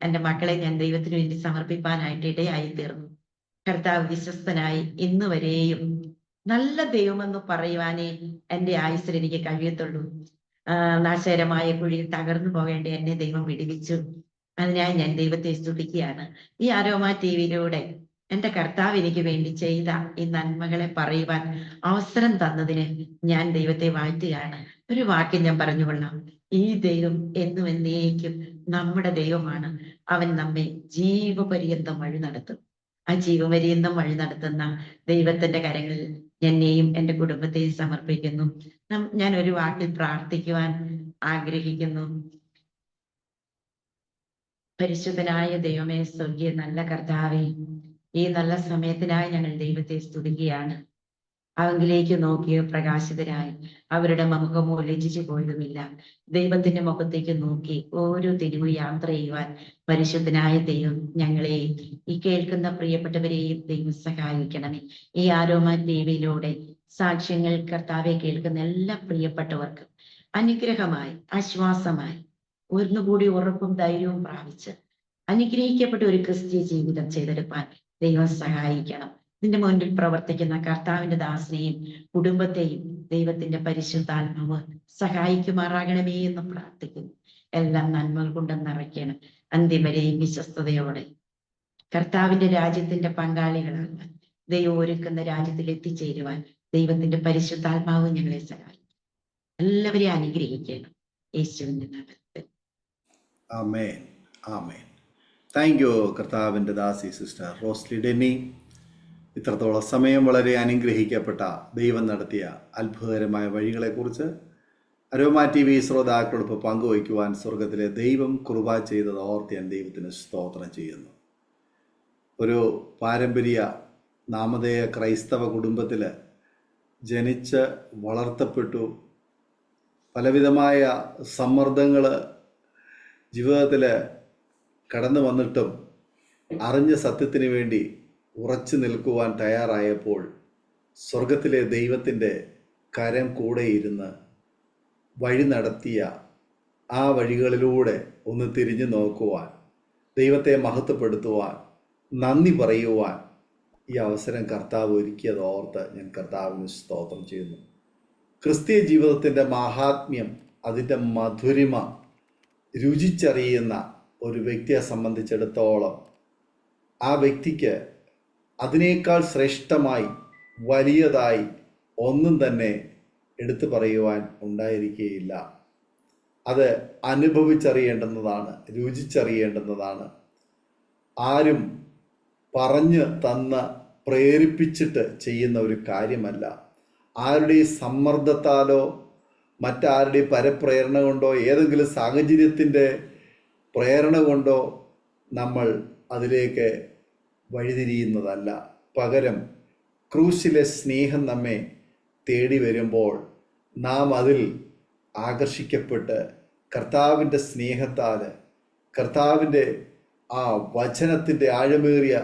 എൻ്റെ മക്കളെ ഞാൻ ദൈവത്തിന് വേണ്ടി സമർപ്പിക്കാനായിട്ട് ഇടയായി തീർന്നു. കർത്താവ് വിശ്വസ്തനായി ഇന്ന് വരെയും നല്ല ദൈവമെന്ന് പറയുവാനേ എൻ്റെ ആയുസ്സിൽ എനിക്ക് കഴിയത്തുള്ളൂ. നാശകരമായ കുഴിയിൽ തകർന്നു പോകേണ്ട എന്നെ ദൈവം വിടുവിച്ചു. അതിനായി ഞാൻ ദൈവത്തെ സ്തുതിക്കുകയാണ്. ഈ അരോമ TV-യിലൂടെ എൻ്റെ കർത്താവ് എനിക്ക് വേണ്ടി ചെയ്ത ഈ നന്മകളെ പറയുവാൻ അവസരം തന്നതിന് ഞാൻ ദൈവത്തെ വാഴ്ത്തുകയാണ്. ഒരു വാക്യം ഞാൻ പറഞ്ഞുകൊള്ളാം. ഈ ദൈവം എന്നും എന്നേക്കും നമ്മുടെ ദൈവമാണ്. അവൻ നമ്മെ ജീവപര്യന്തം വഴി നടത്തും. ആ ജീവപര്യന്തം വഴി നടത്തുന്ന ദൈവത്തിന്റെ കരങ്ങളിൽ എന്നെയും എൻ്റെ കുടുംബത്തെയും സമർപ്പിക്കുന്നു. ഞാൻ ഒരു വാക്കിൽ പ്രാർത്ഥിക്കുവാൻ ആഗ്രഹിക്കുന്നു. പരിശുദ്ധനായ ദൈവമേ, സ്വർഗീയ നല്ല കർത്താവേ, ഈ നല്ല സമയത്തിനായി ഞങ്ങൾ ദൈവത്തെ സ്തുതിക്കുകയാണ്. അവങ്കിലേക്ക് നോക്കിയോ പ്രകാശിതരായി അവരുടെ മുഖമോ ലജ്ജിച്ചു പോയതുമില്ല. ദൈവത്തിന്റെ മുഖത്തേക്ക് നോക്കി ഓരോ തെരുവ് യാത്ര ചെയ്യുവാൻ പരിശുദ്ധനായ ദൈവം ഞങ്ങളെയും ഈ കേൾക്കുന്ന പ്രിയപ്പെട്ടവരെയും ദൈവം സഹായിക്കണമേ. ഈ ആരോമ ടിവിയിലൂടെ സാക്ഷ്യങ്ങൾ കർത്താവെ കേൾക്കുന്ന എല്ലാ പ്രിയപ്പെട്ടവർക്കും അനുഗ്രഹമായി, ആശ്വാസമായി, ഒന്നുകൂടി ഉറപ്പും ധൈര്യവും പ്രാപിച്ച് അനുഗ്രഹിക്കപ്പെട്ട ഒരു ക്രിസ്തീയ ജീവിതം ചെയ്തെടുപ്പാൻ ദൈവം സഹായിക്കണം. നിന്റെ മുൻപിൽ പ്രവർത്തിക്കുന്ന കർത്താവിന്റെ ദാസനെയും കുടുംബത്തെയും ദൈവത്തിന്റെ പരിശുദ്ധാത്മാവ് സഹായിക്കുമാറാകണമേ എന്ന് പ്രാർത്ഥിക്കുന്നു. എല്ലാം നന്മകൾ കൊണ്ട് നിറയ്ക്കണം. അന്ത്യം വരെയും വിശ്വസ്തയോടെ കർത്താവിന്റെ രാജ്യത്തിന്റെ പങ്കാളികളാകാൻ, ദൈവം ഒരുക്കുന്ന രാജ്യത്തിൽ എത്തിച്ചേരുവാൻ ദൈവത്തിന്റെ പരിശുദ്ധാത്മാവ് ഞങ്ങളെ സഹായിക്കും. എല്ലാവരെയും അനുഗ്രഹിക്കണം യേശുവിന്റെ നാമത്തിൽ. ആമേൻ, ആമേൻ. താങ്ക് യു കർത്താവിൻ്റെ ദാസി സിസ്റ്റർ റോസ്ലി ഡെന്നി. ഇത്രത്തോളം സമയം വളരെ അനുഗ്രഹിക്കപ്പെട്ട ദൈവം നടത്തിയ അത്ഭുതകരമായ വഴികളെക്കുറിച്ച് അരോമ ടി വി ശ്രോതാക്കളോടൊപ്പം പങ്കുവയ്ക്കുവാൻ സ്വർഗത്തിലെ ദൈവം കൃപ ചെയ്തത് ഓർത്ത് ഞാൻ ദൈവത്തിന് സ്തോത്രം ചെയ്യുന്നു. ഒരു പാരമ്പര്യ നാമധേയ ക്രൈസ്തവ കുടുംബത്തിൽ ജനിച്ച് വളർത്തപ്പെട്ടു. പലവിധമായ സമ്മർദ്ദങ്ങൾ ജീവിതത്തിൽ കടന്നു വന്നിട്ടും അറിഞ്ഞ സത്യത്തിന് വേണ്ടി ഉറച്ചു നിൽക്കുവാൻ തയ്യാറായപ്പോൾ സ്വർഗത്തിലെ ദൈവത്തിൻ്റെ കരം കൂടെ ഇരുന്ന് വഴി നടത്തിയ ആ വഴികളിലൂടെ ഒന്ന് തിരിഞ്ഞു നോക്കുവാൻ, ദൈവത്തെ മഹത്വപ്പെടുത്തുവാൻ, നന്ദി പറയുവാൻ ഈ അവസരം കർത്താവ് ഒരുക്കിയത് ഓർത്ത് ഞാൻ കർത്താവിന് സ്തോത്രം ചെയ്യുന്നു. ക്രിസ്തീയ ജീവിതത്തിൻ്റെ മാഹാത്മ്യം, അതിൻ്റെ മധുരിമ രുചിച്ചറിയുന്ന ഒരു വ്യക്തിയെ സംബന്ധിച്ചിടത്തോളം ആ വ്യക്തിക്ക് അതിനേക്കാൾ ശ്രേഷ്ഠമായി വലിയതായി ഒന്നും തന്നെ എടുത്തു പറയുവാൻ ഉണ്ടായിരിക്കുകയില്ല. അത് അനുഭവിച്ചറിയേണ്ടുന്നതാണ്, രുചിച്ചറിയേണ്ടുന്നതാണ്. ആരും പറഞ്ഞു തന്ന് പ്രേരിപ്പിച്ചിട്ട് ചെയ്യുന്ന ഒരു കാര്യമല്ല. ആരുടെയും സമ്മർദ്ദത്താലോ മറ്റാരുടെയും പരപ്രേരണ കൊണ്ടോ ഏതെങ്കിലും സാഹചര്യത്തിൻ്റെ പ്രേരണ കൊണ്ടോ നമ്മൾ അതിലേക്ക് വഴിതിരിയുന്നതല്ല. പകരം ക്രൂശിലെ സ്നേഹം നമ്മെ തേടി വരുമ്പോൾ നാം അതിൽ ആകർഷിക്കപ്പെട്ട് കർത്താവിൻ്റെ സ്നേഹത്താൽ, കർത്താവിൻ്റെ ആ വചനത്തിൻ്റെ ആഴമേറിയ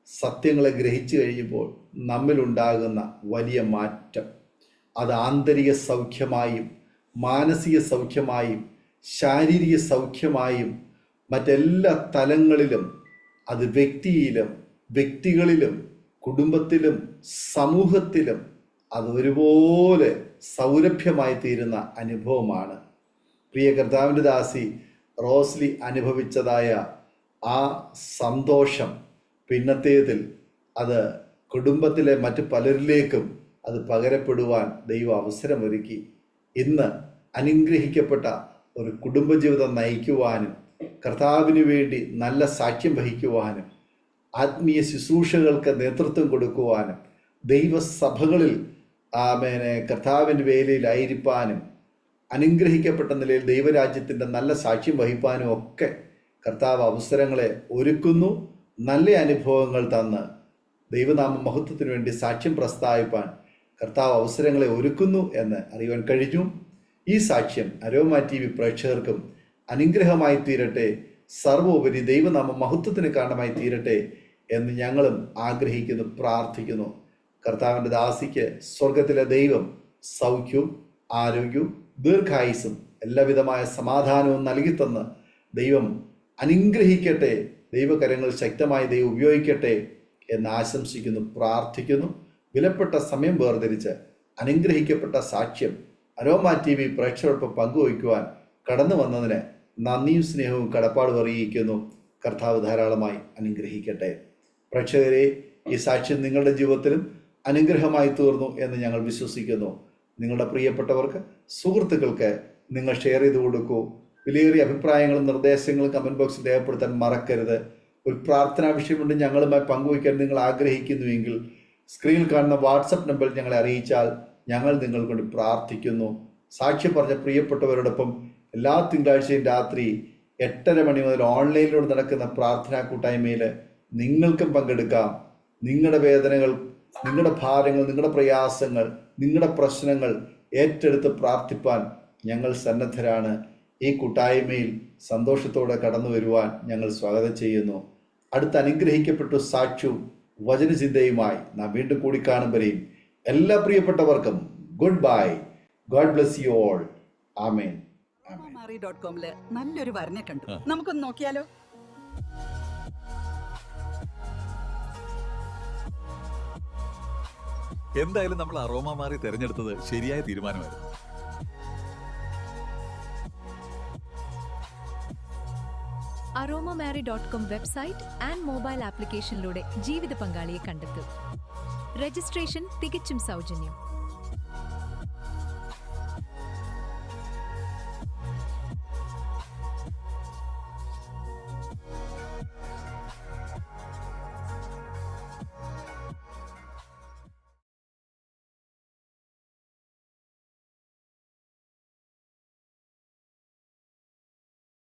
സത്യങ്ങളെ ഗ്രഹിച്ചു കഴിയുമ്പോൾ നമ്മിലുണ്ടാകുന്ന വലിയ മാറ്റം, അത് ആന്തരിക സൗഖ്യമായും മാനസിക സൗഖ്യമായും ശാരീരിക സൗഖ്യമായും മറ്റെല്ലാ തലങ്ങളിലും, അത് വ്യക്തികളിലും കുടുംബത്തിലും സമൂഹത്തിലും അത് ഒരുപോലെ സൗരഭ്യമായി തീരുന്ന അനുഭവമാണ്. പ്രിയ കർത്താവിൻ്റെ ദാസി റോസ്ലി അനുഭവിച്ചതായ ആ സന്തോഷം പിന്നത്തേതിൽ അത് കുടുംബത്തിലെ മറ്റു പലരിലേക്കും അത് പകരപ്പെടുവാൻ ദൈവം അവസരമൊരുക്കി. ഇന്ന് അനുഗ്രഹിക്കപ്പെട്ട ഒരു കുടുംബജീവിതം നയിക്കുവാനും കർത്താവിന് വേണ്ടി നല്ല സാക്ഷ്യം വഹിക്കുവാനും ആത്മീയ ശുശ്രൂഷകൾക്ക് നേതൃത്വം കൊടുക്കുവാനും ദൈവസഭകളിൽ കർത്താവിൻ്റെ വേലയിലായിരിക്കാനും അനുഗ്രഹിക്കപ്പെട്ട നിലയിൽ ദൈവരാജ്യത്തിൻ്റെ നല്ല സാക്ഷ്യം വഹിപ്പാനും ഒക്കെ കർത്താവ് അവസരങ്ങളെ ഒരുക്കുന്നു. നല്ല അനുഭവങ്ങൾ തന്ന് ദൈവനാമ മഹത്വത്തിന് വേണ്ടി സാക്ഷ്യം പ്രസ്താവിപ്പാൻ കർത്താവ് അവസരങ്ങളെ ഒരുക്കുന്നു എന്ന് അറിയുവാൻ കഴിഞ്ഞു. ഈ സാക്ഷ്യം അരോമ ടി വി പ്രേക്ഷകർക്കും അനുഗ്രഹമായി തീരട്ടെ, സർവോപരി ദൈവനാമ മഹത്വത്തിന് കാരണമായി തീരട്ടെ എന്ന് ഞങ്ങളും ആഗ്രഹിക്കുന്നു, പ്രാർത്ഥിക്കുന്നു. കർത്താവിൻ്റെ ദാസിക്ക് സ്വർഗത്തിലെ ദൈവം സൗഖ്യവും ആരോഗ്യവും ദീർഘായുസ്സും എല്ലാവിധമായ സമാധാനവും നൽകിത്തന്ന് ദൈവം അനുഗ്രഹിക്കട്ടെ, ദൈവകരങ്ങൾ ശക്തമായി ദൈവം ഉപയോഗിക്കട്ടെ എന്ന് ആശംസിക്കുന്നു, പ്രാർത്ഥിക്കുന്നു. വിലപ്പെട്ട സമയം വേർതിരിച്ച് അനുഗ്രഹിക്കപ്പെട്ട സാക്ഷ്യം അരോമ ടി വി പ്രേക്ഷകർക്കൊപ്പം പങ്കുവയ്ക്കുവാൻ കടന്നു വന്നതിന് നന്ദിയും സ്നേഹവും കടപ്പാടും അറിയിക്കുന്നു. കർത്താവ് ധാരാളമായി അനുഗ്രഹിക്കട്ടെ. പ്രേക്ഷകരെ, ഈ സാക്ഷ്യം നിങ്ങളുടെ ജീവിതത്തിലും അനുഗ്രഹമായി തീർന്നു എന്ന് ഞങ്ങൾ വിശ്വസിക്കുന്നു. നിങ്ങളുടെ പ്രിയപ്പെട്ടവർക്ക്, സുഹൃത്തുക്കൾക്ക് നിങ്ങൾ ഷെയർ ചെയ്ത് കൊടുക്കൂ. വിലയേറിയ അഭിപ്രായങ്ങളും നിർദ്ദേശങ്ങളും കമൻറ്റ് ബോക്സിൽ രേഖപ്പെടുത്താൻ മറക്കരുത്. ഒരു പ്രാർത്ഥനാ വിഷയമുണ്ട് ഞങ്ങളുമായി പങ്കുവയ്ക്കാൻ നിങ്ങൾ ആഗ്രഹിക്കുന്നുവെങ്കിൽ സ്ക്രീനിൽ കാണുന്ന വാട്സപ്പ് നമ്പറിൽ ഞങ്ങളെ അറിയിച്ചാൽ ഞങ്ങൾ നിങ്ങൾക്ക് വേണ്ടി പ്രാർത്ഥിക്കുന്നു. സാക്ഷ്യം പറഞ്ഞ പ്രിയപ്പെട്ടവരോടൊപ്പം എല്ലാ തിങ്കളാഴ്ചയും രാത്രി 8:30 മണി മുതൽ ഓൺലൈനിലൂടെ നടക്കുന്ന പ്രാർത്ഥനാ കൂട്ടായ്മയിൽ നിങ്ങൾക്കും പങ്കെടുക്കാം. നിങ്ങളുടെ വേദനകൾ, നിങ്ങളുടെ ഭാരങ്ങൾ, നിങ്ങളുടെ പ്രയാസങ്ങൾ, നിങ്ങളുടെ പ്രശ്നങ്ങൾ ഏറ്റെടുത്ത് പ്രാർത്ഥിപ്പാൻ ഞങ്ങൾ സന്നദ്ധരാണ്. ഈ കൂട്ടായ്മയിൽ സന്തോഷത്തോടെ കടന്നു വരുവാൻ ഞങ്ങൾ സ്വാഗതം ചെയ്യുന്നു. അടുത്ത അനുഗ്രഹിക്കപ്പെട്ട സാക്ഷ്യവും വചനചിന്തയുമായി നാം വീണ്ടും കൂടിക്കാണും വരെയും എല്ലാ പ്രിയപ്പെട്ടവർക്കും good bye. God bless you all. Amen. aromamary.com നല്ലൊരു വരനെ കണ്ടു. നമുക്കൊന്ന് നോക്കിയാലോ? എന്തായാലും നമ്മൾ അറോമ മാറി തിരഞ്ഞെടുത്തത് ശരിയായ തീരുമാനമായിരുന്നു. aromamary.com വെബ്സൈറ്റ് ആൻഡ് മൊബൈൽ ആപ്ലിക്കേഷനിലൂടെ ജീവിത പങ്കാളിയെ കണ്ടെത്തും. രജിസ്ട്രേഷൻ തികച്ചും സൗജന്യം.